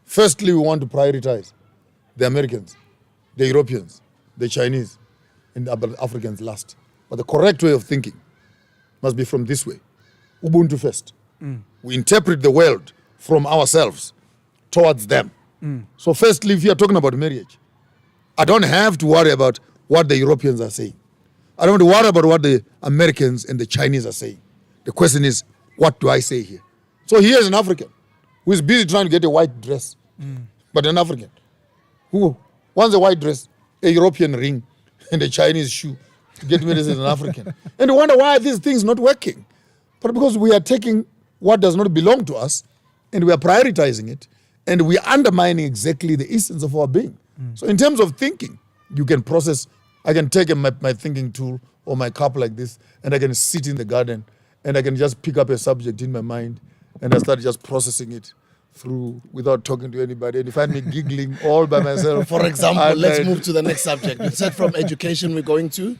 Firstly, we want to prioritize the Americans, the Europeans, the Chinese, and the Africans last. But the correct way of thinking must be from this way. Ubuntu first. We interpret the world from ourselves towards them. So firstly, if you are talking about marriage, I don't have to worry about what the Europeans are saying. I don't have to worry about what the Americans and the Chinese are saying. The question is, what do I say here? So here's an African who is busy trying to get a white dress, but an African who wants a white dress, a European ring, and a Chinese shoe to get married as an African. And we wonder why these things not working. But because we are taking what does not belong to us and we are prioritizing it and we are undermining exactly the essence of our being. So in terms of thinking, you can process. I can take my thinking tool or my cup like this and I can sit in the garden and I can just pick up a subject in my mind and I start just processing it through without talking to anybody. And you find me giggling all by myself. For example, let's move to the next subject. We said from education we're going to,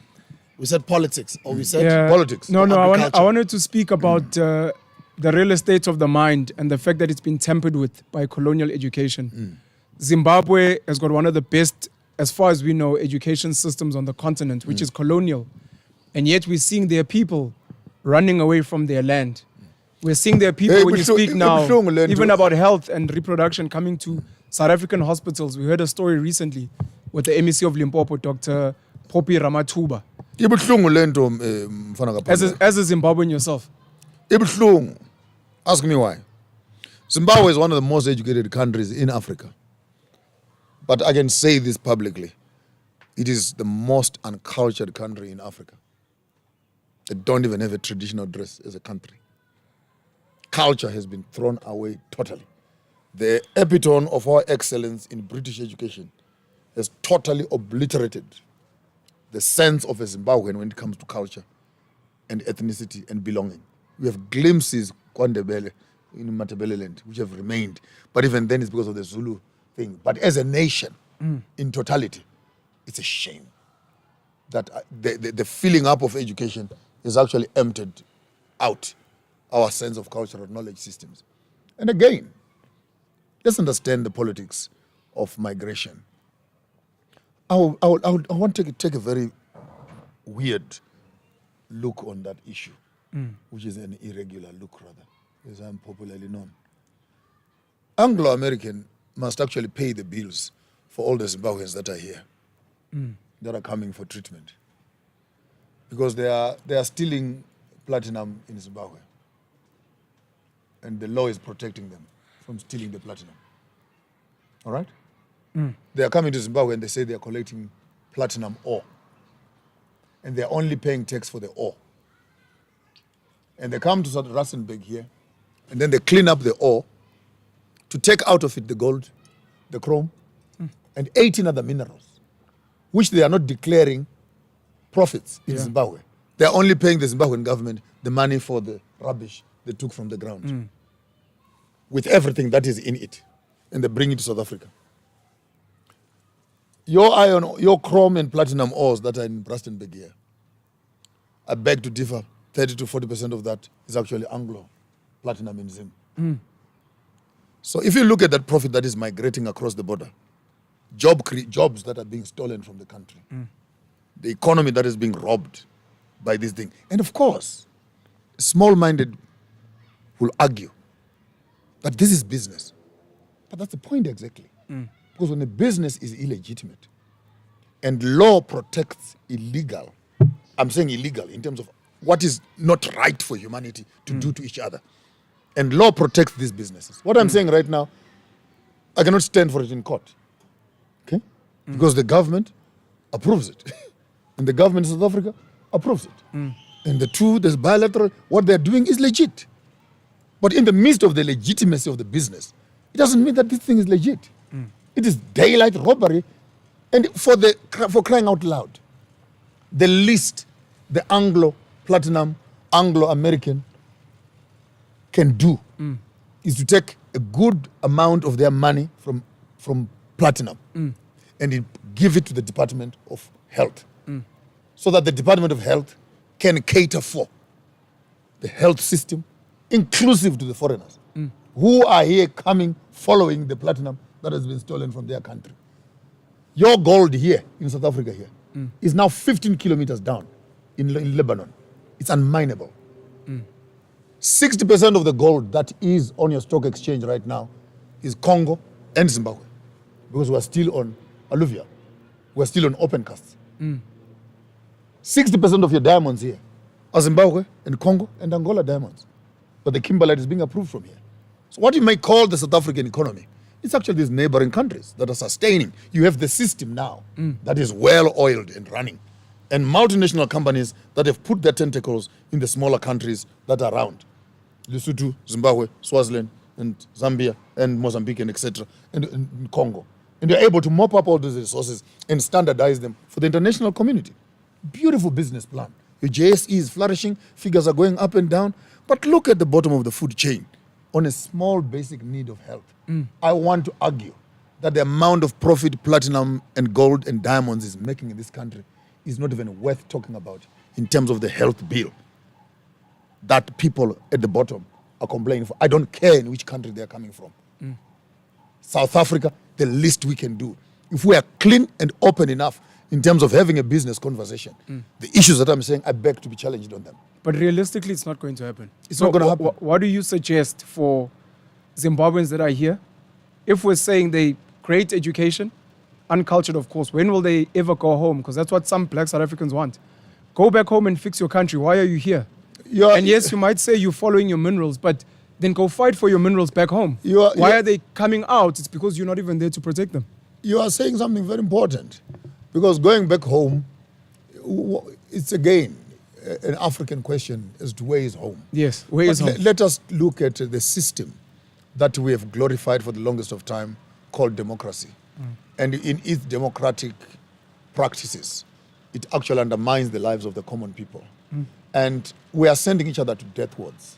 we said politics, or we said politics. No, I wanted to speak about the real estate of the mind and the fact that it's been tampered with by colonial education. Zimbabwe has got one of the best, as far as we know, education systems on the continent, which is colonial. And yet we're seeing their people running away from their land. We're seeing their people, when you speak now, even about health and reproduction, coming to South African hospitals. We heard a story recently with the MEC of Limpopo, Dr. Poppy Ramathuba. As a Zimbabwean yourself. Ask me why. Zimbabwe is one of the most educated countries in Africa. But I can say this publicly. It is the most uncultured country in Africa. They don't even have a traditional dress as a country. Culture has been thrown away totally. The epitome of our excellence in British education has totally obliterated the sense of a Zimbabwean when it comes to culture and ethnicity and belonging. We have glimpses, Kwandebele, in Matabeleland, which have remained. But even then, it's because of the Zulu thing. But as a nation, in totality, it's a shame that the filling up of education is actually emptied out our sense of cultural knowledge systems. And again, let's understand the politics of migration. I want to take a very weird look on that issue, which is an irregular look, rather, as I'm popularly known. Anglo-American must actually pay the bills for all the Zimbabweans that are here, that are coming for treatment, because they are stealing platinum in Zimbabwe, and the law is protecting them from stealing the platinum. All right? They are coming to Zimbabwe and they say they are collecting platinum ore, and they are only paying tax for the ore. And they come to South Rustenburg here, and then they clean up the ore to take out of it the gold, the chrome, and 18 other minerals, which they are not declaring profits in Zimbabwe. They are only paying the Zimbabwean government the money for the rubbish they took from the ground, with everything that is in it, and they bring it to South Africa. Your iron, your chrome and platinum ores that are in Rustenburg here, I beg to differ. 30 to 40% of that is actually Anglo platinum in Zim. So if you look at that profit that is migrating across the border, jobs that are being stolen from the country, the economy that is being robbed by this thing, and of course, small-minded will argue that this is business. But that's the point exactly. Because when a business is illegitimate and law protects illegal, I'm saying illegal in terms of what is not right for humanity to do to each other, and law protects these businesses. What I'm saying right now, I cannot stand for it in court. Okay? Because the government approves it. And the government of South Africa approves it. And the two, there's bilateral, what they're doing is legit. But in the midst of the legitimacy of the business, it doesn't mean that this thing is legit. It is daylight robbery. And for crying out loud, the least the Anglo-Platinum, Anglo-American can do is to take a good amount of their money from platinum and give it to the Department of Health, so that the Department of Health can cater for the health system, inclusive to the foreigners who are here coming, following the platinum that has been stolen from their country. Your gold here in South Africa here is now 15 kilometers down in Lebanon. It's unminable. 60% of the gold that is on your stock exchange right now is Congo and Zimbabwe, because we're still on alluvial. We're still on open casts. 60% of your diamonds here are Zimbabwe and Congo and Angola diamonds. But the kimberlite is being approved from here. So what you may call the South African economy, it's actually these neighboring countries that are sustaining. You have the system now that is well-oiled and running, and multinational companies that have put their tentacles in the smaller countries that are around. Lesotho, Zimbabwe, Swaziland, and Zambia, and Mozambique, and etc., and Congo. And they're able to mop up all these resources and standardize them for the international community. Beautiful business plan. Your JSE is flourishing, figures are going up and down, but look at the bottom of the food chain on a small basic need of health. I want to argue that the amount of profit platinum and gold and diamonds is making in this country is not even worth talking about in terms of the health bill that people at the bottom are complaining for. I don't care in which country they're coming from. South Africa, the least we can do. If we are clean and open enough in terms of having a business conversation, the issues that I'm saying, I beg to be challenged on them. But realistically, it's not going to happen. It's not going to happen. What do you suggest for Zimbabweans that are here? If we're saying they great education, uncultured, of course, when will they ever go home? Because that's what some black South Africans want. Go back home and fix your country. Why are you here? And yes, you might say you're following your minerals, but then go fight for your minerals back home. Why are they coming out? It's because you're not even there to protect them. You are saying something very important, because going back home, it's again an African question as to where is home. Yes, where is home? Let us look at the system that we have glorified for the longest of time, called democracy. And in its democratic practices, it actually undermines the lives of the common people. And we are sending each other to deathwards.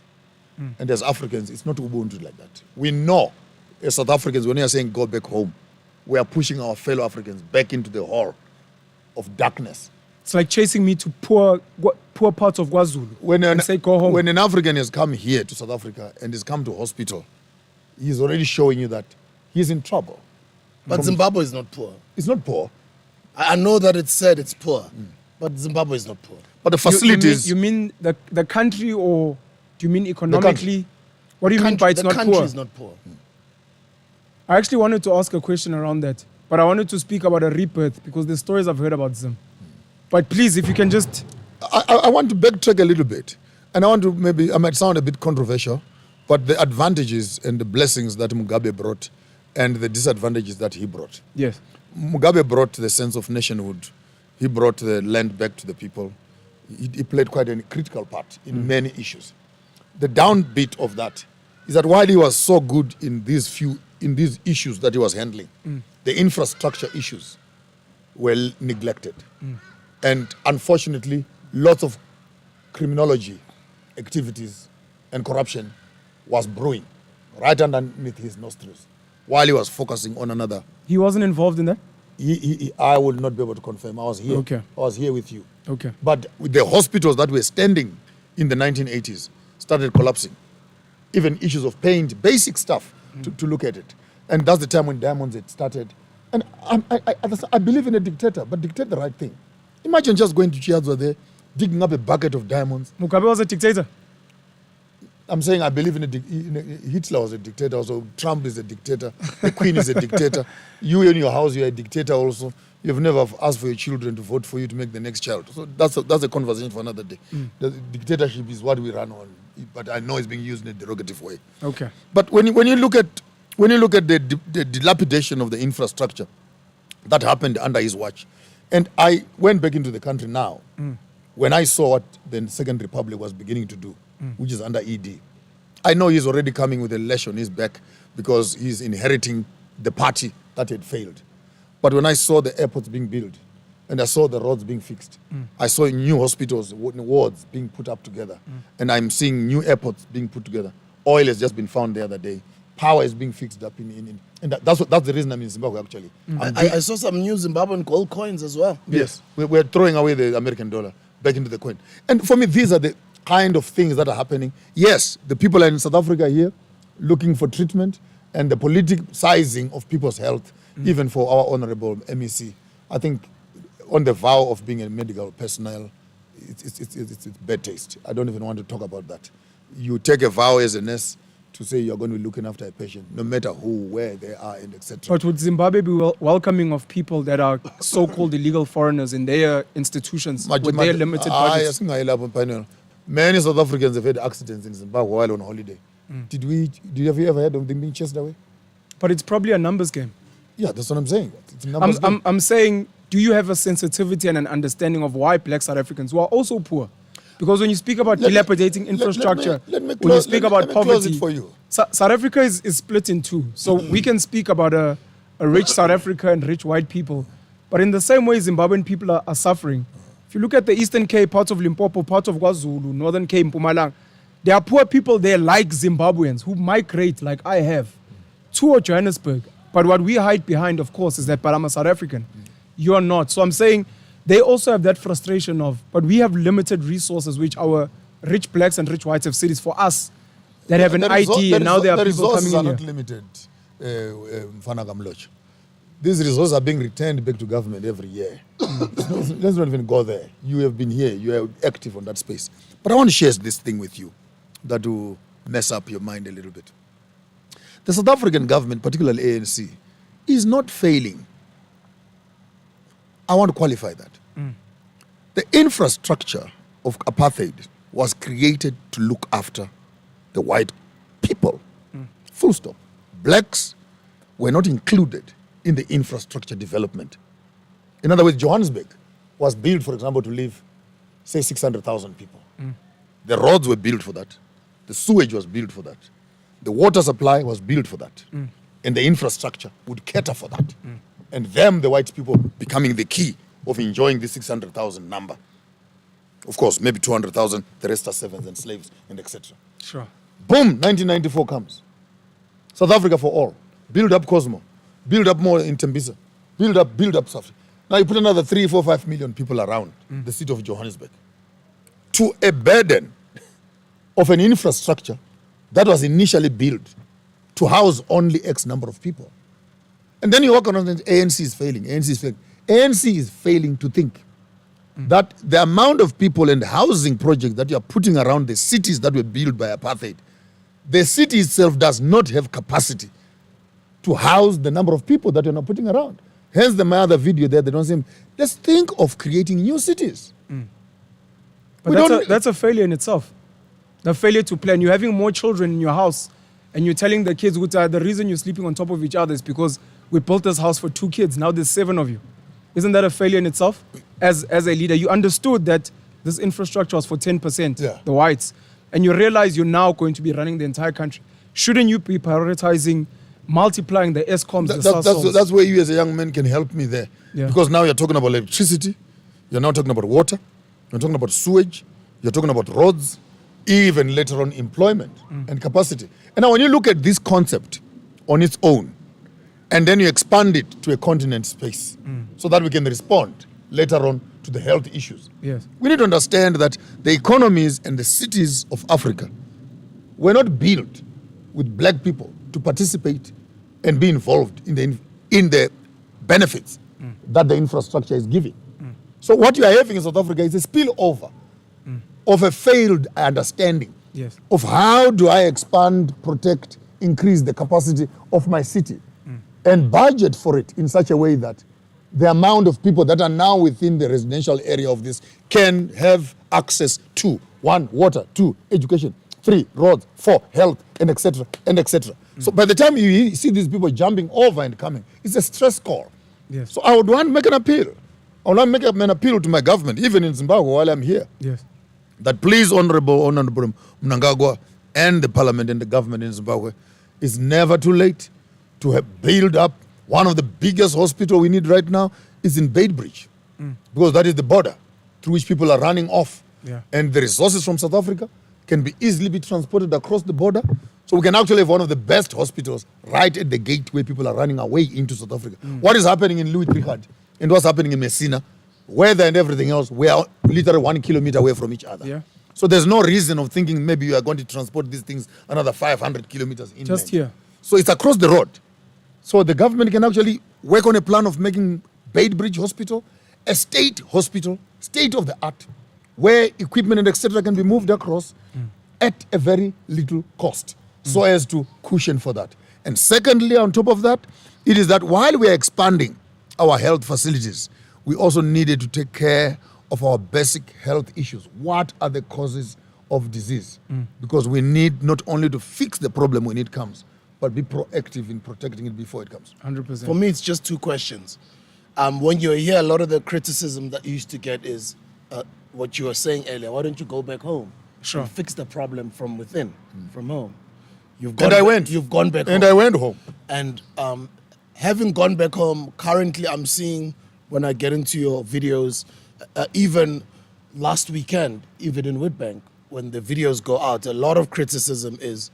And as Africans, it's not Ubuntu like that. We know, as South Africans, when we are saying go back home, we are pushing our fellow Africans back into the hole of darkness. It's like chasing me to poor parts of KwaZulu and say go home. When an African has come here to South Africa and has come to hospital, he's already showing you that he's in trouble. But Zimbabwe is not poor. It's not poor. I know that it's said it's poor, but Zimbabwe is not poor. But the facilities... You mean the country, or do you mean economically? What do you mean by it's not poor? The country is not poor. I actually wanted to ask a question around that, but I wanted to speak about a rebirth because the stories I've heard about Zim. But please, if you can just... I want to backtrack a little bit. And I want to I might sound a bit controversial, but the advantages and the blessings that Mugabe brought and the disadvantages that he brought. Yes. Mugabe brought the sense of nationhood. He brought the land back to the people. He played quite a critical part in many issues. The downbeat of that is that while he was so good in these issues that he was handling, the infrastructure issues were neglected. And unfortunately, lots of criminology activities and corruption was brewing right underneath his nostrils while he was focusing on another. He wasn't involved in that? I will not be able to confirm. I was here. Okay. I was here with you. Okay. But with the hospitals that were standing in the 1980s started collapsing. Even issues of paint, basic stuff to look at it. And that's the time when diamonds had started. And I believe in a dictator, but dictate the right thing. Imagine just going to Chiadzwa there, digging up a bucket of diamonds. Mugabe was a dictator. I'm saying I believe Hitler was a dictator, so Trump is a dictator, the Queen is a dictator. You in your house, you're a dictator also. You've never asked for your children to vote for you to make the next child. So that's a conversation for another day. The dictatorship is what we run on, but I know it's being used in a derogative way. Okay. But when you look at the dilapidation of the infrastructure that happened under his watch, and I went back into the country now, when I saw what the Second Republic was beginning to do, which is under ED, I know he's already coming with a lash on his back because he's inheriting the party that had failed. But when I saw the airports being built and I saw the roads being fixed, I saw new hospitals, wards being put up together, and I'm seeing new airports being put together. Oil has just been found the other day. Power is being fixed up and that's the reason I'm in Zimbabwe actually. I saw some new Zimbabwean gold coins as well. Yes, we're throwing away the American dollar back into the coin. And for me, these are the kind of things that are happening. Yes, the people are in South Africa here looking for treatment, and the politicizing of people's health, even for our honorable MEC. I think on the vow of being a medical personnel, it's bad taste. I don't even want to talk about that. You take a vow as a nurse to say you're going to be looking after a patient, no matter who, where they are, and etc. But would Zimbabwe be welcoming of people that are so-called illegal foreigners in their institutions with their limited budgets? Many South Africans have had accidents in Zimbabwe while on holiday. Did you ever heard of them being chased away? But it's probably a numbers game. Yeah, that's what I'm saying. It's a numbers game. I'm saying, do you have a sensitivity and an understanding of why black South Africans, who are also poor, because when you speak about dilapidating infrastructure, when you speak about poverty, for you. South Africa is split in two. So we can speak about a rich South Africa and rich white people. But in the same way, Zimbabwean people are suffering. If you look at the Eastern Cape, parts of Limpopo, parts of KwaZulu, Northern Cape, Mpumalanga, there are poor people there like Zimbabweans who migrate, like I have, to Johannesburg. But what we hide behind, of course, is that, but I'm a South African. You're not. So I'm saying they also have that frustration of, but we have limited resources, which our rich blacks and rich whites have cities for us that have an ID, and now there are people coming in here. The resources are not limited, These resources are being returned back to government every year. Let's not even go there. You have been here. You are active on that space. But I want to share this thing with you that will mess up your mind a little bit. The South African government, particularly ANC, is not failing. I want to qualify that. The infrastructure of apartheid was created to look after the white people. Full stop. Blacks were not included in the infrastructure development. In other words, Johannesburg was built, for example, to live, say, 600,000 people. The roads were built for that. The sewage was built for that. The water supply was built for that. And the infrastructure would cater for that. And them, the white people, becoming the key of enjoying the 600,000 number. Of course, maybe 200,000, the rest are servants and slaves, and etc. Sure. Boom, 1994 comes. South Africa for all. Build up Cosmo. Build up more in Tembisa. Build up South Africa. Now you put another 3, 4, 5 million people around the city of Johannesburg to a burden of an infrastructure that was initially built to house only X number of people. And then you walk around and ANC is failing, ANC is failing. ANC is failing to think that the amount of people and housing projects that you are putting around the cities that were built by apartheid, the city itself does not have capacity to house the number of people that you're not putting around. Hence my other video there, they don't say, let's think of creating new cities. But that's a failure in itself. The failure to plan. You're having more children in your house and you're telling the kids, the reason you're sleeping on top of each other is because we built this house for 2 kids. Now there's 7 of you. Isn't that a failure in itself? As a leader, you understood that this infrastructure was for 10%, the whites, and you realize you're now going to be running the entire country. Shouldn't you be prioritizing multiplying the ESCOMs, that's where you as a young man can help me there. Because now you're talking about electricity, you're now talking about water, you're talking about sewage, you're talking about roads, even later on employment and capacity. And now when you look at this concept on its own, and then you expand it to a continent space so that we can respond later on to the health issues. Yes. We need to understand that the economies and the cities of Africa were not built with black people to participate and be involved in the benefits that the infrastructure is giving. So what you are having in South Africa is a spillover of a failed understanding of how do I expand, protect, increase the capacity of my city and budget for it in such a way that the amount of people that are now within the residential area of this can have access to 1, water, 2, education, 3, roads, 4, health, and etc. and etc. So by the time you see these people jumping over and coming, it's a stress call. Yes. So I would want to make an appeal. I would want to make an appeal to my government, even in Zimbabwe while I'm here. Yes. That please, Honorable Mnangagwa and the parliament and the government in Zimbabwe, it's never too late to have build up one of the biggest hospitals we need right now is in Beitbridge, because that is the border through which people are running off. And the resources from South Africa can be easily be transported across the border. So we can actually have one of the best hospitals right at the gate where people are running away into South Africa. What is happening in Louis Trichardt and what's happening in Messina, weather and everything else, we are literally 1 kilometer away from each other. So there's no reason of thinking maybe you are going to transport these things another 500 kilometers inland. Just here. So it's across the road. So the government can actually work on a plan of making Bridge Hospital a state hospital, state of the art, where equipment and etc. can be moved across at a very little cost, so as to cushion for that. And secondly, on top of that, it is that while we are expanding our health facilities, we also needed to take care of our basic health issues. What are the causes of disease? Because we need not only to fix the problem when it comes, but be proactive in protecting it before it comes. 100%. For me, it's just two questions. When you're here, a lot of the criticism that you used to get is what you were saying earlier. Why don't you go back home? Sure. And fix the problem from within, from home. You've And I went. You've gone back home. And I went home. And having gone back home, currently I'm seeing when I get into your videos, even last weekend, even in Witbank, when the videos go out, a lot of criticism is,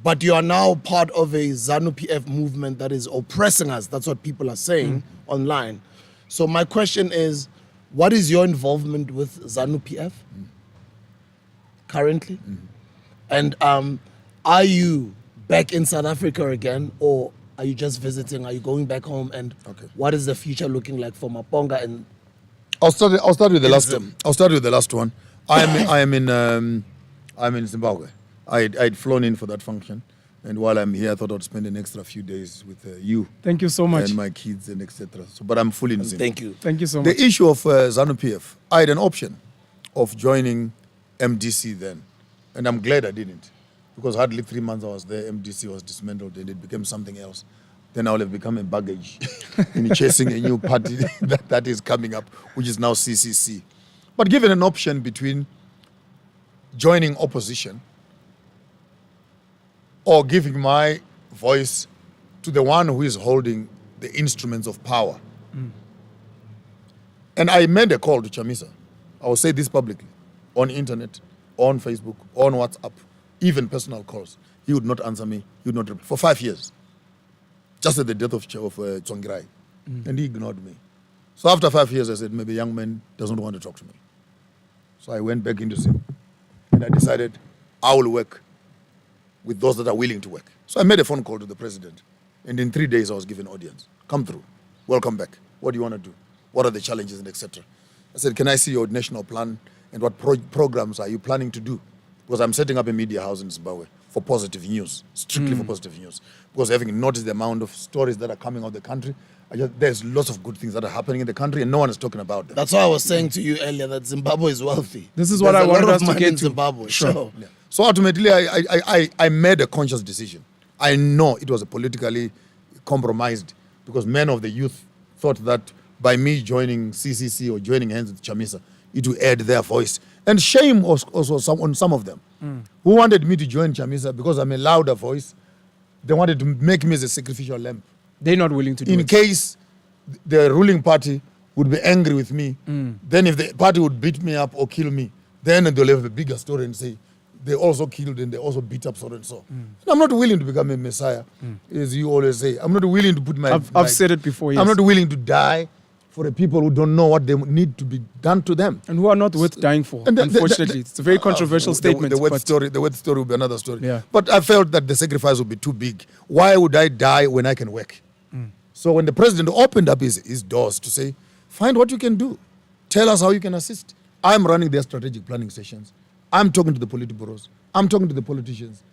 but you are now part of a ZANU-PF movement that is oppressing us. That's what people are saying online. So my question is, what is your involvement with ZANU-PF currently? And are you back in South Africa again, or are you just visiting? Are you going back home? And what is the future looking like for Maponga? And I'll start with the last one. I'll start with the last one. I'm in Zimbabwe. I'd flown in for that function, and while I'm here, I thought I'd spend an extra few days with you. Thank you so much. And my kids and etc. So, but I'm fully in Zimbabwe. Thank you. Thank you so much. The issue of ZANU-PF, I had an option of joining MDC then, and I'm glad I didn't, because hardly 3 months I was there, MDC was dismantled and it became something else. Then I would have become a baggage in chasing a new party that is coming up, which is now CCC. But given an option between joining opposition or giving my voice to the one who is holding the instruments of power. And I made a call to Chamisa. I will say this publicly, on internet, on Facebook, on WhatsApp, even personal calls. He would not answer me. He would not reply for 5 years, just at the death of Tsongirai. And he ignored me. So after 5 years, I said, maybe young man doesn't want to talk to me. So I went back into Zim, and I decided I will work with those that are willing to work. So I made a phone call to the president, and in 3 days I was given audience. Come through, welcome back. What do you want to do? What are the challenges and etc. I said, can I see your national plan and what programs are you planning to do? Because I'm setting up a media house in Zimbabwe for positive news, strictly for positive news. Because having noticed the amount of stories that are coming out of the country, there's lots of good things that are happening in the country and no one is talking about them. that's why I was saying to you earlier that Zimbabwe is wealthy. This is what I wanted us to get in to. Zimbabwe. Sure. So Yeah. So ultimately, I made a conscious decision. I know it was a politically compromised, because many of the youth thought that by me joining CCC or joining hands with Chamisa, it would add their voice. And shame was also on some of them who wanted me to join Chamisa because I'm a louder voice. They wanted to make me as a sacrificial lamb. They're not willing to do In it. case the ruling party would be angry with me, then if the party would beat me up or kill me, then they'll have a bigger story and say, they also killed and they also beat up so and so. And I'm not willing to become a messiah, as you always say. I'm not willing to put my... I've said it before, yes. I'm not willing to die for the people who don't know what they need to be done to them. And who are not worth dying for, And unfortunately. It's a very controversial statement. The word but story will be another story. Yeah. But I felt that the sacrifice would be too big. Why would I die when I can work? So when the president opened up his doors to say, find what you can do. Tell us how you can assist. I'm running their strategic planning sessions. I'm talking to the politburos. I'm talking to the politicians.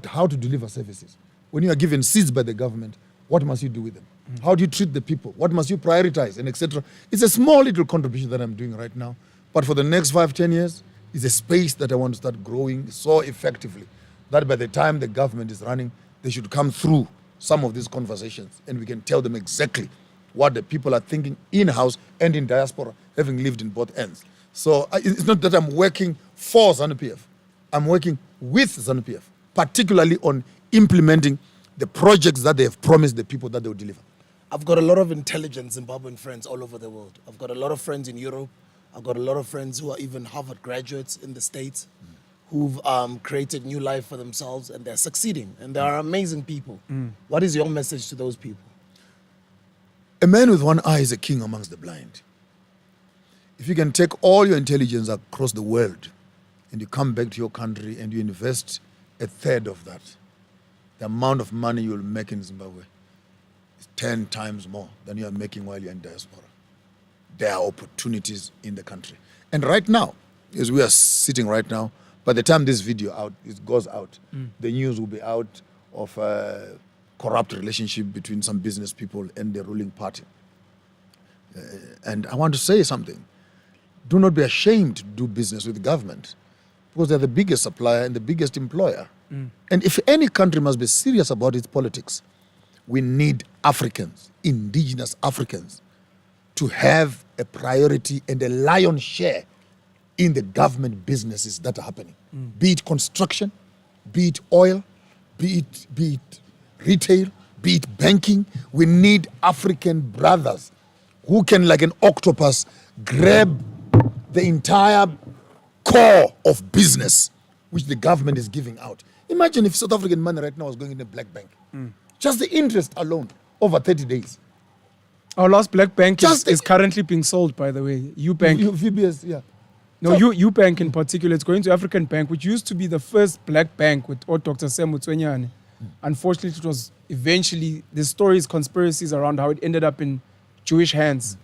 How to deliver services. When you are given seats by the government, what must you do with them? How do you treat the people? What must you prioritize, and etc. It's a small little contribution that I'm doing right now. But for the next 5-10 years, it's a space that I want to start growing so effectively that by the time the government is running, they should come through some of these conversations and we can tell them exactly what the people are thinking in-house and in diaspora, having lived in both ends. So it's not that I'm working for ZANU-PF. I'm working with ZANU-PF, particularly on implementing the projects that they have promised the people that they will deliver. I've got a lot of intelligent Zimbabwean friends all over the world. I've got a lot of friends in Europe. I've got a lot of friends who are even Harvard graduates in the States who've created new life for themselves and they're succeeding and they are amazing people. What is your message to those people? A man with one eye is a king amongst the blind. If you can take all your intelligence across the world and you come back to your country and you invest a third of that, the amount of money you'll make in Zimbabwe is 10 times more than you are making while you're in diaspora. There are opportunities in the country. And right now, as we are sitting right now, by the time this video goes out, the news will be out of a corrupt relationship between some business people and the ruling party. And I want to say something. Do not be ashamed to do business with the government, because they're the biggest supplier and the biggest employer. And if any country must be serious about its politics, we need Africans, indigenous Africans, to have a priority and a lion's share in the government businesses that are happening. Be it construction, be it oil, be it retail, be it banking. We need African brothers who can, like an octopus, grab the entire core of business which the government is giving out. Imagine if South African money right now was going in a black bank. Just the interest alone, over 30 days. Our last black bank is currently being sold, by the way. UBank. VBS, yeah. No, UBank in particular. It's going to African Bank, which used to be the first black bank with Dr. Sam Mutsuenyane. Unfortunately, it was eventually, the stories, conspiracies around how it ended up in Jewish hands.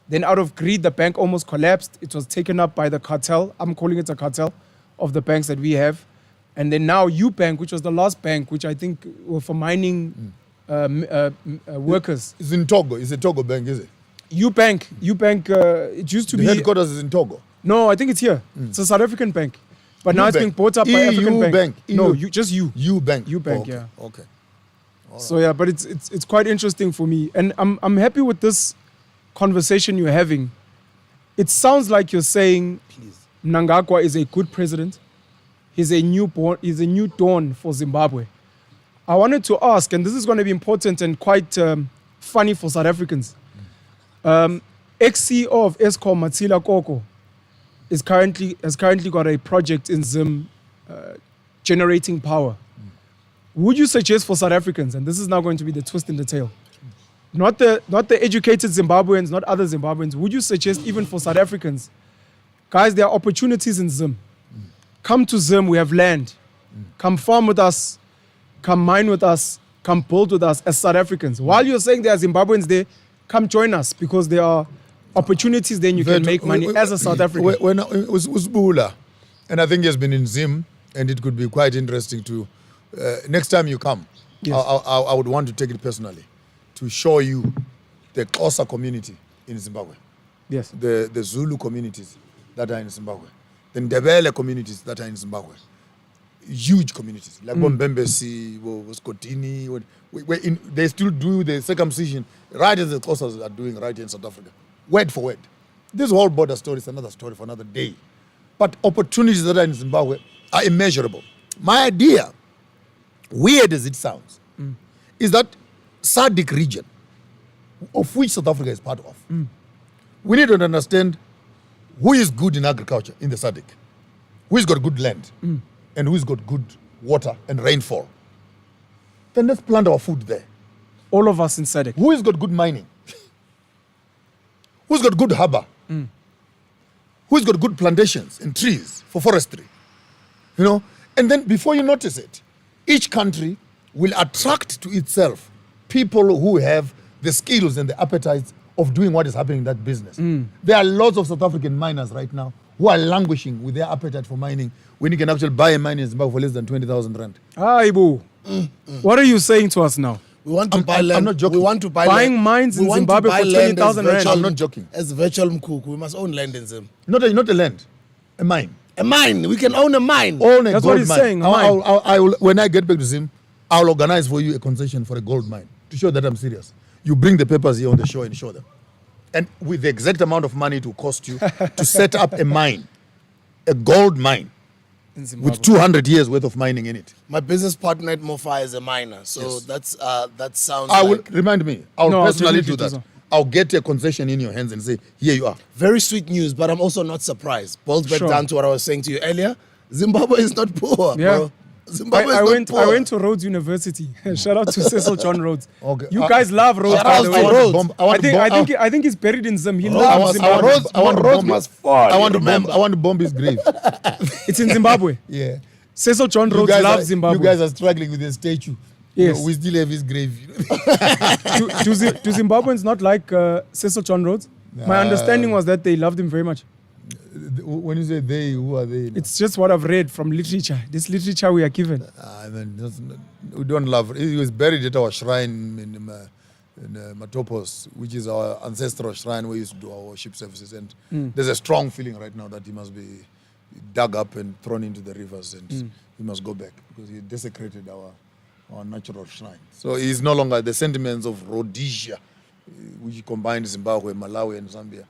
Then out of greed, the bank almost collapsed. It was taken up by the cartel. I'm calling it a cartel of the banks that we have. And then now UBank, which was the last bank, which I think were for mining workers. It's in Togo. It's a Togo bank, is it? UBank, it used to be... The headquarters is in Togo? No, I think it's here. It's a South African bank. But now it's being bought up by African Bank. No, just you. UBank. UBank, okay. yeah. Okay. Right. So yeah, but it's quite interesting for me. And I'm happy with this conversation you're having. It sounds like you're saying Mnangagwa is a good president. He's a new dawn for Zimbabwe. I wanted to ask, and this is going to be important and quite funny for South Africans. Ex-CEO of Eskom, Matsila Koko, has currently got a project in Zim generating power. Would you suggest for South Africans, and this is now going to be the twist in the tail, not the educated Zimbabweans, not other Zimbabweans, would you suggest even for South Africans, guys, there are opportunities in Zim. Come to Zim, we have land. Come farm with us, come mine with us, come build with us as South Africans. While you're saying there are Zimbabweans there, come join us, because there are opportunities then you can make money as a South African. When it was Bula, and I think he has been in Zim, and it could be quite interesting to, next time you come, yes. I would want to take it personally, to show you the Xhosa community in Zimbabwe. Yes. The Zulu communities that are in Zimbabwe. The Ndebele communities that are in Zimbabwe. Huge communities, like Bombembesi, Skotini. They still do the circumcision right as the Xhosas are doing right here in South Africa. Word for word. This whole border story is another story for another day. But opportunities that are in Zimbabwe are immeasurable. My idea, weird as it sounds, is that SADC region, of which South Africa is part of, we need to understand who is good in agriculture in the SADC, who has got good land, and who has got good water and rainfall. Then let's plant our food there. All of us in SADC. Who has got good mining? Who's got good harbor? Who's got good plantations and trees for forestry? You know, and then before you notice it, each country will attract to itself people who have the skills and the appetites of doing what is happening in that business. There are lots of South African miners right now who are languishing with their appetite for mining when you can actually buy a mine in Zimbabwe for less than 20,000 rand. Ibu, what are you saying to us now? We want to buy land. I'm not joking. We want to buy buying land. mines in Zimbabwe for 20,000 rand. I'm not joking. As virtual Mkuku, we must own land in Zim. Not a land, a mine. A mine. We can own a mine. Own a That's gold what he's mine. saying. I will, when I get back to Zim, I'll organize for you a concession for a gold mine to show that I'm serious. You bring the papers here on the show and show them. And with the exact amount of money it will cost you to set up a mine, a gold mine, with 200 years worth of mining in it. My business partner at Mofa is a miner, so yes. That sounds. I will remind me. I'll personally do that. I'll get a concession in your hands and say, here you are. Very sweet news, but I'm also not surprised. Boils back down to what I was saying to you earlier. Zimbabwe is not poor, bro. Zimbabwe I is went not poor. to Rhodes University. Shout out to Cecil John Rhodes. Okay. You guys love Rhodes, shout by out the to way. Rhodes. I think he's buried in Zim. He I loves want Zimbabwe. Rhodes must fall. I want you to remember. bomb. I want to bomb his grave. It's in Zimbabwe. Yeah. Cecil John You Rhodes guys loves are- Zimbabwe. You guys are struggling with the statue. Yes. We still have his grave. do Zimbabweans not like Cecil John Rhodes? My understanding was that they loved him very much. When you say they, who are they? It's just what I've read from literature. This literature we are given. I mean, we don't love. He was buried at our shrine in Matopos, which is our ancestral shrine where we used to do our worship services. And there's a strong feeling right now that he must be dug up and thrown into the rivers, and he must go back because he desecrated our natural shrine. So he's no longer the sentiments of Rhodesia, which combined Zimbabwe, Malawi, and Zambia.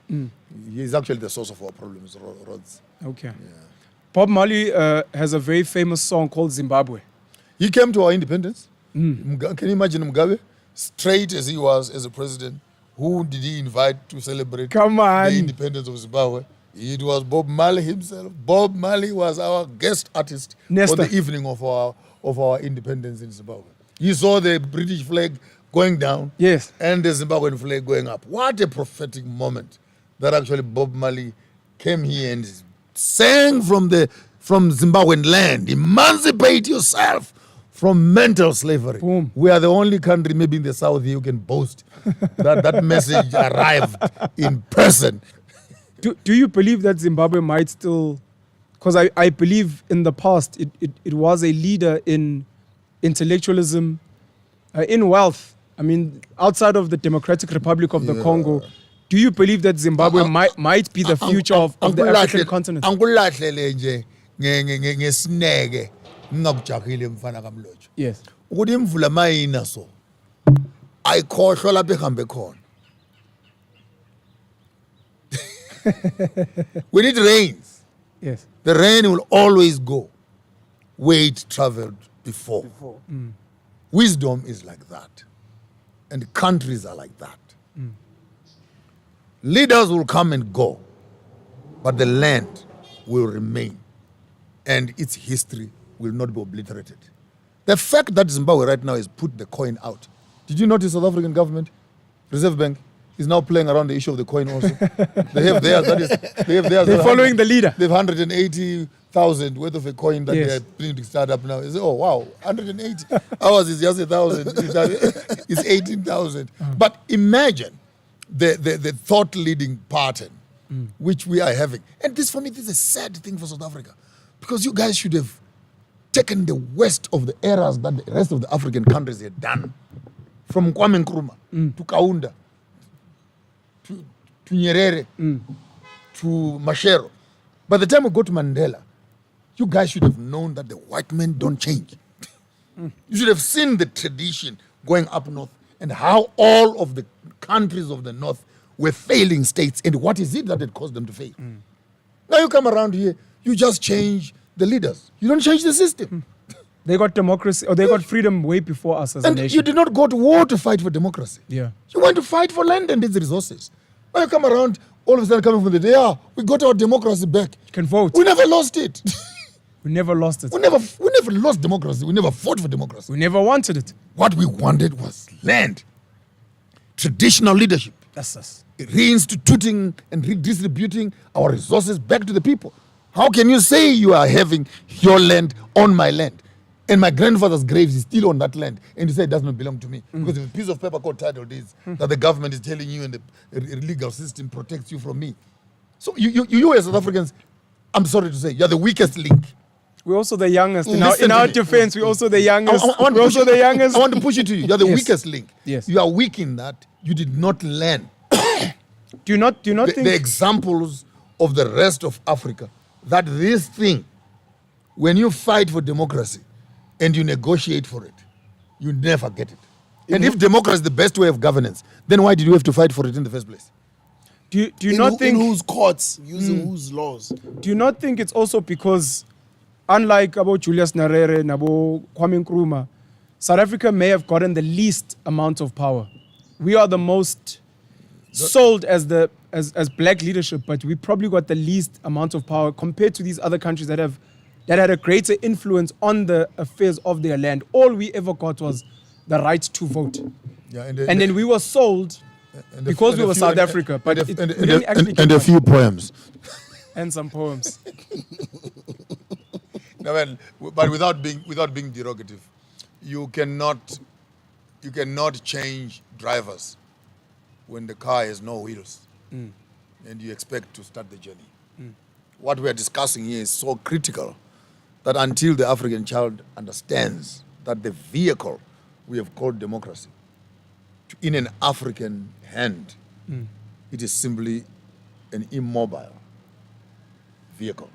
He is actually the source of our problems, Rhodes. Okay. Yeah. Bob Marley has a very famous song called Zimbabwe. He came to our independence. Can you imagine Mugabe? Straight as he was as a president, who did he invite to celebrate the independence of Zimbabwe? It was Bob Marley himself. Bob Marley was our guest artist Nesta. on the evening of our independence in Zimbabwe. You saw the British flag going down, yes, and the Zimbabwean flag going up. What a prophetic moment that actually Bob Marley came here and sang from Zimbabwean land, emancipate yourself from mental slavery. Boom. We are the only country maybe in the South here who can boast that message arrived in person. Do you believe that Zimbabwe might still, because I believe in the past it was a leader in intellectualism, in wealth. I mean, outside of the Democratic Republic of the Congo, do you believe that Zimbabwe might be the future of the African continent? Angikulahlele nje ngesineke ngingakujahile mfana kamlotsho. Yes. Ukuthi imvula mayina so ayikhohlwa lapha ehambe khona. When it rains, yes, the rain will always go where it traveled before. Wisdom is like that. And countries are like that. Leaders will come and go, but the land will remain. And its history will not be obliterated. The fact that Zimbabwe right now has put the coin out. Did you notice South African government, Reserve Bank, is now playing around the issue of the coin also? They have theirs. They're following the leader. They have 180,000 worth of a coin that Yes. they are planning to start up now. They say, oh, wow, 180. Ours is just 1,000. It's 18,000. But imagine the thought-leading pattern which we are having. And this, for me, this is a sad thing for South Africa. Because you guys should have taken the worst of the errors that the rest of the African countries had done. From Kwame Nkrumah to Kaunda, to Nyerere, to Machero. By the time we go to Mandela, you guys should have known that the white men don't change. You should have seen the tradition going up north and how all of the countries of the north were failing states and what is it that had caused them to fail. Now you come around here, you just change the leaders. You don't change the system. They got democracy, or they got freedom way before us as a And nation. you did not go to war to fight for democracy. Yeah. You went to fight for land and its resources. Now you come around, all of a sudden coming from the day, we got our democracy back. You can vote. We never lost it. We never lost it. We never lost democracy. We never fought for democracy. We never wanted it. What we wanted was land, traditional leadership, That's us. reinstituting and redistributing our resources back to the people. How can you say you are having your land on my land? And my grandfather's grave is still on that land. And you say it does not belong to me. Because if a piece of paper called title deeds that the government is telling you and the legal system protects you from me. So you as South Africans, I'm sorry to say, you're the weakest link. We're also the youngest. In Listen our to me. defense, we're also the youngest. I want We're to also push the it- youngest. I want to push it to you. You're the Yes. weakest link. Yes. You are weak in that you did not learn Do you not the think examples of the rest of Africa that this thing, when you fight for democracy and you negotiate for it, you never get it. And if democracy is the best way of governance, then why did you have to fight for it in the first place? do you not think in whose courts, using whose laws? Do you not think it's also because, unlike about Julius Nyerere and Abo Kwame Nkrumah, South Africa may have gotten the least amount of power? We are the most sold as black leadership, but we probably got the least amount of power compared to these other countries that have that had a greater influence on the affairs of their land. All we ever got was the right to vote. Yeah, and then we were sold because we were South Africa, but we didn't actually get and a one. few poems. And some poems. No, well, but without being derogative, you cannot change drivers when the car has no wheels, and you expect to start the journey. What we are discussing here is so critical that until the African child understands that the vehicle we have called democracy in an African hand, it is simply an immobile vehicle.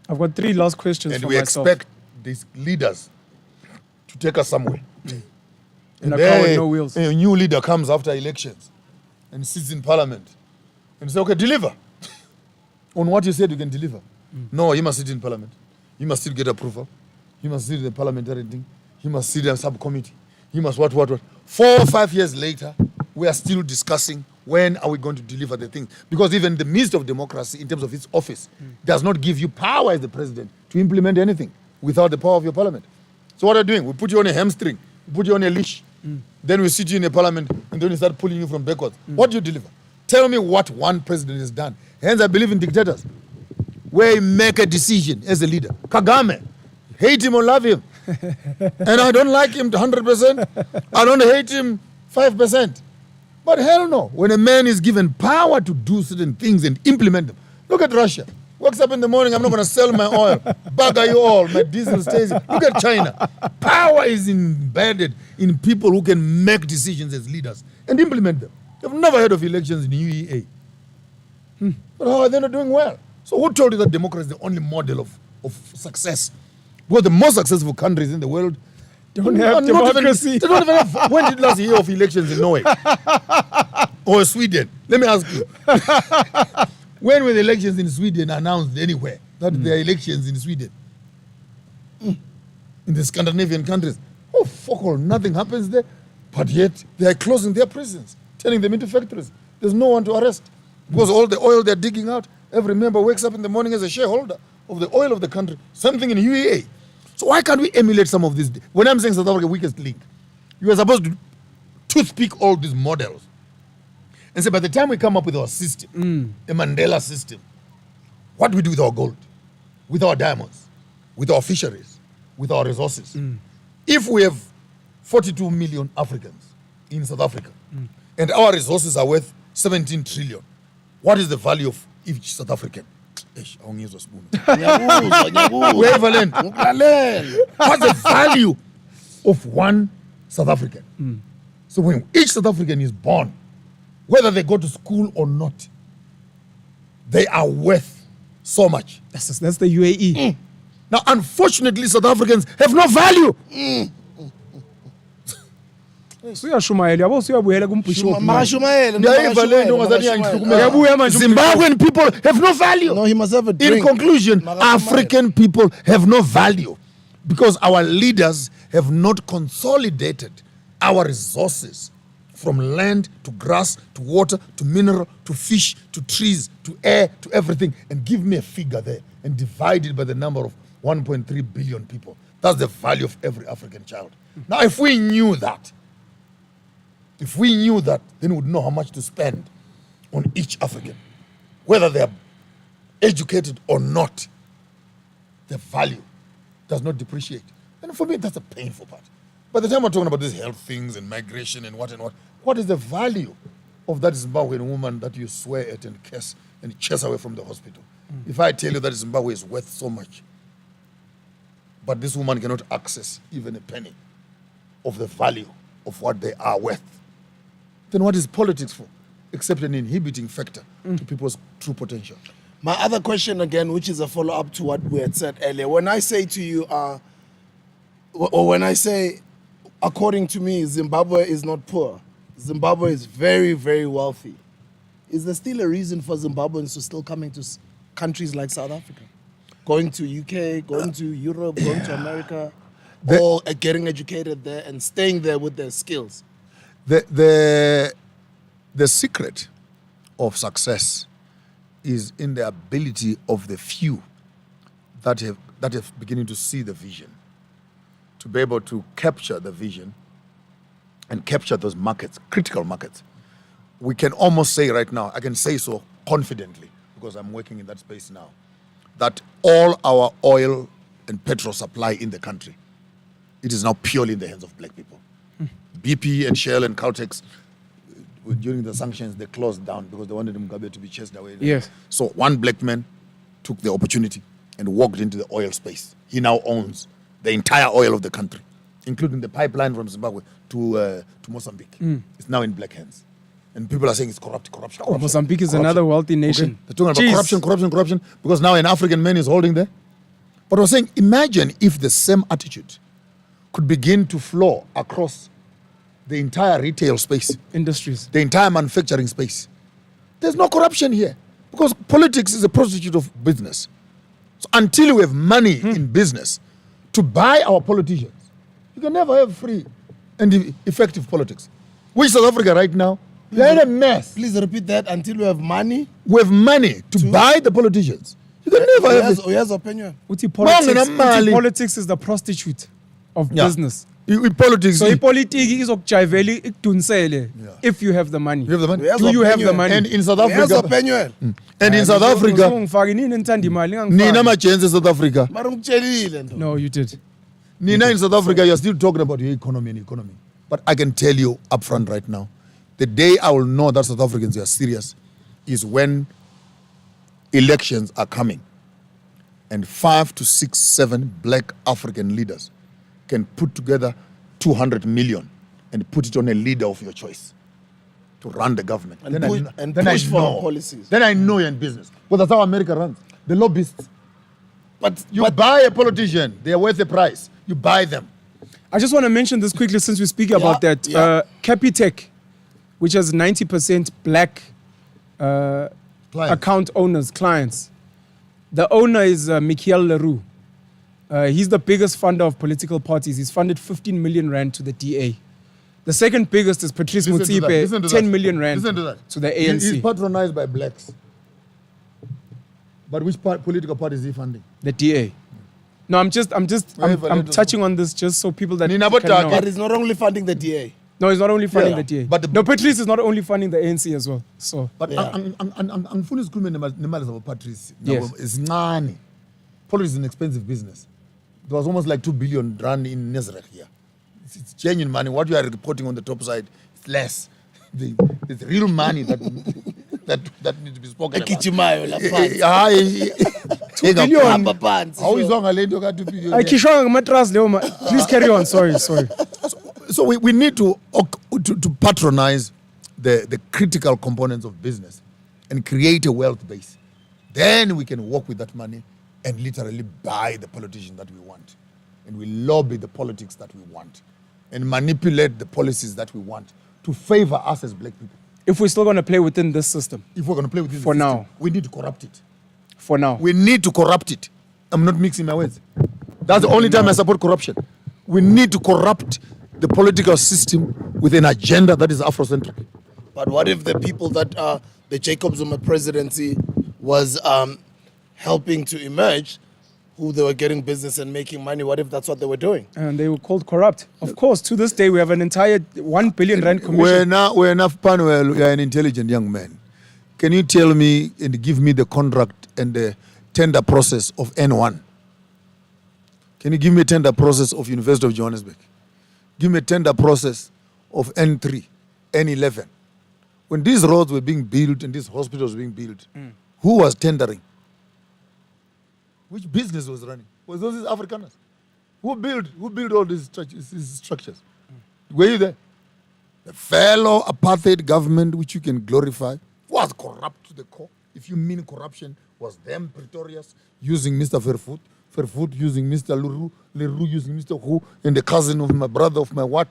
I've got 3 last questions and for we myself. expect these leaders to take us somewhere. In a car with no wheels. A new leader comes after elections and sits in parliament and says, okay, deliver on what you said you can deliver. No, he must sit in parliament. He must still get approval. He must sit in the parliamentary thing. He must sit in a subcommittee. He must what. 4 or 5 years later, we are still discussing when are we going to deliver the thing. Because even the midst of democracy, in terms of its office, does not give you power as the president to implement anything without the power of your parliament. So what are we doing? We put you on a hamstring, we put you on a leash, then we sit you in a parliament, and then we start pulling you from backwards. What do you deliver? Tell me what one president has done. Hence, I believe in dictators, where you make a decision as a leader. Kagame, hate him or love him. And I don't like him 100%. I don't hate him 5%. But hell no, when a man is given power to do certain things and implement them. Look at Russia. Wakes up in the morning, I'm not going to sell my oil. Bugger you all, my diesel stays. Look at China. Power is embedded in people who can make decisions as leaders and implement them. You've never heard of elections in UEA. But how are they not doing well? So who told you that democracy is the only model of success? Well, the most successful countries in the world don't have democracy. They don't even have. When did you last hear of elections in Norway? Or Sweden? Let me ask you. When were the elections in Sweden announced anywhere that there are elections in Sweden? In the Scandinavian countries. Oh, fuck all. Nothing happens there. But yet, they are closing their prisons, turning them into factories. There's no one to arrest. Because all the oil they're digging out, every member wakes up in the morning as a shareholder of the oil of the country. Something in UEA. So why can't we emulate some of this? When I'm saying South Africa weakest link, you are supposed to toothpick all these models and say, by the time we come up with our system, a Mandela system, what do we do with our gold, with our diamonds, with our fisheries, with our resources? If we have 42 million Africans in South Africa and our resources are worth 17 trillion, what is the value of each South African? What's the value of one South African? So when each South African is born, whether they go to school or not, they are worth so much. That's the UAE. Now, unfortunately, South Africans have no value. Zimbabwean people have no value. No, he must have a drink. In conclusion, African people have no value because our leaders have not consolidated our resources from land to grass to water to mineral to fish to trees to air to everything, and give me a figure there and divide it by the number of 1.3 billion people. That's the value of every African child. Now, if we knew that, then we would know how much to spend on each African, whether they are educated or not. The value does not depreciate. And for me, that's a painful part. By the time we're talking about these health things and migration and what is the value of that Zimbabwean woman that you swear at and curse and chase away from the hospital? If I tell you that Zimbabwe is worth so much, but this woman cannot access even a penny of the value of what they are worth, then what is politics for? Except an inhibiting factor to people's true potential. My other question again, which is a follow-up to what we had said earlier. When I say to you, or when I say, according to me, Zimbabwe is not poor. Zimbabwe is very, very wealthy. Is there still a reason for Zimbabweans to still coming to countries like South Africa? Going to UK, going to Europe, going to America, or getting educated there and staying there with their skills? The secret of success is in the ability of the few that that are beginning to see the vision, to be able to capture the vision and capture those markets, critical markets. We can almost say right now, I can say so confidently, because I'm working in that space now, that all our oil and petrol supply in the country, it is now purely in the hands of black people. BP and Shell and Caltex, during the sanctions, they closed down because they wanted Mugabe to be chased away. Yes. So one black man took the opportunity and walked into the oil space. He now owns the entire oil of the country, including the pipeline from Zimbabwe to Mozambique. It's now in black hands. And people are saying it's corruption. Mozambique is another wealthy nation. Okay? They're talking about corruption, because now an African man is holding there. But I was saying, imagine if the same attitude could begin to flow across the entire retail space, industries, the entire manufacturing space. There's no corruption here, because politics is a prostitute of business. So until we have money in business to buy our politicians, you can never have free and effective politics. We South Africa right now, we're in a mess. Please repeat that. Until we have money. We have money to buy the politicians. You can never have it. Yes, opinion. Politics is the prostitute of business. Politics. So politics is okujayivela ikudunisele if you have the money. You have the money. Do you have the money? And in South Africa. And in South Africa. Nina Machenze South Africa. No, you did. Nina in South Africa, you're still talking about your economy. But I can tell you upfront right now, the day I will know that South Africans are serious is when elections are coming and 5 to 6, 7 black African leaders can put together 200 million and put it on a leader of your choice to run the government. And push for policies. Then I know you're in business. Well, that's how America runs. The lobbyists. But you buy a politician, they are worth the price. You buy them. I just want to mention this quickly since we speak about that. Capitec, which has 90% black account owners, clients. The owner is Michael Leroux. He's the biggest funder of political parties. He's funded 15 million rand to the DA. The second biggest is Patrice Motsepe, 10 million rand to the ANC. He's patronized by blacks. But which political party is he funding? The DA. No, I'm touching on this just so people that can know. But he's not only funding the DA. No, he's not only funding the DA. But Patrice is not only funding the ANC as well. So, but angifuna sikhulume nemali zabo Patrice. Yes. Isincane. Politics is an expensive business. There was almost like 2 billion rand in Nazareth here. It's genuine money. What you are reporting on the top side is less. There's real money that needs to be spoken about. 2 billion. Please carry on. Sorry. So we need to patronize the critical components of business and create a wealth base. Then we can work with that money and literally buy the politician that we want. And we lobby the politics that we want. And manipulate the policies that we want to favor us as black people. If we're still going to play within this system. If we're going to play within for this system, now, we need to corrupt it. For now. We need to corrupt it. I'm not mixing my words. That's the only time I support corruption. We need to corrupt the political system with an agenda that is Afrocentric. But what if the people that the Jacob Zuma presidency was helping to emerge, who they were getting business and making money, what if that's what they were doing? And they were called corrupt. Of course, to this day, we have an entire 1 billion rand commission. We're enough, Panuel, you're an intelligent young man. Can you tell me and give me the contract and the tender process of N1? Can you give me a tender process of University of Johannesburg? Give me a tender process of N3, N11. When these roads were being built and these hospitals were being built, who was tendering? Which business was running? Was those Afrikaners? Who built all these structures? Were you there? The fellow apartheid government, which you can glorify, was corrupt to the core. If you mean corruption, was them Pretorius using Mr. Fairfoot using Mr. Leroux using Mr. Who, and the cousin of my brother of my what.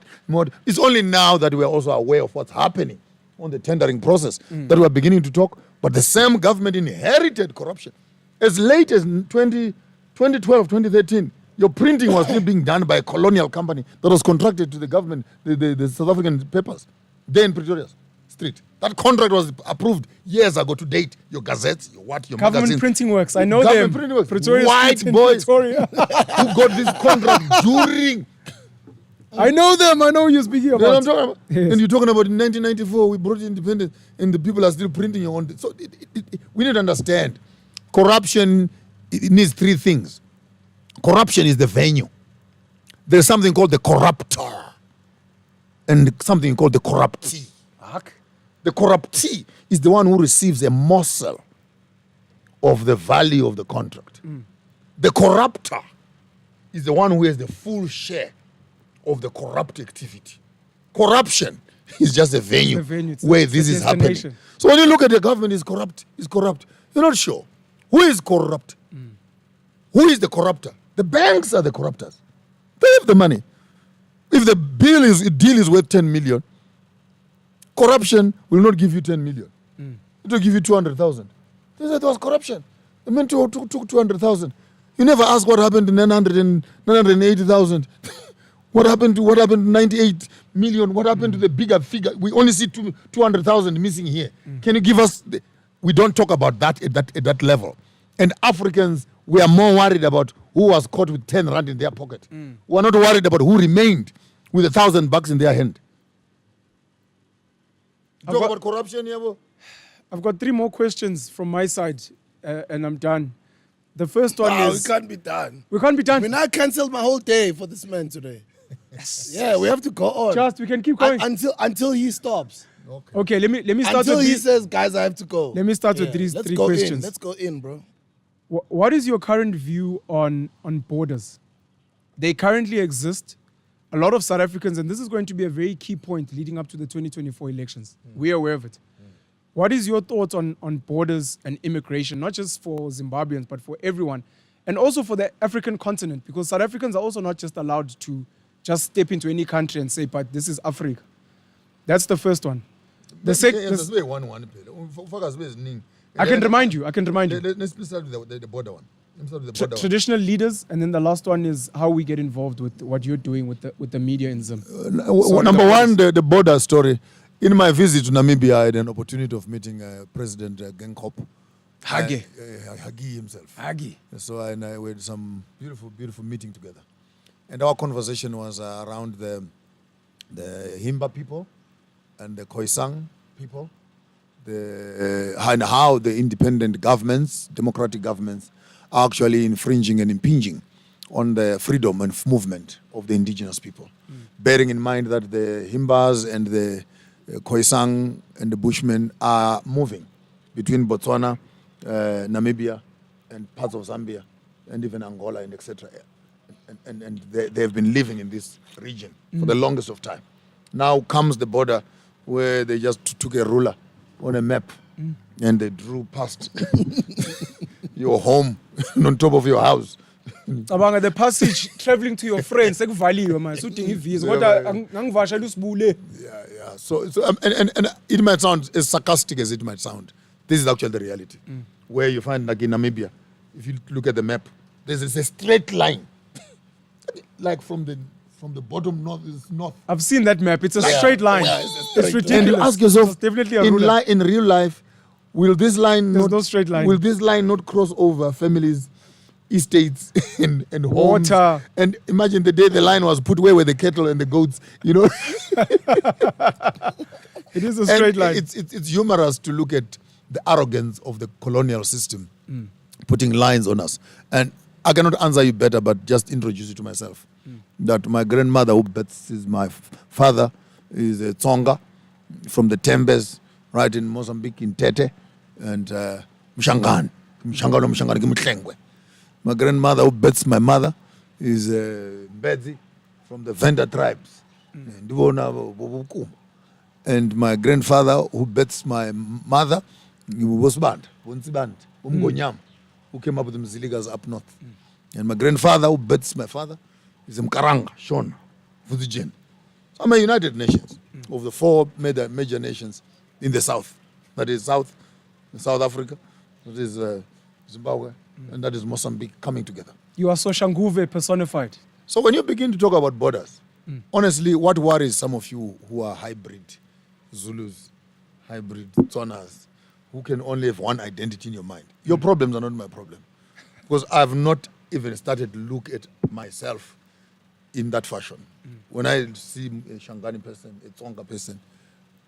It's only now that we are also aware of what's happening on the tendering process that we are beginning to talk. But the same government inherited corruption. As late as 2012, 2013, your printing was still being done by a colonial company that was contracted to the government, the South African papers, then Pretoria. street. That contract was approved years ago to date. Your gazettes, your what, your Government magazines. printing works. I know Government them. printing works. Pretoria White Street in boys Pretoria. who got this contract during. I know them. I know who you're speaking You know what I'm about. talking about? Yes. And you're talking about in 1994, we brought independence, and the people are still printing your own. So we need to understand corruption, it needs three things. Corruption is the venue. There's something called the corruptor and something called the corruptee. The corruptee is the one who receives a morsel of the value of the contract. The corruptor is the one who has the full share of the corrupt activity. Corruption is just a venue, where this is happening. So when you look at the government is corrupt, you're not sure. Who is corrupt? Who is the corrupter? The banks are the corruptors. They have the money. If the deal is worth 10 million, corruption will not give you 10 million. It will give you 200,000. They said there was corruption. The man took 200,000. You never ask what happened to 980,000. What happened to 98 million? What happened to the bigger figure? We only see 200,000 missing here. Can you give us? We don't talk about that at that level. And Africans, we are more worried about who was caught with 10 rand in their pocket. We are not worried about who remained with $1,000 in their hand. Talk about corruption, Yabo. I've got 3 more questions from my side, and I'm done. The first one is... we can't be done. We can't be done. I mean, I cancelled my whole day for this man today. Yeah, we have to go on. Just, we can keep going. Until he stops. Okay, let me start Until with he says, guys, I have to go. Let me start with these Let's 3 go questions. In. Let's go in, bro. What is your current view on borders? They currently exist. A lot of South Africans, and this is going to be a very key point leading up to the 2024 elections. We are aware of it. What is your thoughts on borders and immigration, not just for Zimbabweans, but for everyone, and also for the African continent? Because South Africans are also not just allowed to just step into any country and say, but this is Africa. That's the first one. The second... I can remind you. Let's start with the border one. Traditional leaders, and then the last one is how we get involved with what you're doing with the media in Zim. Number one, the border story. In my visit to Namibia, I had an opportunity of meeting President Genkop. Hage. Hage himself. Hage. So we had some beautiful meeting together. And our conversation was around the Himba people and the Khoisan people, and how the independent governments, democratic governments, are actually infringing and impinging on the freedom and movement of the indigenous people. Bearing in mind that the Himbas and the Khoisan and the Bushmen are moving between Botswana, Namibia, and parts of Zambia, and even Angola, and etc. And they have been living in this region for the longest of time. Now comes the border where they just took a ruler on a map and they drew past your home on top of your house. Cabanga, the passage traveling to your friends sekuvaliwe man sudinga ivisa kodwa angivashela usibule. Yeah. So and it might sound as sarcastic as it might sound. This is actually the reality. Where you find, like in Namibia, if you look at the map, there's a straight line. Like from the bottom north is north. I've seen that map. It's a straight line. It's ridiculous. And you ask yourself, it's definitely a ruler. In real life, will this line There's no straight line. Will this line not cross over families, estates, and homes? Water. And imagine the day the line was put, where were the cattle and the goats? You know, it is a straight line. It's humorous to look at the arrogance of the colonial system putting lines on us. And I cannot answer you better, but just introduce you to myself. That my grandmother, who is my father, is a Tsonga from the Tembes, right in Mozambique, in Tete, and Mshangani. My grandmother, who bets my mother, is Mbedzi from the Venda tribes. And my grandfather, who bets my mother, was Band, who came up with the Mziligas up north. And my grandfather, who bets my father, is Mkaranga, Shona, Fuzijen. So I'm a United Nations of the 4 major nations in the south. That is South Africa, that is Zimbabwe, and that is Mozambique coming together. You are Soshanguve personified. So when you begin to talk about borders, honestly, what worries some of you who are hybrid Zulus hybrid Tsonas, who can only have one identity in your mind. Your problems are not my problem. Because I've not even started to look at myself in that fashion. When I see a Shangani person, a Tsonga person,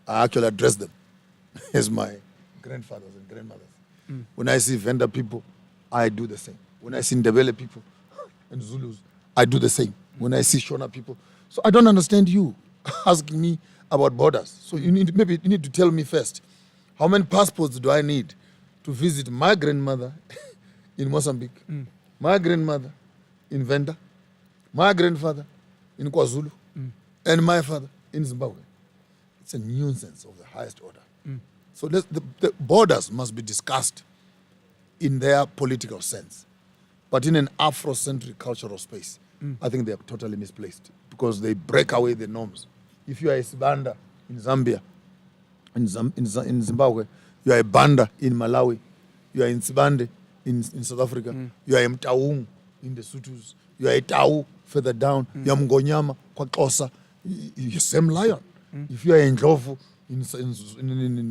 I actually address them as my grandfathers and grandmothers. When I see Venda people, I do the same. When I see Ndebele people and Zulus, I do the same. When I see Shona people. So I don't understand you asking me about borders. So you need to tell me first, how many passports do I need to visit my grandmother in Mozambique, my grandmother in Venda, my grandfather in KwaZulu, and my father in Zimbabwe? It's a nuisance of the highest order. So the borders must be discussed in their political sense. But in an Afrocentric cultural space, I think they are totally misplaced because they break away the norms. If you are a Sibanda in Zambia, in Zimbabwe, you are a Banda in Malawi, you are in Sibande in South Africa, you are a Mtaung in the Sutus, you are a Tau further down, you are Mngonyama, Kwaxhosa, you're same lion. If you are in Ndlovu in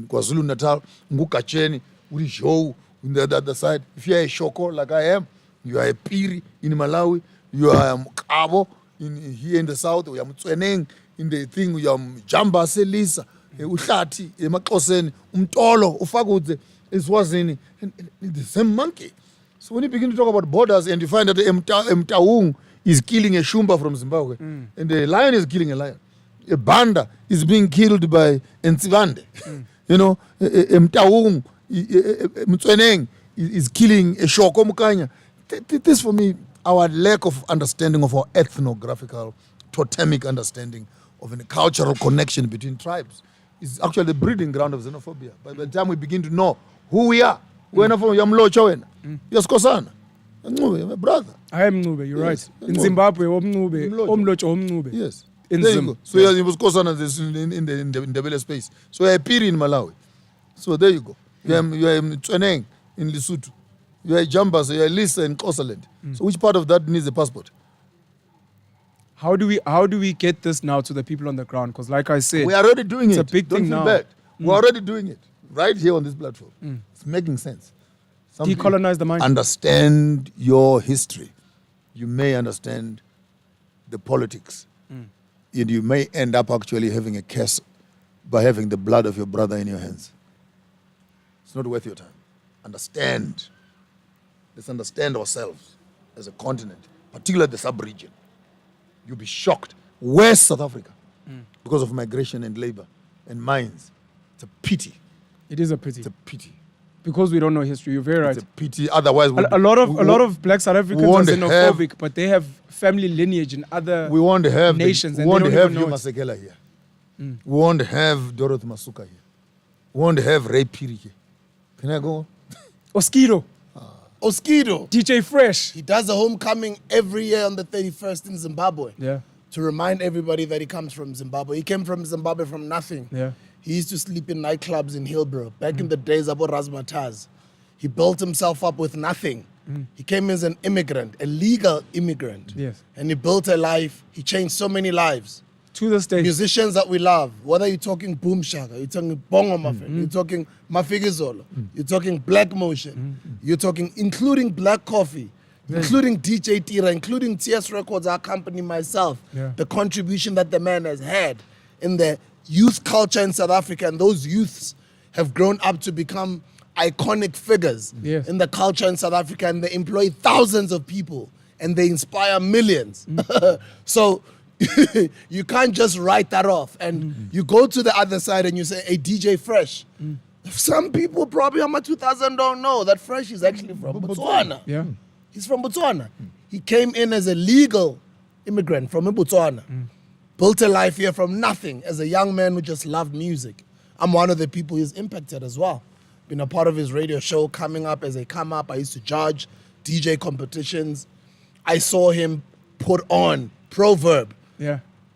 KwaZulu Natal, Ngukacheni, Uri Jou, in the other side. If you are a Shoko like I am, you are a Piri in Malawi, you are a Mkabo here in the south, you are Mtweneng in the thing, you are Jamba Selisa, Uhlati, Emaxhoseni, Umtolo, Ufakudze, Eswazini, and the same monkey. So when you begin to talk about borders and you find that Mtaung is killing a Shumba from Zimbabwe, and the lion is killing a lion, a Banda is being killed by Ntsibande, you know, Mtaung, Mtweneng is killing a Shoko Mukanya. This for me, our lack of understanding of our ethnographical, totemic understanding of a cultural connection between tribes is actually the breeding ground of xenophobia. By the time we begin to know who we are, we're not from Yamlocho, you're Skosana, my brother. I am Nube, you're right. In Zimbabwe, Omnube, Omlocho, Omnube. Yes. In there Zim. you go. So yeah. You was Skosana in the Bele space. So you're a Piri in Malawi. So there you go. You are Tweneng in Lesotho. You are a Jamba, so you are a Lisa in Kosaland. So which part of that needs a passport? How do we get this now to the people on the ground? Because like I said, we are already doing it. It's a big Don't thing feel now. bad. We're already doing it right here on this platform. It's making sense. Some Decolonize the mind. Understand your history. You may understand the politics. And you may end up actually having a curse by having the blood of your brother in your hands. It's not worth your time. Understand. Let's understand ourselves as a continent, particularly the sub-region. You'll be shocked. Where's South Africa? Because of migration and labor and mines. It's a pity. It is a pity. It's a pity. Because we don't know history. You're very right. It's a pity. Otherwise, a lot of black South Africans are xenophobic, but they have family lineage in other nations. We won't have Hugh Masekela here. We won't have Dorothy Masuka here. We won't have Ray Piri here. Can I go on? Oskido. Oskido. DJ Fresh. He does a homecoming every year on the 31st in Zimbabwe. Yeah. To remind everybody that he comes from Zimbabwe. He came from Zimbabwe from nothing. Yeah. He used to sleep in nightclubs in Hillbrow. Back in the days about Razzmatazz. He built himself up with nothing. He came as an immigrant, a legal immigrant. Yes. And he built a life. He changed so many lives. To this day. Musicians that we love, whether you're talking Boom Shaka, you're talking Bongo Muffin, you're talking Mafigizolo, you're talking Black Motion, you're talking, including Black Coffee, including DJ Tira, including TS Records, our company, myself, the contribution that the man has had in the youth culture in South Africa, and those youths have grown up to become iconic figures in the culture in South Africa, and they employ thousands of people and they inspire millions. So you can't just write that off. And you go to the other side and you say, hey, DJ Fresh. Some people probably on my 2000 don't know that Fresh is actually from Botswana. Yeah. He's from Botswana. He came in as a legal immigrant from Botswana. Built a life here from nothing as a young man who just loved music. I'm one of the people he's impacted as well. Been a part of his radio show, coming up as they come up. I used to judge DJ competitions. I saw him put on Proverb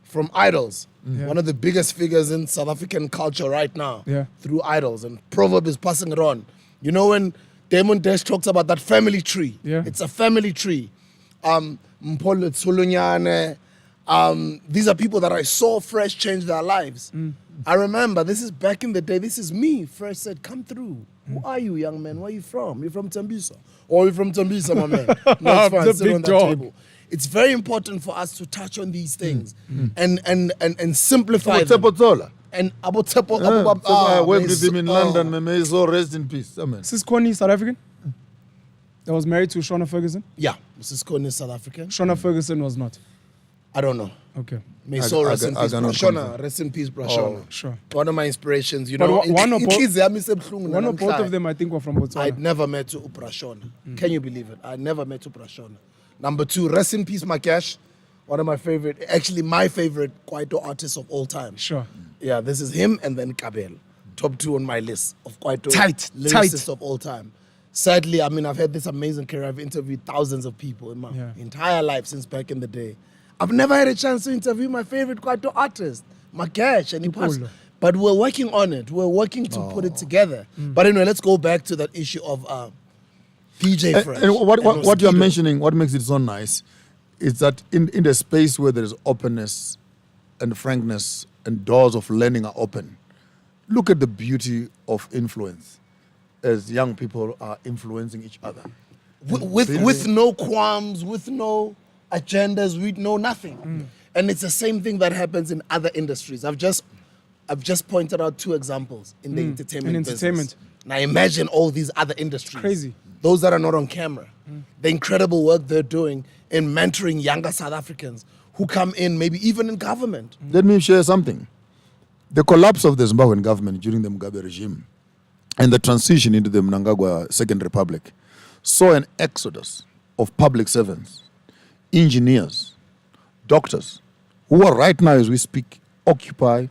from Idols. One of the biggest figures in South African culture right now through Idols. And Proverb is passing it on. You know when Damon Dash talks about that family tree? It's a family tree. Mpolo Tsulunyane, These are people that I saw fresh change their lives. I remember, this is back in the day, this is me first said, come through. Who are you, young man? Where are you from? You're from Tembisa. Oh, you're from Tembisa, my man. That's fine, The sit big on that dog. table. It's very important for us to touch on these things and simplify them. Tsepo And Abo Tsepo, I worked with him in London. May his soul rest in peace. Amen. Mrs. Connie, South African? That was married to Shona Ferguson? Yeah, Mrs. Connie is South African. Shona Ferguson was not. I don't know. Okay. May soul rest in peace, cannot Brashona. confirm. Rest in peace, Oh, Brashona. sure. One of my inspirations, you But know. one or both One of them, I think, were from Botswana. I'd never met Uprashona. Can you believe it? I never met Uprashona. Number 2, rest in peace, Makesh. One of my favorite, actually my favorite Kwaito artists of all time. Sure. Yeah, this is him and then Kabel. Top 2 on my list of Kwaito Tight. lyricists of all time. Sadly, I mean, I've had this amazing career. I've interviewed thousands of people in my entire life since back in the day. I've never had a chance to interview my favorite Kwaito artist, Makesh, and he passed. But we're working on it. We're working to put it together. But anyway, let's go back to that issue of DJ Fresh. And what you're mentioning, what makes it so nice, is that in the space where there is openness and frankness and doors of learning are open, look at the beauty of influence as young people are influencing each other. With no qualms, with no agendas, with no nothing. And it's the same thing that happens in other industries. I've just pointed out 2 examples in the entertainment business. Now imagine all these other industries. Crazy. Those that are not on camera. The incredible work they're doing in mentoring younger South Africans who come in, maybe even in government. Let me share something. The collapse of the Zimbabwean government during the Mugabe regime and the transition into the Mnangagwa Second Republic saw an exodus of public servants, engineers, doctors, who are right now as we speak, occupy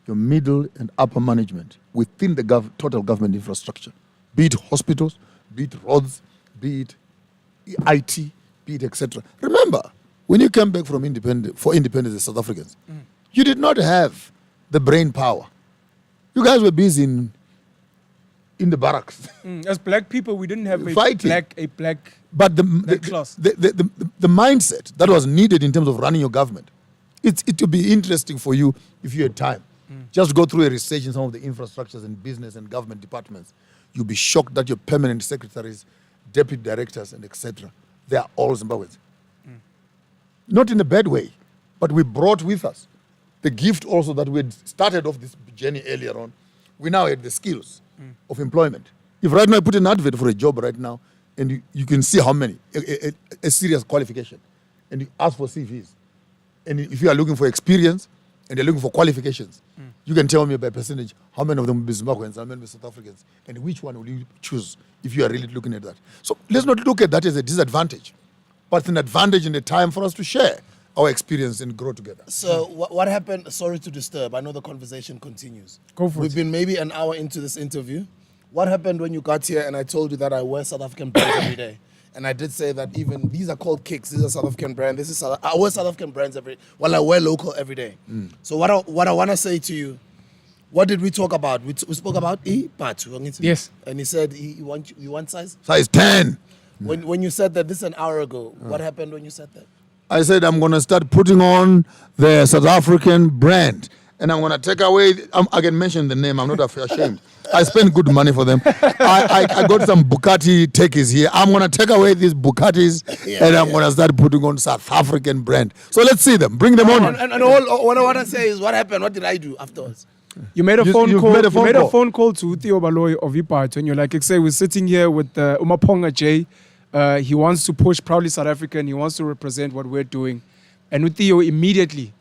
your middle and upper management within the total government infrastructure, be it hospitals, be it roads, be it IT, be it etc. Remember, when you came back from independence as South Africans, you did not have the brain power. You guys were busy in the barracks. As black people, we didn't have Fighting. a black But the class. the mindset that was needed in terms of running your government, it would be interesting for you if you had time. Just go through a research in some of the infrastructures and business and government departments. You'll be shocked that your permanent secretaries, deputy directors, and etc., they are all Zimbabweans. Not in a bad way, but we brought with us the gift also that we had started off this journey earlier on. We now had the skills of employment. If right now I put an advert for a job right now, and you can see how many, a serious qualification, and you ask for CVs, and if you are looking for experience and you're looking for qualifications, you can tell me by percentage how many of them will be Zimbabweans, how many will be South Africans, and which one will you choose if you are really looking at that. So let's not look at that as a disadvantage, but it's an advantage and a time for us to share our experience and grow together. So what happened? Sorry to disturb. I know the conversation continues. Go for it. We've been maybe an hour into this interview. What happened when you got here and I told you that I wear South African brands every day? And I did say that even these are called kicks. These are South African brands. I wear South African brands I wear local every day. So what I want to say to you, what did we talk about? We spoke about Patu. Yes. And he said you want size? Size 10. When you said that this an hour ago, what happened when you said that? I said I'm going to start putting on the South African brand. And I'm going to take away, I can mention the name, I'm not ashamed. I spend good money for them. I got some Bugatti techies here. I'm going to take away these Bugattis and I'm going to start putting on South African brand. So let's see them. Bring them on. And all what I want to say is, what happened? What did I do afterwards? You made a You phone call. made a You phone made a call. phone call to Theo Baloy of Ipato, and you're like, say we're sitting here with Maponga J. He wants to push Proudly South African. He wants to represent what we're doing. And Theo immediately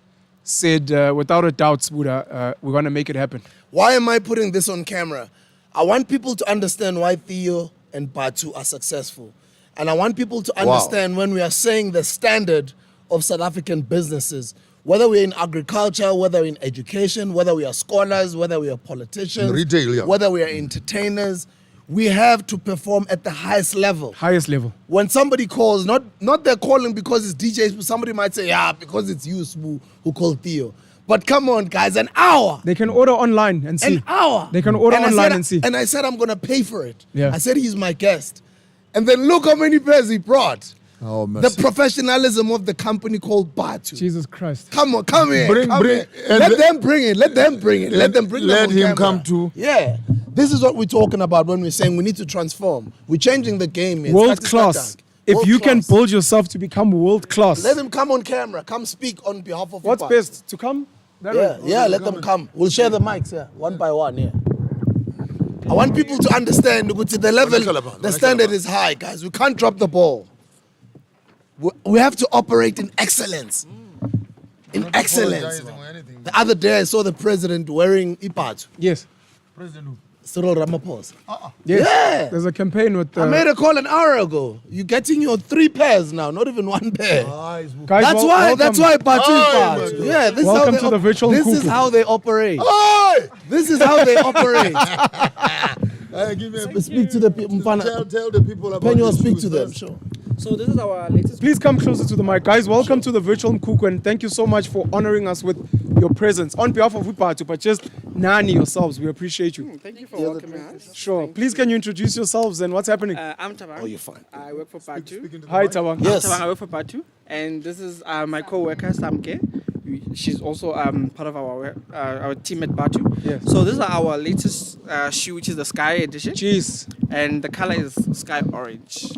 said, without a doubt, Buddha, we're going to make it happen. Why am I putting this on camera? I want people to understand why Theo and Batu are successful. And I want people to understand when we are saying the standard of South African businesses, whether we're in agriculture, whether we're in education, whether we are scholars, whether we are politicians, In retail, yeah. whether we are entertainers, we have to perform at the highest level. Highest level. When somebody calls, not they're calling because it's DJs, but somebody might say, yeah, because it's you, Sbu, who called Theo. But come on, guys, an hour. They can order online and see. An hour. They can order online and see. And I said, I'm going to pay for it. Yeah. I said, he's my guest. And then look how many pairs he brought. Oh, The mercy. professionalism of the company called Batu. Jesus Christ. Come on, come here. Bring- come bring- here. and Let the- them bring it. Let them bring it. Let them bring let them on him camera. come too. Yeah. This is what we're talking about when we're saying we need to transform. We're changing the game. It's World Kati class. Sadak. If World you can class. build yourself to become world class, Let him come on camera. Come speak on behalf of what's Ipa. best? To come? That Yeah, way? yeah, let them come. We'll share the mics, yeah, one by one, yeah. I want people to understand ukuthi the level, the standard is high, guys. We can't drop the ball. We have to operate in excellence. In excellence. The other day, I saw the president wearing ipat. Yes. President who? Cyril Ramaphosa. Yes. Yeah. There's a campaign with. I made a call an hour ago. You're getting your 3 pairs now, not even 1 pair. Guys, That's why. That's why Patu is part. Yeah. This Welcome is how to the virtual This cuckoo. is how they operate. Hey! This is how they operate. Give me a Speak to the people. tell the people about Penyo, the speak shoes to them. first. Sure. So this is our latest. Please come closer to the mic. Guys, welcome to the virtual Mkuku, and thank you so much for honoring us with your presence. On behalf of Upatu, but just Nani yourselves, we appreciate you. Thank you for welcoming us. Sure. Please, can you introduce yourselves and what's happening? I'm Tabang. Oh, you're fine. I work for Patu. Hi, Tabang. Yes. Tabang, I work for Patu. And this is my co-worker, Samke. She's also part of our team at Patu. Yes. So this is our latest shoe, which is the Sky Edition. Jeez. And the color is Sky Orange.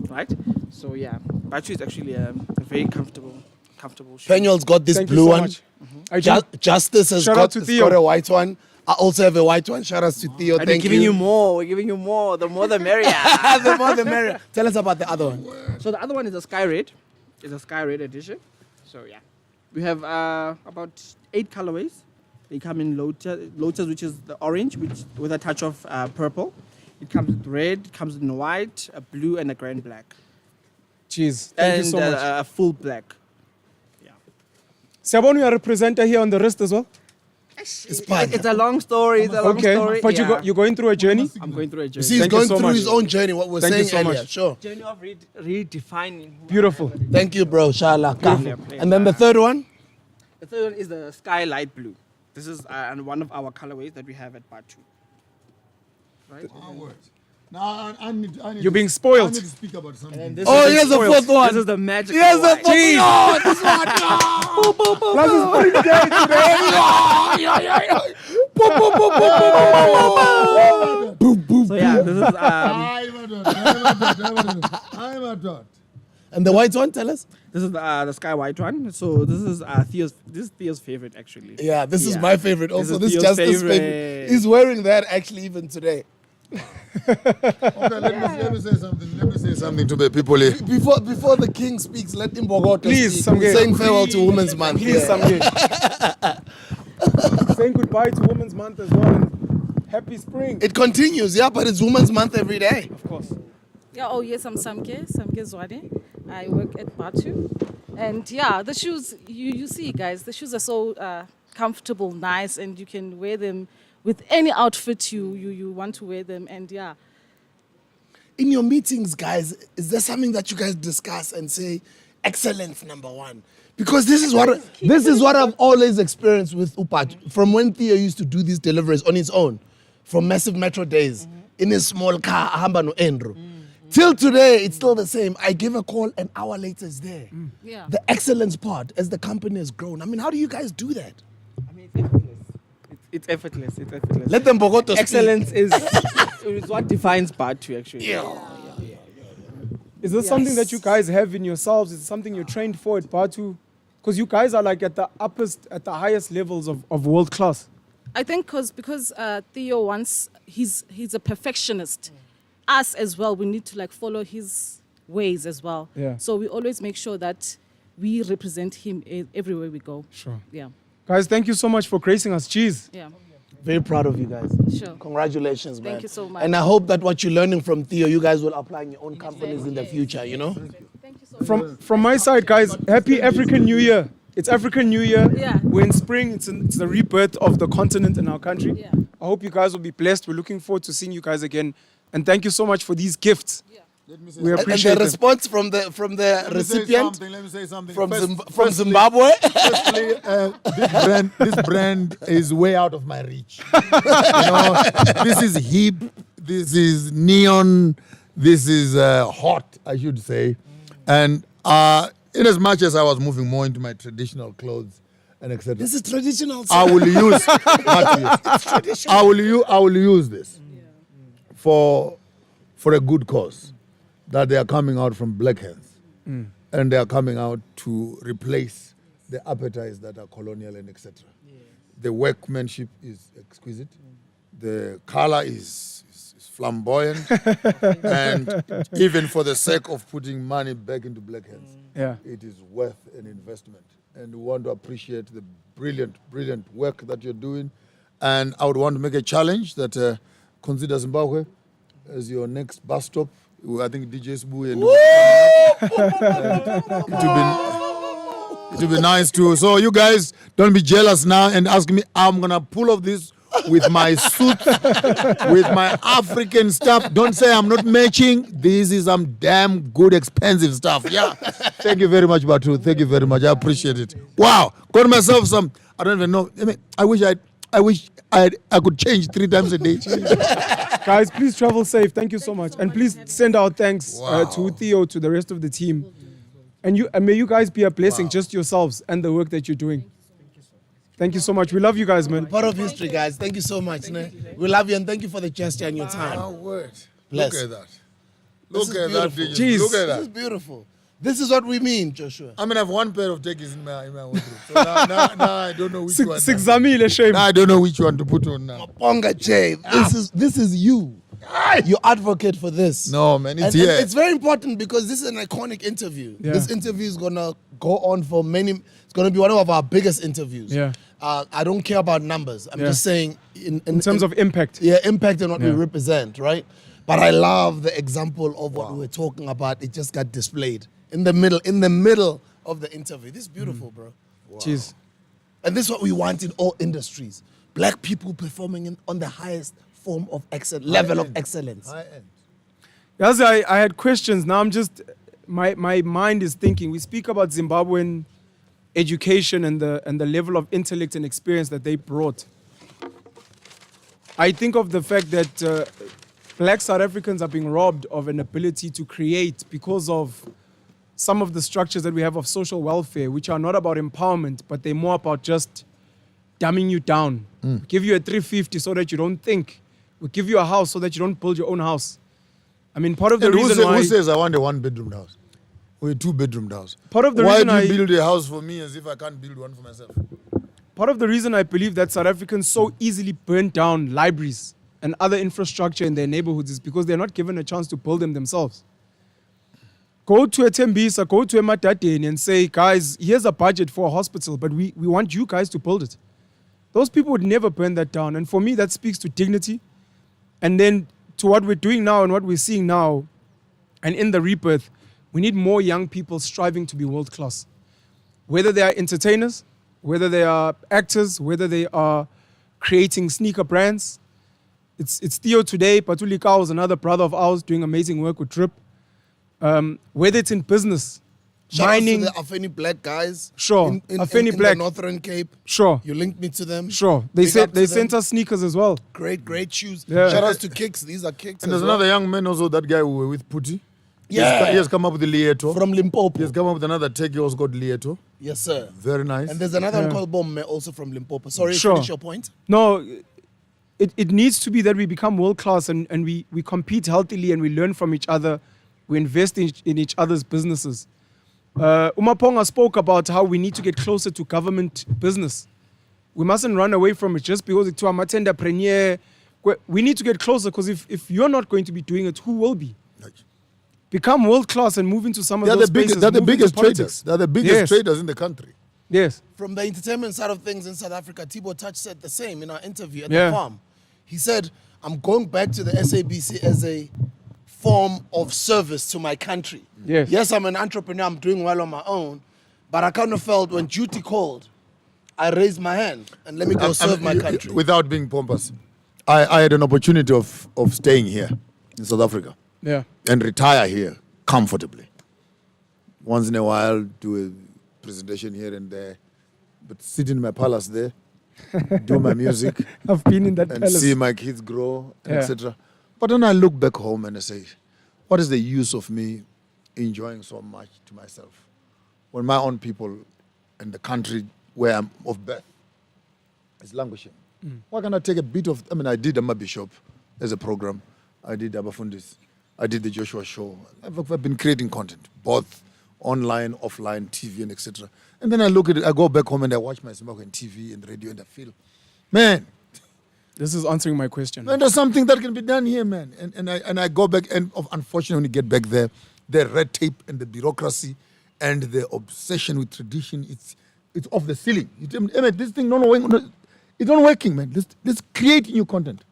Right? So yeah, Patu is actually a very comfortable shoe. Penyo's got this Thank you blue so one. much. I do. Justice has Shout out got, to has Theo. got a white one. I also have a white one. Shout out to Theo. And we're Thank giving you. you more. We're giving you more. The more the merrier. The more the merrier. Tell us about the other one. So the other one is a Sky Red. It's a Sky Red edition. So yeah, we have about 8 colorways. They come in Lotus, which is the orange, which with a touch of purple. It comes with red, it comes in white, a blue, and a grand black. Jeez. Thank And you so much. a full black. Siabon, you are a presenter here on the wrist as well? It's fine. It's a long story. It's a long Okay. story. But yeah. you're going through a journey? I'm going through a journey. See, he's Thank you going so through much. his own journey, what we're Thank you saying so earlier. much. Sure. Journey of redefining. Beautiful. Thank you, bro. Shala. Beautiful. And then the third one? The third one is the Sky Light Blue. This is one of our colorways that we have at Patu. Right? Now, I need You're being I spoiled. need to speak about something. And this Oh, is here's the spoiled. fourth one. This is the magic. Here's the white. fourth one. Oh, this one. No. Plus is putting the day today. So yeah, this is I'm a dot. And the white one, tell us. this is the Sky White one. So this is Theo's favorite actually. Yeah, this is Yeah. my favorite. This Also, is this Theo's Justice favorite. favorite. He's wearing that actually even today. Okay, let me say something. Let me say something to the people here. Before the king speaks, let him Bogoto Please, speak. Samge. Saying farewell to Women's Month. Please, Yeah. Samge. Saying goodbye to Women's Month as well. And happy spring. It continues, yeah, but it's Women's Month every day. Of course. Yeah, oh yes, I'm Samke Zwade. I work at Batu. And yeah, the shoes, you see guys, the shoes are so comfortable, nice, and you can wear them with any outfit you want to wear them. And yeah. In your meetings, guys, is there something that you guys discuss and say, excellence number one? Because this is what I've always experienced with Upat. From when Theo used to do these deliveries on his own, from massive metro days, in his small car, ahamba no Andrew. Till today, it's still the same. I give a call, an hour later it's there. Yeah. The excellence part, as the company has grown. I mean, how do you guys do that? I mean, it's effortless. It's effortless. It's effortless. Let them Bogoto speak. Excellence is what defines Patu actually. Is this something that you guys have in yourselves? Is it something you're trained for at Batu? Because you guys are like at the highest levels of world class. I think because Theo wants, he's a perfectionist. Us as well, we need to like follow his ways as well. Yeah. So we always make sure that we represent him everywhere we go. Sure. Yeah. Guys, thank you so much for gracing us. Cheers. Yeah. Very proud of you guys. Sure. Congratulations, man. Thank you so much. And I hope that what you're learning from Theo, you guys will apply in your own companies in the future, you know? From my side, guys, happy African New Year. It's African New Year. Yeah. We're in spring. It's the rebirth of the continent and our country. Yeah. I hope you guys will be blessed. We're looking forward to seeing you guys again. And thank you so much for these gifts. We appreciate and the it. response from the recipient Let me say something. from Firstly, Zimbabwe. Firstly, this brand is way out of my reach. This is hip. This is neon. This is hot, I should say. And in as much as I was moving more into my traditional clothes and etc. This is traditional. I will use It's traditional. I will use this for a good cause. That they are coming out from black hands. And they are coming out to replace the appetites that are colonial and etc. The workmanship is exquisite. The color is flamboyant. And even for the sake of putting money back into black hands, it is worth an investment. And we want to appreciate the brilliant work that you're doing. And I would want to make a challenge that consider Zimbabwe as your next bus stop. I think DJ Sbu and it will be nice too. So you guys don't be jealous now and ask me. I'm gonna pull off this with my suit, with my African stuff. Don't say I'm not matching. This is some damn good, expensive stuff. Yeah. Thank you very much, Batu. Thank you very much. I appreciate it. Wow. Got myself some. I don't even know. I mean, I wish I could change 3 times a day. Guys, please travel safe. Thank you so much. And please send our thanks to Theo, to the rest of the team. And may you guys be a blessing, just yourselves and the work that you're doing. Thank you so much. We love you guys, man. Part of history, guys. Thank you so much. We love you and thank you for the gesture and your time. Oh, word. Bless. Look at that. This Look at is that. beautiful. DJ. Look at This that. is beautiful. This is what we mean, Joshua. I mean, I have one pair of techies in my wardrobe. So now I don't know which one. Now I don't know which one to put on now. Maponga J. This is you. You advocate for this. No, man, it's and here. It's very important because this is an iconic interview. Yeah. This interview is gonna go on for many. It's gonna be one of our biggest interviews. Yeah. I don't care about numbers. I'm just saying in terms of impact. Yeah, impact and what we Yeah. represent, right? But I love the example of what we were talking about. It just got displayed in the middle of the interview. This is beautiful, bro. Cheers. And this is what we want in all industries. Black people performing on the highest form of level of excellence. High end. Yes, I had questions. Now I'm just, my mind is thinking. We speak about Zimbabwean education and the level of intellect and experience that they brought. I think of the fact that Black South Africans are being robbed of an ability to create because of some of the structures that we have of social welfare, which are not about empowerment, but they're more about just dumbing you down. Give you a 350 so that you don't think. We'll give you a house so that you don't build your own house. I mean, part of the reason why... Who says I want a 1-bedroom house? Or a 2-bedroom house? Part of the Why reason do you build a house for me as if I can't build one for myself? Part of the reason I believe that South Africans so easily burn down libraries and other infrastructure in their neighborhoods is because they're not given a chance to build them themselves. Go to a Tembisa, go to a Matateni and say, guys, here's a budget for a hospital, but we want you guys to build it. Those people would never burn that down. And for me, that speaks to dignity. And then to what we're doing now and what we're seeing now, and in the rebirth, we need more young people striving to be world class. Whether they are entertainers, whether they are actors, whether they are creating sneaker brands. It's Theo today, Patuli Kao is another brother of ours doing amazing work with Drip. Whether it's in business, Shout mining. out to the Afeni Black guys. Sure, in Afeni Black. the Northern Cape. Sure. You linked me to them. Sure. They Big said up to they them. sent us sneakers as well. Great shoes. Yeah. Shout out to Kicks. These are Kicks. And as there's well. another young man also, that guy who were with Putti. Yeah. He has come up with the Lieto. From Limpopo. He has come up with another tech also called Lieto. Yes, sir. Very nice. And there's another one Yeah. called Bomme also from Limpopo. Sorry, Sure. finish your point. No, it needs to be that we become world class and we compete healthily and we learn from each other. We invest in each other's businesses. Maponga spoke about how we need to get closer to government business. We mustn't run away from it just because it's to a matendapreneur. We need to get closer because if you're not going to be doing it, who will be? Become world class and move into some of those spaces. They're the move into biggest politics. traders. They're the biggest Yes. traders in the country. Yes. From the entertainment side of things in South Africa, Thibaut Touch said the same in our interview at Yeah. the farm. He said, I'm going back to the SABC as a form of service to my country. Yes. Yes, I'm an entrepreneur, I'm doing well on my own, but I kind of felt when duty called, I raised my hand and let me go serve my country. Without being pompous, I had an opportunity of staying here in South Africa. Yeah. And retire here comfortably. Once in a while, do a presentation here and there, but sit in my palace there, do my music. I've been in that and palace. see my kids grow, Yeah. etc. But then I look back home and I say, what is the use of me enjoying so much to myself. When my own people and the country where I'm of birth is languishing. Why can't I take a bit of, I did Amma Bishop as a program. I did Abafundis. I did the Joshua Show. I've been creating content, both online, offline, TV, and etc. And then I look at it, I go back home and I watch my Zimbabwean TV and radio and I feel, man. This is answering my question. Man, there's something that can be done here, man. And I go back, and unfortunately, when you get back there, the red tape and the bureaucracy and the obsession with tradition, it's off the ceiling. This thing, it's not working, man. Let's create new content.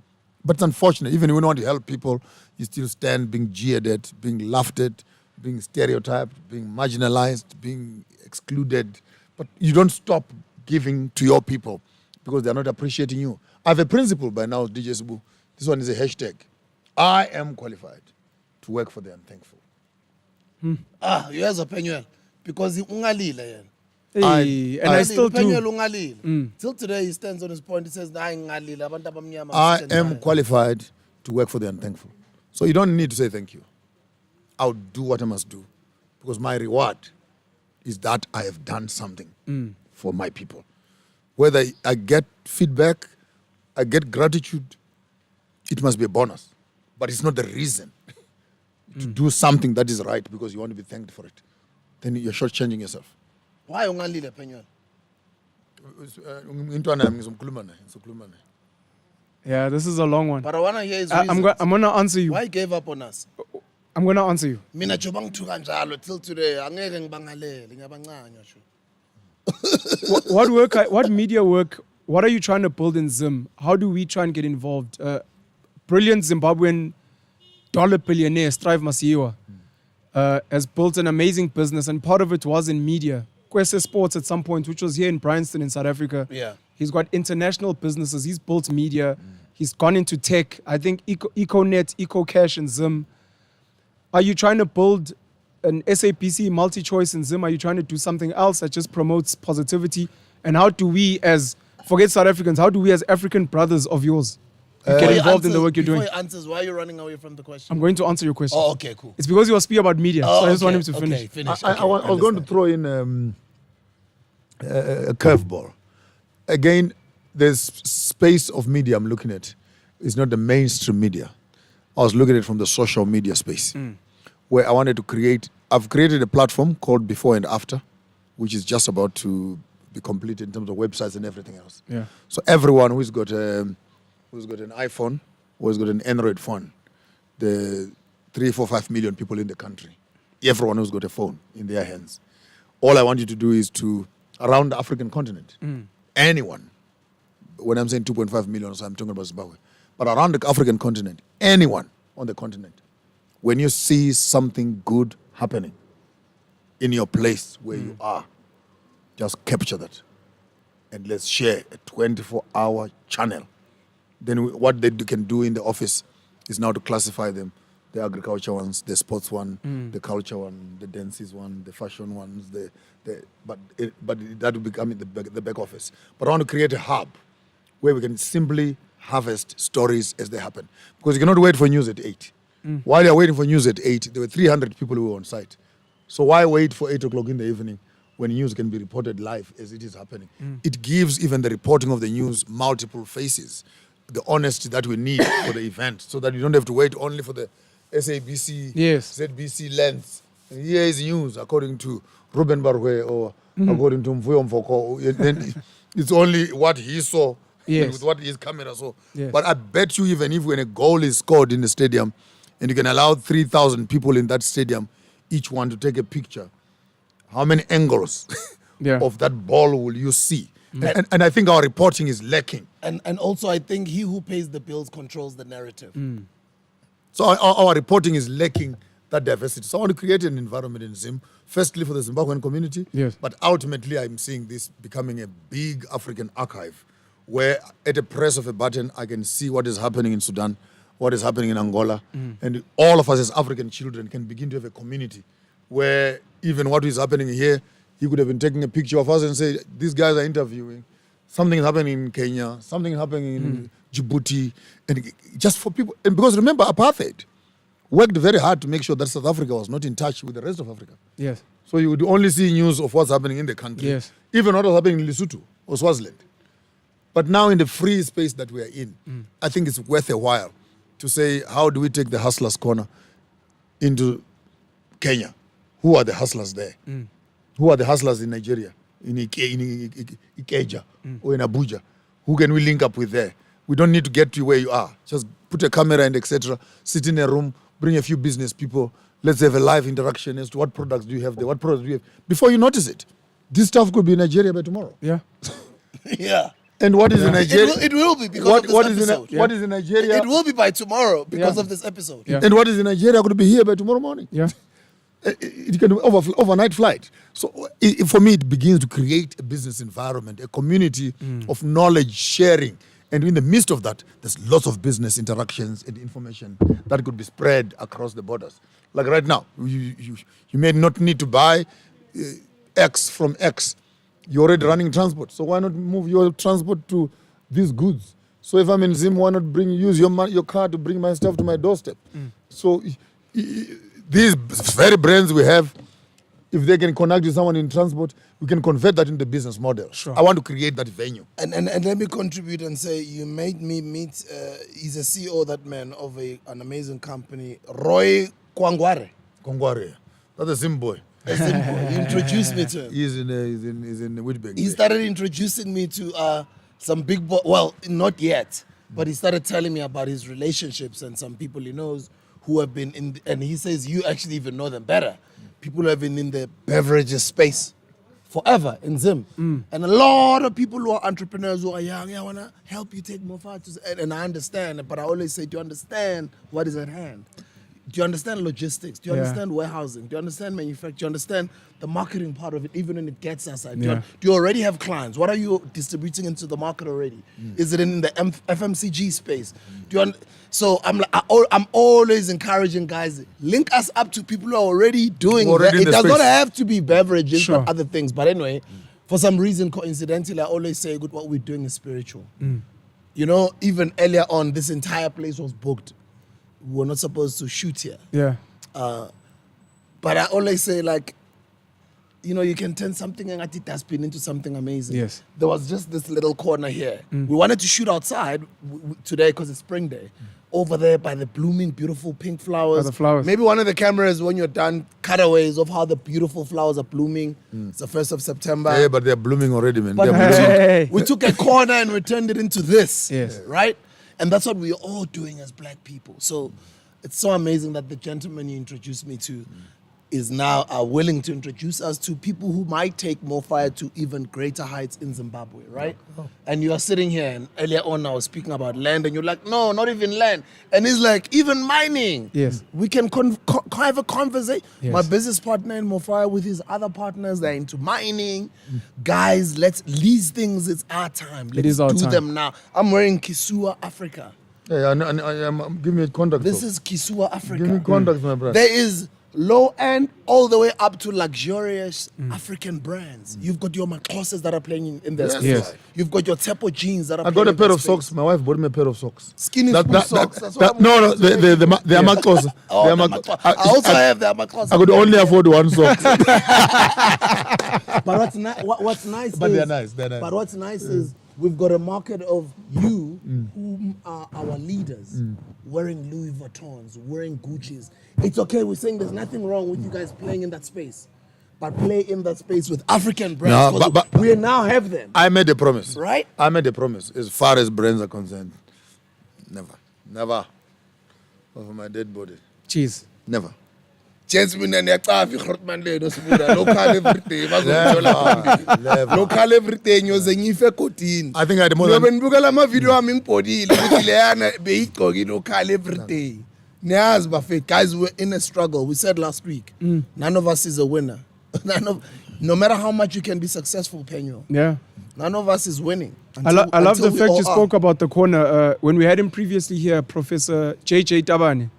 But it's unfortunate. Even when you want to help people, you still stand being jeered at, being laughed at, being stereotyped, being marginalized, being excluded. But you don't stop giving to your people because they're not appreciating you. I have a principle by now, DJ Subu. This one is a hashtag. I am qualified to work for the unthankful. You as a Penuel. Because he ungalile. And I still do. Till today he stands on his point. He says, I am qualified to work for the unthankful. So you don't need to say thank you. I'll do what I must do. Because my reward is that I have done something for my people. Whether I get feedback, I get gratitude, it must be a bonus. But it's not the reason to do something that is right because you want to be thanked for it. Then you're shortchanging yourself. Why ungalile Penuel? Yeah, this is a long one. But I want to hear his reasons. I'm going to answer you. Why he gave up on us? I'm going to answer you. Mina jobang kanjalo till today angeke ngibangalele ngiyabancanya sho. What media work, what are you trying to build in Zim? How do we try and get involved? Brilliant Zimbabwean dollar billionaire, Strive Masiyiwa, has built an amazing business, and part of it was in media. Kwese Sports at some point, which was here in Bryanston in South Africa. Yeah. He's got international businesses. He's built media. He's gone into tech. I think EcoNet, EcoCash in Zim. Are you trying to build an SAPC multi-choice in Zim? Are you trying to do something else that just promotes positivity? And how do we forget South Africans, how do we as African brothers of yours get involved in the work you're doing? Before he answers, why are you running away from the question? I'm going to answer your question. Oh, okay, cool. It's because you were speaking about media, so I just want him to finish. I was going to throw in a curveball. Again, there's space of media I'm looking at. It's not the mainstream media. I was looking at it from the social media space, where I wanted to create. I've created a platform called Before and After, which is just about to be completed in terms of websites and everything else. Yeah. So everyone who's got an iPhone or who's got an Android phone, the 3, 4, 5 million people in the country, everyone who's got a phone in their hands. All I want you to do is to, around the African continent, anyone, when I'm saying 2.5 million, so I'm talking about Zimbabwe, but around the African continent, anyone on the continent, when you see something good happening in your place where you are, just capture that and let's share a 24-hour channel. Then what they can do in the office is now to classify them. The agriculture ones, the sports one, the culture one, the dances one, the fashion ones, but that will become the back office. But I want to create a hub where we can simply harvest stories as they happen. Because you cannot wait for news at 8. While you're waiting for news at 8, there were 300 people who were on site. So why wait for 8 o'clock in the evening when news can be reported live as it is happening? It gives even the reporting of the news multiple faces, the honesty that we need for the event, so that you don't have to wait only for the SABC, ZBC lens. And here is news according to Ruben Barwe or according to Mvuyo Mfoko. Then it's only what he saw and with what his camera saw. But I bet you even if when a goal is scored in the stadium and you can allow 3,000 people in that stadium, each one to take a picture, how many angles of that ball will you see? And I think our reporting is lacking. And also I think he who pays the bills controls the narrative. So our reporting is lacking that diversity. So I want to create an environment in Zim, firstly for the Zimbabwean community, but ultimately I'm seeing this becoming a big African archive where at the press of a button I can see what is happening in Sudan, what is happening in Angola, and all of us as African children can begin to have a community where even what is happening here, he could have been taking a picture of us and say, these guys are interviewing. Something is happening in Kenya, something is happening in Djibouti, and just for people. And because remember, apartheid worked very hard to make sure that South Africa was not in touch with the rest of Africa. Yes. So you would only see news of what's happening in the country. Yes. Even what was happening in Lesotho or Swaziland. But now in the free space that we are in, I think it's worth a while to say, how do we take the hustlers' corner into Kenya? Who are the hustlers there? Who are the hustlers in Nigeria, in Ikeja or in Abuja? Who can we link up with there? We don't need to get to where you are. Just put a camera and etc. Sit in a room, bring a few business people. Let's have a live interaction as to what products do you have there, what products do you have. Before you notice it, this stuff could be in Nigeria by tomorrow. Yeah. Yeah. And what is in Nigeria? It will be because of this episode. What is in Nigeria? It will be by tomorrow because of this episode. And what is in Nigeria could be here by tomorrow morning. Yeah. It can be overnight flight. So for me, it begins to create a business environment, a community of knowledge sharing. And in the midst of that, there's lots of business interactions and information that could be spread across the borders. Like right now, you may not need to buy X from X. You're already running transport. So why not move your transport to these goods? So if I'm in Zim, why not use your car to bring my stuff to my doorstep? So these very brands we have, if they can connect with someone in transport, we can convert that into business model. Sure. I want to create that venue. And let me contribute and say you made me meet, he's a CEO, that man, of an amazing company, Roy Kwangware. Kwangware. That's a Zim boy. A Zim boy. You introduced me to him. He's in Witbank. He started introducing me to some big boy. Well, not yet, but he started telling me about his relationships and some people he knows who have been in, and he says you actually even know them better. People who have been in the beverages space forever in Zim. And a lot of people who are entrepreneurs who are young, I want to help you take more photos. And I understand, but I always say, do you understand what is at hand? Do you understand logistics? Do you understand warehousing? Do you understand manufacturing? Do you understand the marketing part of it, even when it gets outside? Do you already have clients? What are you distributing into the market already? Is it in the FMCG space? So I'm always encouraging guys, link us up to people who are already doing that. It does not have to be beverages, but other things. But anyway, for some reason, coincidentally, I always say, good, what we're doing is spiritual. You know, even earlier on, this entire place was booked. We were not supposed to shoot here. Yeah. But I always say, like, you know, you can turn something and it has been into something amazing. Yes. There was just this little corner here. We wanted to shoot outside today because it's spring day. Over there by the blooming, beautiful pink flowers. By the flowers. Maybe one of the cameras, when you're done, cutaways of how the beautiful flowers are blooming. It's the 1st of September. Yeah, but they're blooming already, man. But we took a corner and we turned it into this. Yes. Right? And that's what we're all doing as black people. So it's so amazing that the gentleman you introduced me to is now willing to introduce us to people who might take more fire to even greater heights in Zimbabwe, right? And you are sitting here, and earlier on I was speaking about land, and you're like, no, not even land. And he's like, even mining. Yes. We can have a conversation. Yes. My business partner in Mofire with his other partners, they're into mining. Guys, these things, it's our time. Let's do them now. I'm wearing Kisua Africa. Yeah, give me a contact. This is Kisua Africa. Give me contact, my brother. There is low end all the way up to luxurious African brands. You've got your Makloses that are playing in their space. Yes. You've got your Tepo jeans that are I playing got a in pair their of space. socks. My wife bought me a pair of socks. Skinny school socks. That's what I'm no, wearing. they are Makloses. Oh, I also have the Makloses. I could only afford one sock. But what's nice But is, they're nice. They're nice. But what's nice is we've got a market of you whom are our leaders wearing Louis Vuittons, wearing Gucci's. It's okay. We're saying there's nothing wrong with you guys playing in that space. But play in that space with African brands. No, but we now have them. I made a promise. Right? I made a promise as far as brands are concerned. Never. Over my dead body. Cheese. Never. Local everything I think I had more than local everything. Guys, we're in a struggle. We said last week, none of us is a winner. No matter how much you can be successful, Penyo. Yeah. None of us is winning. I love the fact you spoke about the corner. When we had him previously here, Professor J.J. Tabane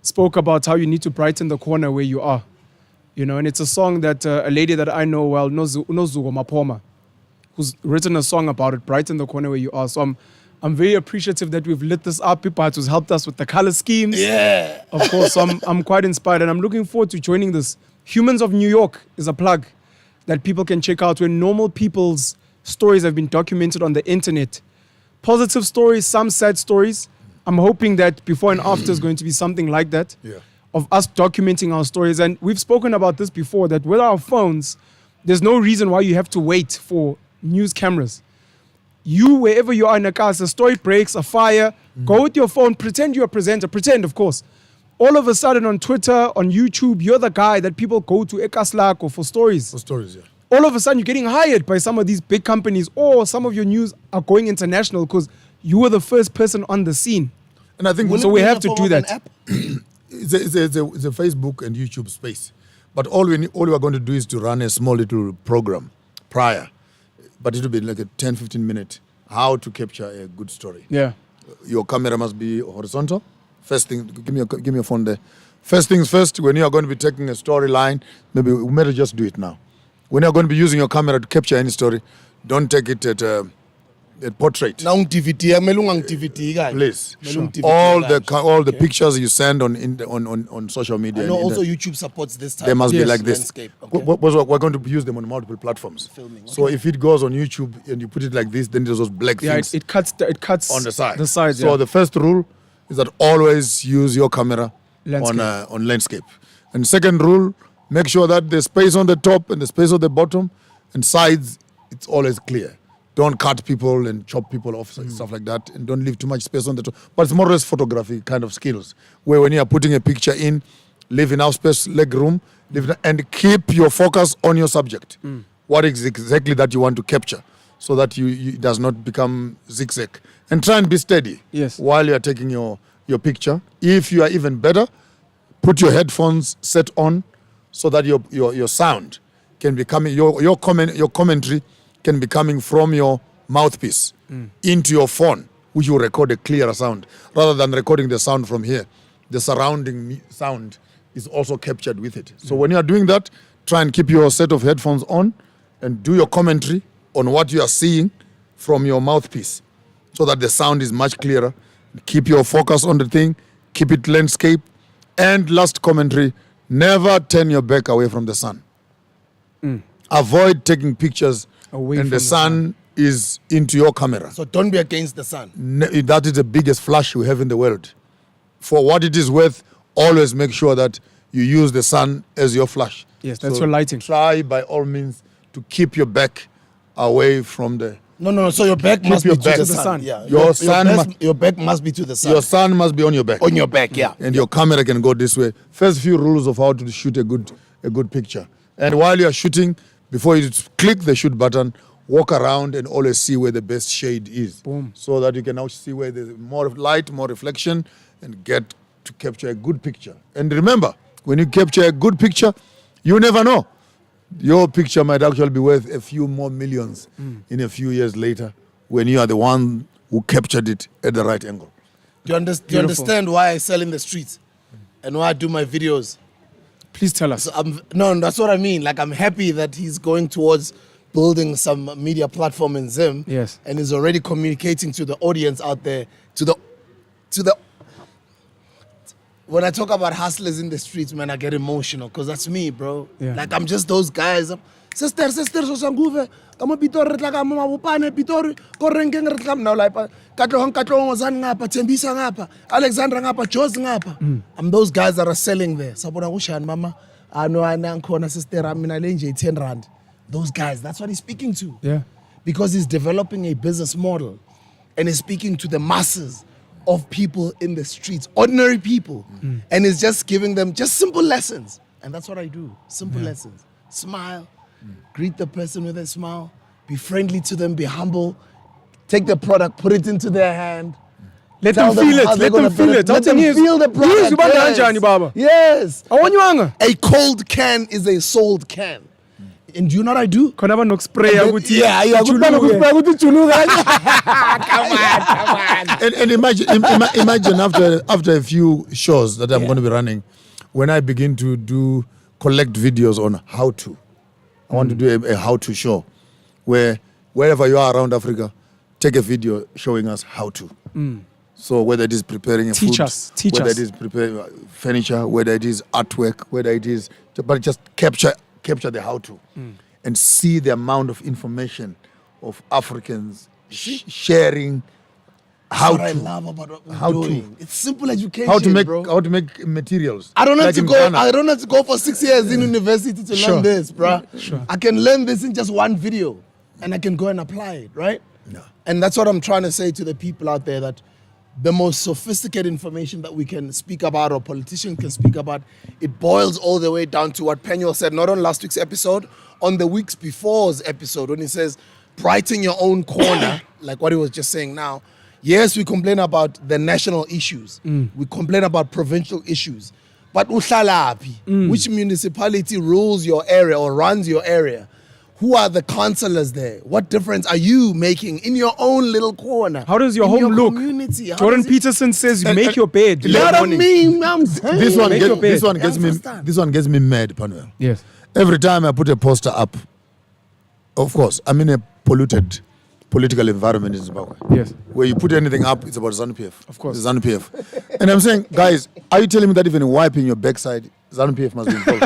spoke about how you need to brighten the corner where you are. You know, and it's a song that a lady that I know well, Nozugo Maponga, who's written a song about it, brighten the corner where you are. So I'm very appreciative that we've lit this up. People has helped us with the color schemes. Yeah. Of course, so I'm quite inspired, and I'm looking forward to joining this. Humans of New York is a plug that people can check out, where normal people's stories have been documented on the internet. Positive stories, some sad stories. I'm hoping that before and after is going to be something like that. Yeah. Of us documenting our stories. And we've spoken about this before, that with our phones, there's no reason why you have to wait for news cameras. You, wherever you are in a car, a story breaks, a fire, go with your phone, pretend you're a presenter, pretend, of course. All of a sudden on Twitter, on YouTube, you're the guy that people go to Ekaslako for stories. For stories, yeah. All of a sudden, you're getting hired by some of these big companies, or some of your news are going international because you were the first person on the scene. And I think so we have to do that. It's a Facebook and YouTube space. But all we are going to do is to run a small little program prior. But it will be like a 10, 15 minute, how to capture a good story. Yeah. Your camera must be horizontal. First thing, give me your phone there. First things first, when you are going to be taking a storyline, maybe we better just do it now. When you are going to be using your camera to capture any story, don't take it at portrait. Please. Sure. All the pictures you send on social media. I know also YouTube supports this type. They must be of like this. landscape. Okay. We're going to use them on multiple platforms. Filming, okay. So if it goes on YouTube and you put it like this, then there's those black things. It cuts on the side. So the first rule is that always use your camera Landscape. on landscape. And second rule, make sure that the space on the top and the space on the bottom and sides, it's always clear. Don't cut people and chop people off, stuff like that. And don't leave too much space on the top. But it's more or less photography kind of skills, where when you are putting a picture in, leave enough space, leg room, and keep your focus on your subject. What is exactly that you want to capture, so that it does not become zigzag. And try and be steady while you are taking your picture. If you are even better, put your headphones set on, so that your sound can be coming, your commentary can be coming from your mouthpiece into your phone, which will record a clearer sound, rather than recording the sound from here. The surrounding sound is also captured with it. So when you are doing that, try and keep your set of headphones on and do your commentary on what you are seeing from your mouthpiece, so that the sound is much clearer. Keep your focus on the thing, keep it landscape. And last commentary, never turn your back away from the sun. Avoid taking pictures and the sun is into your camera. So don't be against the sun. That is the biggest flash we have in the world. For what it is worth, always make sure that you use the sun as your flash. Yes, that's your lighting. Try by all means to keep your back away from the... No. So your back must be to the sun. Yeah. Your back must be to the sun. Your sun must be on your back. On your back, yeah. And your camera can go this way. First few rules of how to shoot a good picture. And while you are shooting, before you click the shoot button, walk around and always see where the best shade is. Boom. So that you can now see where there's more light, more reflection, and get to capture a good picture. And remember, when you capture a good picture, you never know. Your picture might actually be worth a few more millions in a few years later, when you are the one who captured it at the right angle. Do you understand why I sell in the streets and why I do my videos? Please tell us. So that's what I mean. Like, I'm happy that he's going towards building some media platform in Zim. Yes. And is already communicating to the audience out there, to the when I talk about hustlers in the streets, man, I get emotional, because that's me, bro. Yeah. Like, I'm just those guys. Sister, sosanguve. Kama pitori tlaka mama bupane pitori korengeng re tlaka now like katlo zan ngapa tembisa ngapa Alexandra ngapa Jos ngapa. I'm those guys that are selling there. Sabona kushan mama ano anankona sister amina lenje 10 rand. Those guys, that's what he's speaking to. Yeah. Because he's developing a business model and he's speaking to the masses of people in the streets, ordinary people. And he's just giving them just simple lessons. And that's what I do. Simple lessons. Smile. Greet the person with a smile. Be friendly to them. Be humble. Take the product, put it into their hand. Let them feel it. Let them feel it. Let them feel the product. Yes. A cold can is a sold can. And do you know what I do? And imagine after a few shows that I'm going to be running, when I begin to collect videos on how to. I want to do a how-to show where wherever you are around Africa, take a video showing us how to. So whether it is preparing a Teach food, us, teach whether us. it is preparing furniture, whether it is artwork, whether it is, but just capture the how to, and see the amount of information of Africans sharing how That's what to. I love about what we're how doing. It's simple education, how to make bro. how to make materials. I don't have Like to in go. Ghana. I don't have to go for 6 years in university to Sure. learn this, bruh. Sure. I can learn this in just one video, and I can go and apply it, right? No. And that's what I'm trying to say to the people out there, that the most sophisticated information that we can speak about or politicians can speak about, it boils all the way down to what Penuel said, not on last week's episode, on the weeks before's episode, when he says, brighten your own corner, like what he was just saying now. Yes, we complain about the national issues. We complain about provincial issues. But uhlalapi, which municipality rules your area or runs your area? Who are the councillors there? What difference are you making in your own little corner? How does your in home your look? Community? How Jordan does it- Peterson says you make your bed. in the Let morning. me, I'm saying. This one, Make your bed. this one gets me mad, Panuel. Yes. Every time I put a poster up, of course, I'm in a polluted political environment in Zimbabwe. Yes. Where you put anything up, it's about ZANU-PF. Of course. It's ZANU-PF. And I'm saying, guys, are you telling me that even wiping your backside, ZANU-PF must be involved?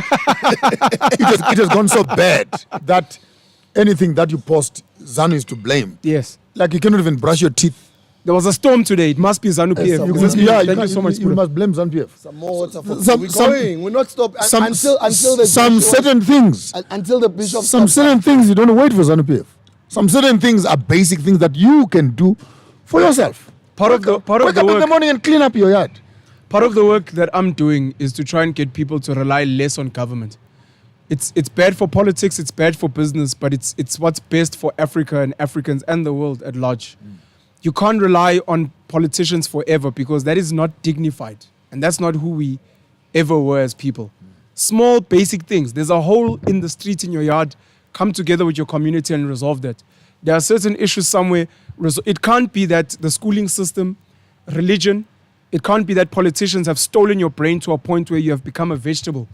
it has gone so bad that anything that you post, ZANU is to blame. Yes. Like you cannot even brush your teeth. There was a storm today. It must be ZANU-PF. Because thank you so much. You must blame ZANU-PF. Some more water for Some- we're some- going. We're not stopping Some, until the some bishop- certain things. until the bishop Some stops. certain things you don't wait for ZANU-PF. Some certain things are basic things that you can do for yourself. Part of the Wake up in the work. morning and clean up your yard. Part of the work that I'm doing is to try and get people to rely less on government. It's bad for politics, it's bad for business, but it's what's best for Africa and Africans and the world at large. You can't rely on politicians forever because that is not dignified. And that's not who we ever were as people. Small, basic things. There's a hole in the street in your yard. Come together with your community and resolve that. There are certain issues somewhere. It can't be that the schooling system, religion, it can't be that politicians have stolen your brain to a point where you have become a vegetable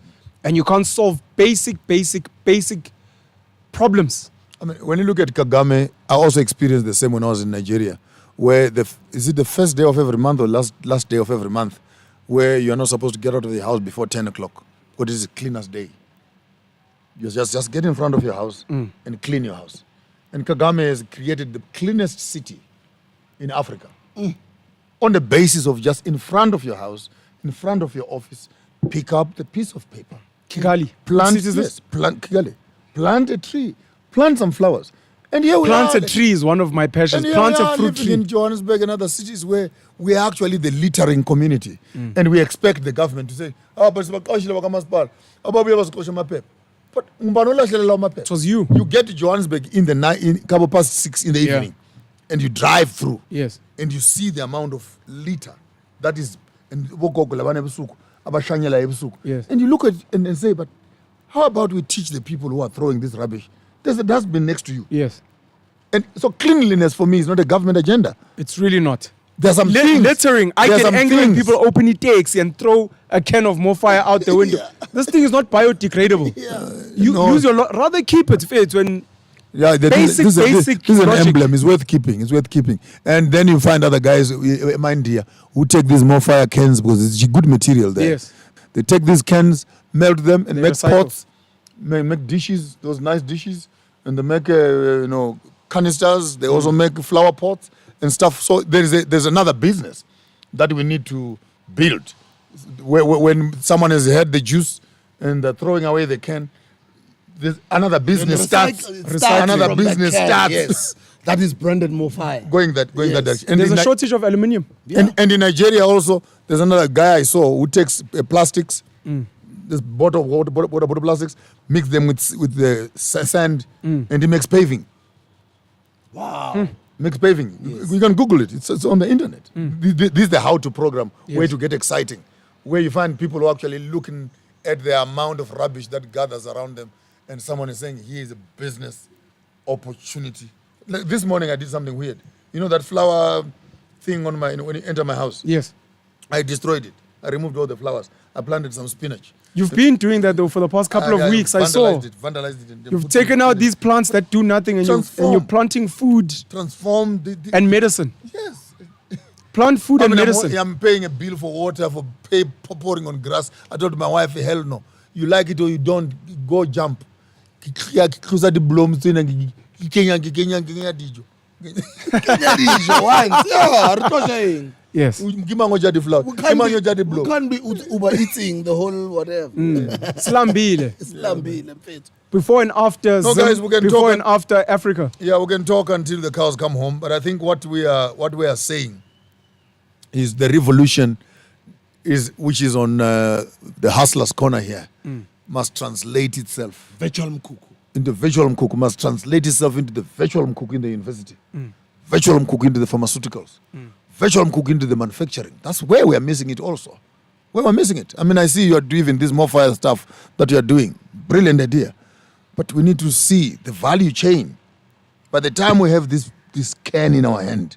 and you can't solve basic problems. I mean, when you look at Kagame, I also experienced the same when I was in Nigeria, where is it the first day of every month or last day of every month, where you are not supposed to get out of the house before 10 o'clock, because it is the cleanest day. You just get in front of your house and clean your house. And Kagame has created the cleanest city in Africa on the basis of just in front of your house, in front of your office, pick up the piece of paper. Kigali. Plant, What city is this? yes, plant Kigali. Plant a tree. Plant some flowers. And here we Plant are. a tree is one of my passions. And Plant we a are fruit living tree. in Johannesburg and other cities where we are actually the littering community. And we expect the government to say, but it was you. You get to Johannesburg in couple past 6 in the Yeah. evening, and you drive through, Yes. and you see the amount of litter that is, and Yes. and you look at it and say, but how about we teach the people who are throwing this rubbish? There's a dustbin next to you. Yes. And so cleanliness for me is not a government agenda. It's really not. There's some things. Littering. I There's get some angry when things. people open it takes and throw a can of more fire out the window. This thing is not biodegradable. You No. use your rather keep it fit when Yeah, basic this is an logic. emblem. It's worth keeping. It's worth keeping. And then you find other guys, mind here, who take these more fire cans because it's good material there. Yes. They take these cans, melt them, and They make recycle. pots, make dishes, those nice dishes, and they make canisters. They also make flower pots and stuff. So there's another business that we need to build. When someone has had the juice and they're throwing away the can, there's another business starts. Another from business that can, starts. Yes. That is branded more fire. Going that direction. And there's in a shortage of aluminium. and in Nigeria also, there's another guy I saw who takes plastics, this bottle plastics, mix them with the sand, and he makes paving. Wow. Makes paving. You can Google it. It's on the internet. This is the how-to program, where Yes. to get exciting, where you find people who are actually looking at the amount of rubbish that gathers around them, and someone is saying, here is a business opportunity. Like this morning I did something weird. You know that flower thing when you enter my house? Yes. I destroyed it. I removed all the flowers. I planted some spinach. You've been doing that though for the past couple of weeks. I saw. Vandalized it. And You've taken out these plants that do nothing and you're planting food. Transform and medicine. Yes. Plant food and medicine. I'm paying a bill for water, for pouring on grass. I told my wife, hell no. You like it or you don't, go jump. Yes. Yes. We can't be Uber eating the whole whatever. Slambile. Slambile. Before and after No, guys, we can before talk and after Africa. Yeah, we can talk until the cows come home. But I think what we are saying is the revolution which is on the hustler's corner here must translate itself. Virtual Mkuku. Into virtual Mkuku, must translate itself into the virtual Mkuku in the university. Virtual Mkuku into the pharmaceuticals. Virtual Mkuku into the manufacturing. That's where we are missing it also. Where we're missing it. I mean, I see you are doing this more fire stuff that you are doing. Brilliant idea. But we need to see the value chain. By the time we have this can in our hand,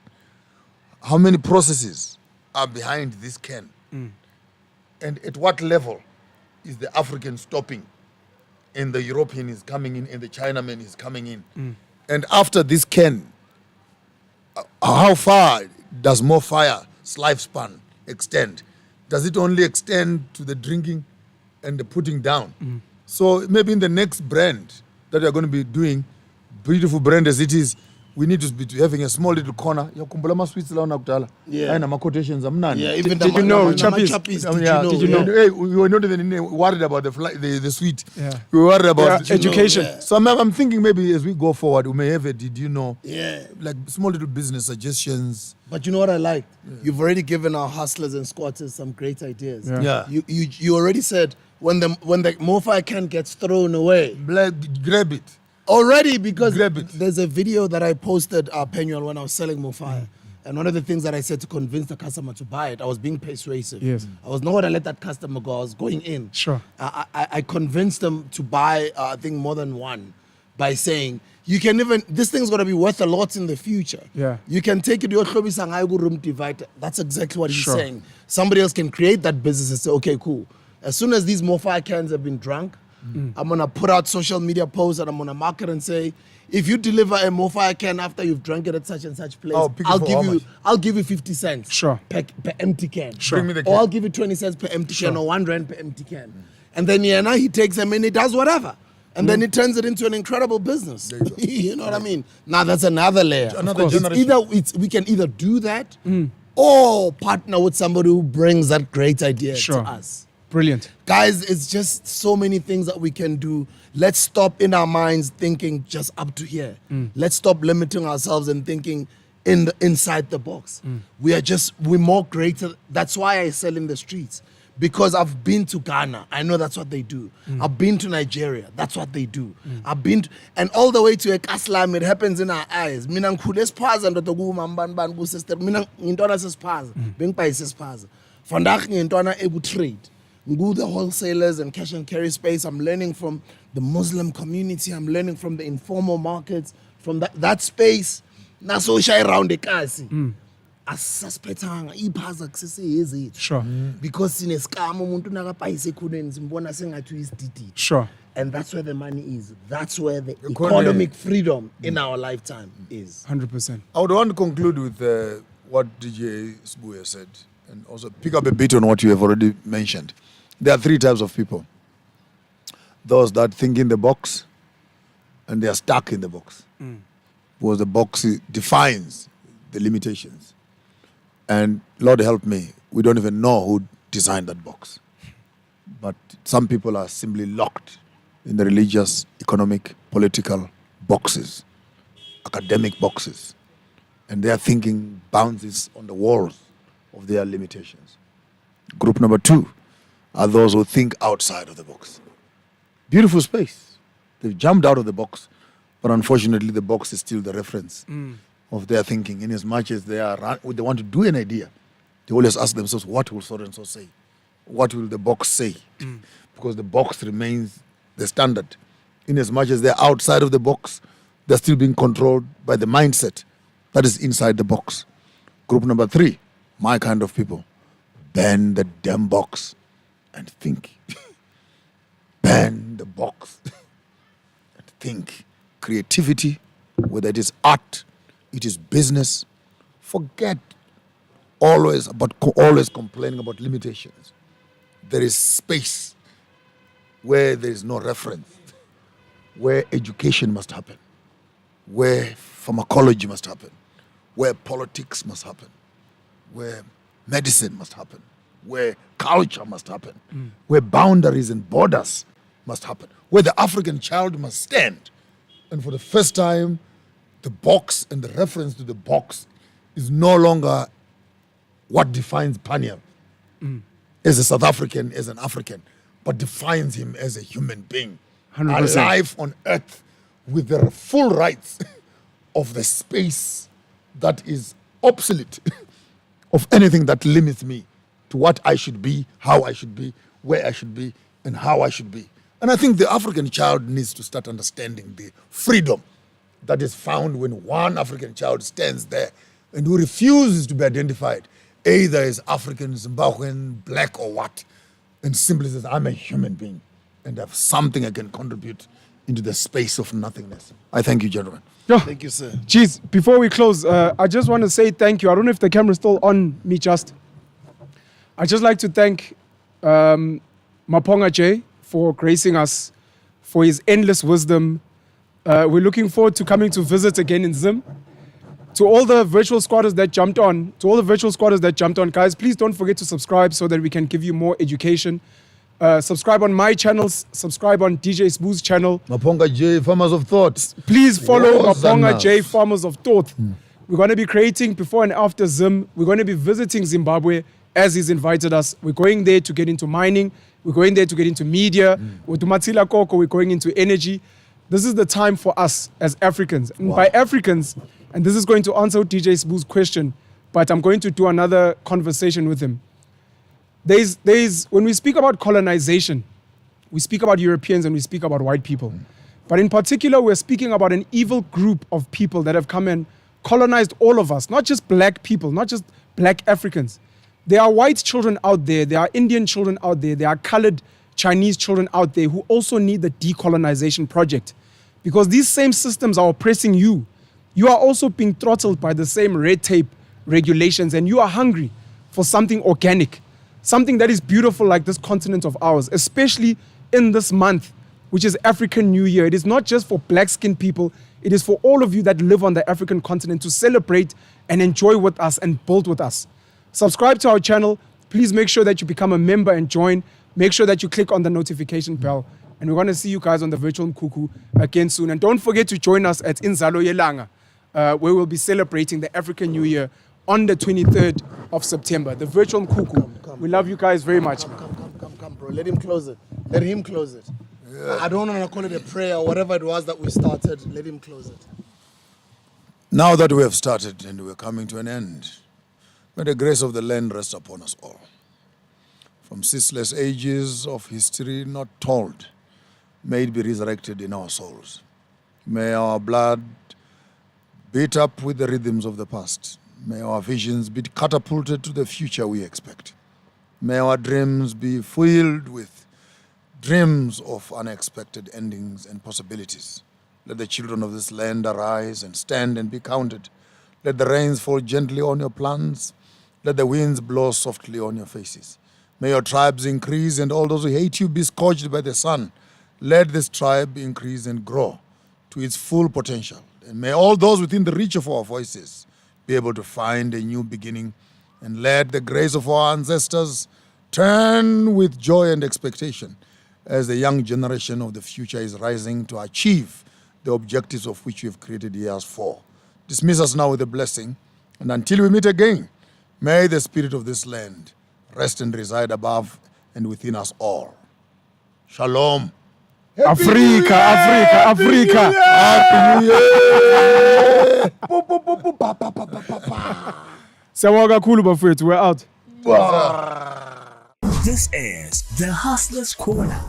how many processes are behind this can? And at what level is the African stopping and the European is coming in and the Chinaman is coming in? And after this can, how far does more fire's lifespan extend? Does it only extend to the drinking and the putting down? So maybe in the next brand that you're going to be doing, beautiful brand as it is, we need to be having a small little corner. Yeah, and my quotations. Yeah, even did you know chappies? Did you know? Hey, we were not even worried about the sweet. Yeah. We were worried about education. Yeah. So I'm thinking maybe as we go forward, we may have a did you know? Yeah. Like small little business suggestions. But you know what I like? You've already given our hustlers and squatters some great ideas. Yeah. You already said when the MoFi can gets thrown away, grab it. Already, because there's a video that I posted, Penuel, when I was selling MoFi. And one of the things that I said to convince the customer to buy it, I was being persuasive. Yes. I was not going to let that customer go. I was going in. Sure. I convinced them to buy, I think, more than one by saying, you can even, this thing's going to be worth a lot in the future. Yeah. You can take it, your room divider. That's exactly what he's Sure. saying. Somebody else can create that business and say, okay, cool. As soon as these MoFi cans have been drunk, I'm going to put out social media posts and I'm going to market and say, if you deliver a MoFi can after you've drunk it at such and such place, I'll give you 50 cents per empty can. Sure. Bring me the can. Or I'll give you 20 cents per empty can or 1 rand per empty can. And then he takes them and he does whatever. And then he turns it into an incredible business. You know what I mean? Now that's another layer. Another generation. We can either do that or partner with somebody who brings that great idea to us. Brilliant. Guys, it's just so many things that we can do. Let's stop in our minds thinking just up to here. Let's stop limiting ourselves and thinking inside the box. We're more greater. That's why I sell in the streets. Because I've been to Ghana. I know that's what they do. I've been to Nigeria. That's what they do. I've been and all the way to Ekaslam, it happens in our eyes. Mina ngikhules spaza ndoda kumambanban ku sister. Mina ngintwana sespaza. Bengipay sespaza. Vandag ngintwana trade. Go the wholesalers and cash and carry space. I'm learning from the Muslim community. I'm learning from the informal markets, from that space. Naso shy around the kasi. Asasuspethanga iphaza kuseseyezi. Sure. Because in a scam umuntu nakapayise khoneni simbona sengathi uyisididi. Sure. And that's where the money is. That's where the economic freedom in our lifetime is. 100%. I would want to conclude with what DJ Sbuya said and also pick up a bit on what you have already mentioned. There are 3 types of people. Those that think in the box and they are stuck in the box. Because the box defines the limitations. And Lord help me, we don't even know who designed that box. But some people are simply locked in the religious, economic, political boxes, academic boxes. And their thinking bounces on the walls of their limitations. Group number 2 are those who think outside of the box. Beautiful space. They've jumped out of the box, but unfortunately the box is still the reference of their thinking. In as much as they want to do an idea, they always ask themselves, what will so-and-so say? What will the box say? Because the box remains the standard. In as much as they're outside of the box, they're still being controlled by the mindset that is inside the box. Group number 3, my kind of people, Ban the damn box and think. Ban the box and think. Creativity, whether it is art, it is business, forget always complaining about limitations. There is space where there is no reference, where education must happen, where pharmacology must happen, where politics must happen, where medicine must happen, where culture must happen, where boundaries and borders must happen, where the African child must stand. And for the first time, the box and the reference to the box is no longer what defines Paniel as a South African, as an African, but defines him as a human being, 100%. alive on earth with the full rights of the space that is obsolete of anything that limits me to what I should be, how I should be, where I should be, and how I should be. And I think the African child needs to start understanding the freedom that is found when one African child stands there and who refuses to be identified either as African, Zimbabwean, black or what, and simply says, I'm a human being and I have something I can contribute into the space of nothingness. I thank you, gentlemen. Thank you, sir. Jeez, before we close, I just want to say thank you. I don't know if the camera's still on me, just. I'd just like to thank Maponga J for gracing us, for his endless wisdom. We're looking forward to coming to visit again in Zim. To all the virtual squatters that jumped on, guys, please don't forget to subscribe so that we can give you more education. Subscribe on my channels, subscribe on DJ Smooth's channel. Maponga J, Farmers of Thought. Please follow Hosanna. Maponga J, Farmers of Thought. We're going to be creating before and after Zim. We're going to be visiting Zimbabwe as he's invited us. We're going there to get into mining. We're going there to get into media. With Matsila Koko, we're going into energy. This is the time for us as Africans. And by Africans, and this is going to answer DJ Smooth's question, but I'm going to do another conversation with him. When we speak about colonization, we speak about Europeans and we speak about white people. But in particular, we're speaking about an evil group of people that have come and colonized all of us, not just black people, not just black Africans. There are white children out there, there are Indian children out there, there are colored Chinese children out there who also need the decolonization project. Because these same systems are oppressing you. You are also being throttled by the same red tape regulations, and you are hungry for something organic, something that is beautiful like this continent of ours, especially in this month, which is African New Year. It is not just for black-skinned people, it is for all of you that live on the African continent to celebrate and enjoy with us and build with us. Subscribe to our channel. Please make sure that you become a member and join. Make sure that you click on the notification bell. And we're going to see you guys on the virtual Mkuku again soon. And don't forget to join us at Inzalo Yelanga, where we'll be celebrating the African New Year on the 23rd of September. The virtual Mkuku. We love you guys very much. Come, bro. Let him close it. Let him close it. Yeah. I don't want to call it a prayer or whatever it was that we started. Let him close it. Now that we have started and we're coming to an end, may the grace of the land rest upon us all. From ceaseless ages of history not told, may it be resurrected in our souls. May our blood beat up with the rhythms of the past. May our visions be catapulted to the future we expect. May our dreams be filled with dreams of unexpected endings and possibilities. Let the children of this land arise and stand and be counted. Let the rains fall gently on your plants. Let the winds blow softly on your faces. May your tribes increase and all those who hate you be scorched by the sun. Let this tribe increase and grow to its full potential. And may all those within the reach of our voices be able to find a new beginning. And let the grace of our ancestors turn with joy and expectation as the young generation of the future is rising to achieve the objectives of which we have created years for. Dismiss us now with a blessing. And until we meet again, may the spirit of this land rest and reside above and within us all. Shalom. Africa, Africa, Africa. Happy New Year. Siyabonga kakhulu bafowethu, we're out. This is the Hustler's Corner.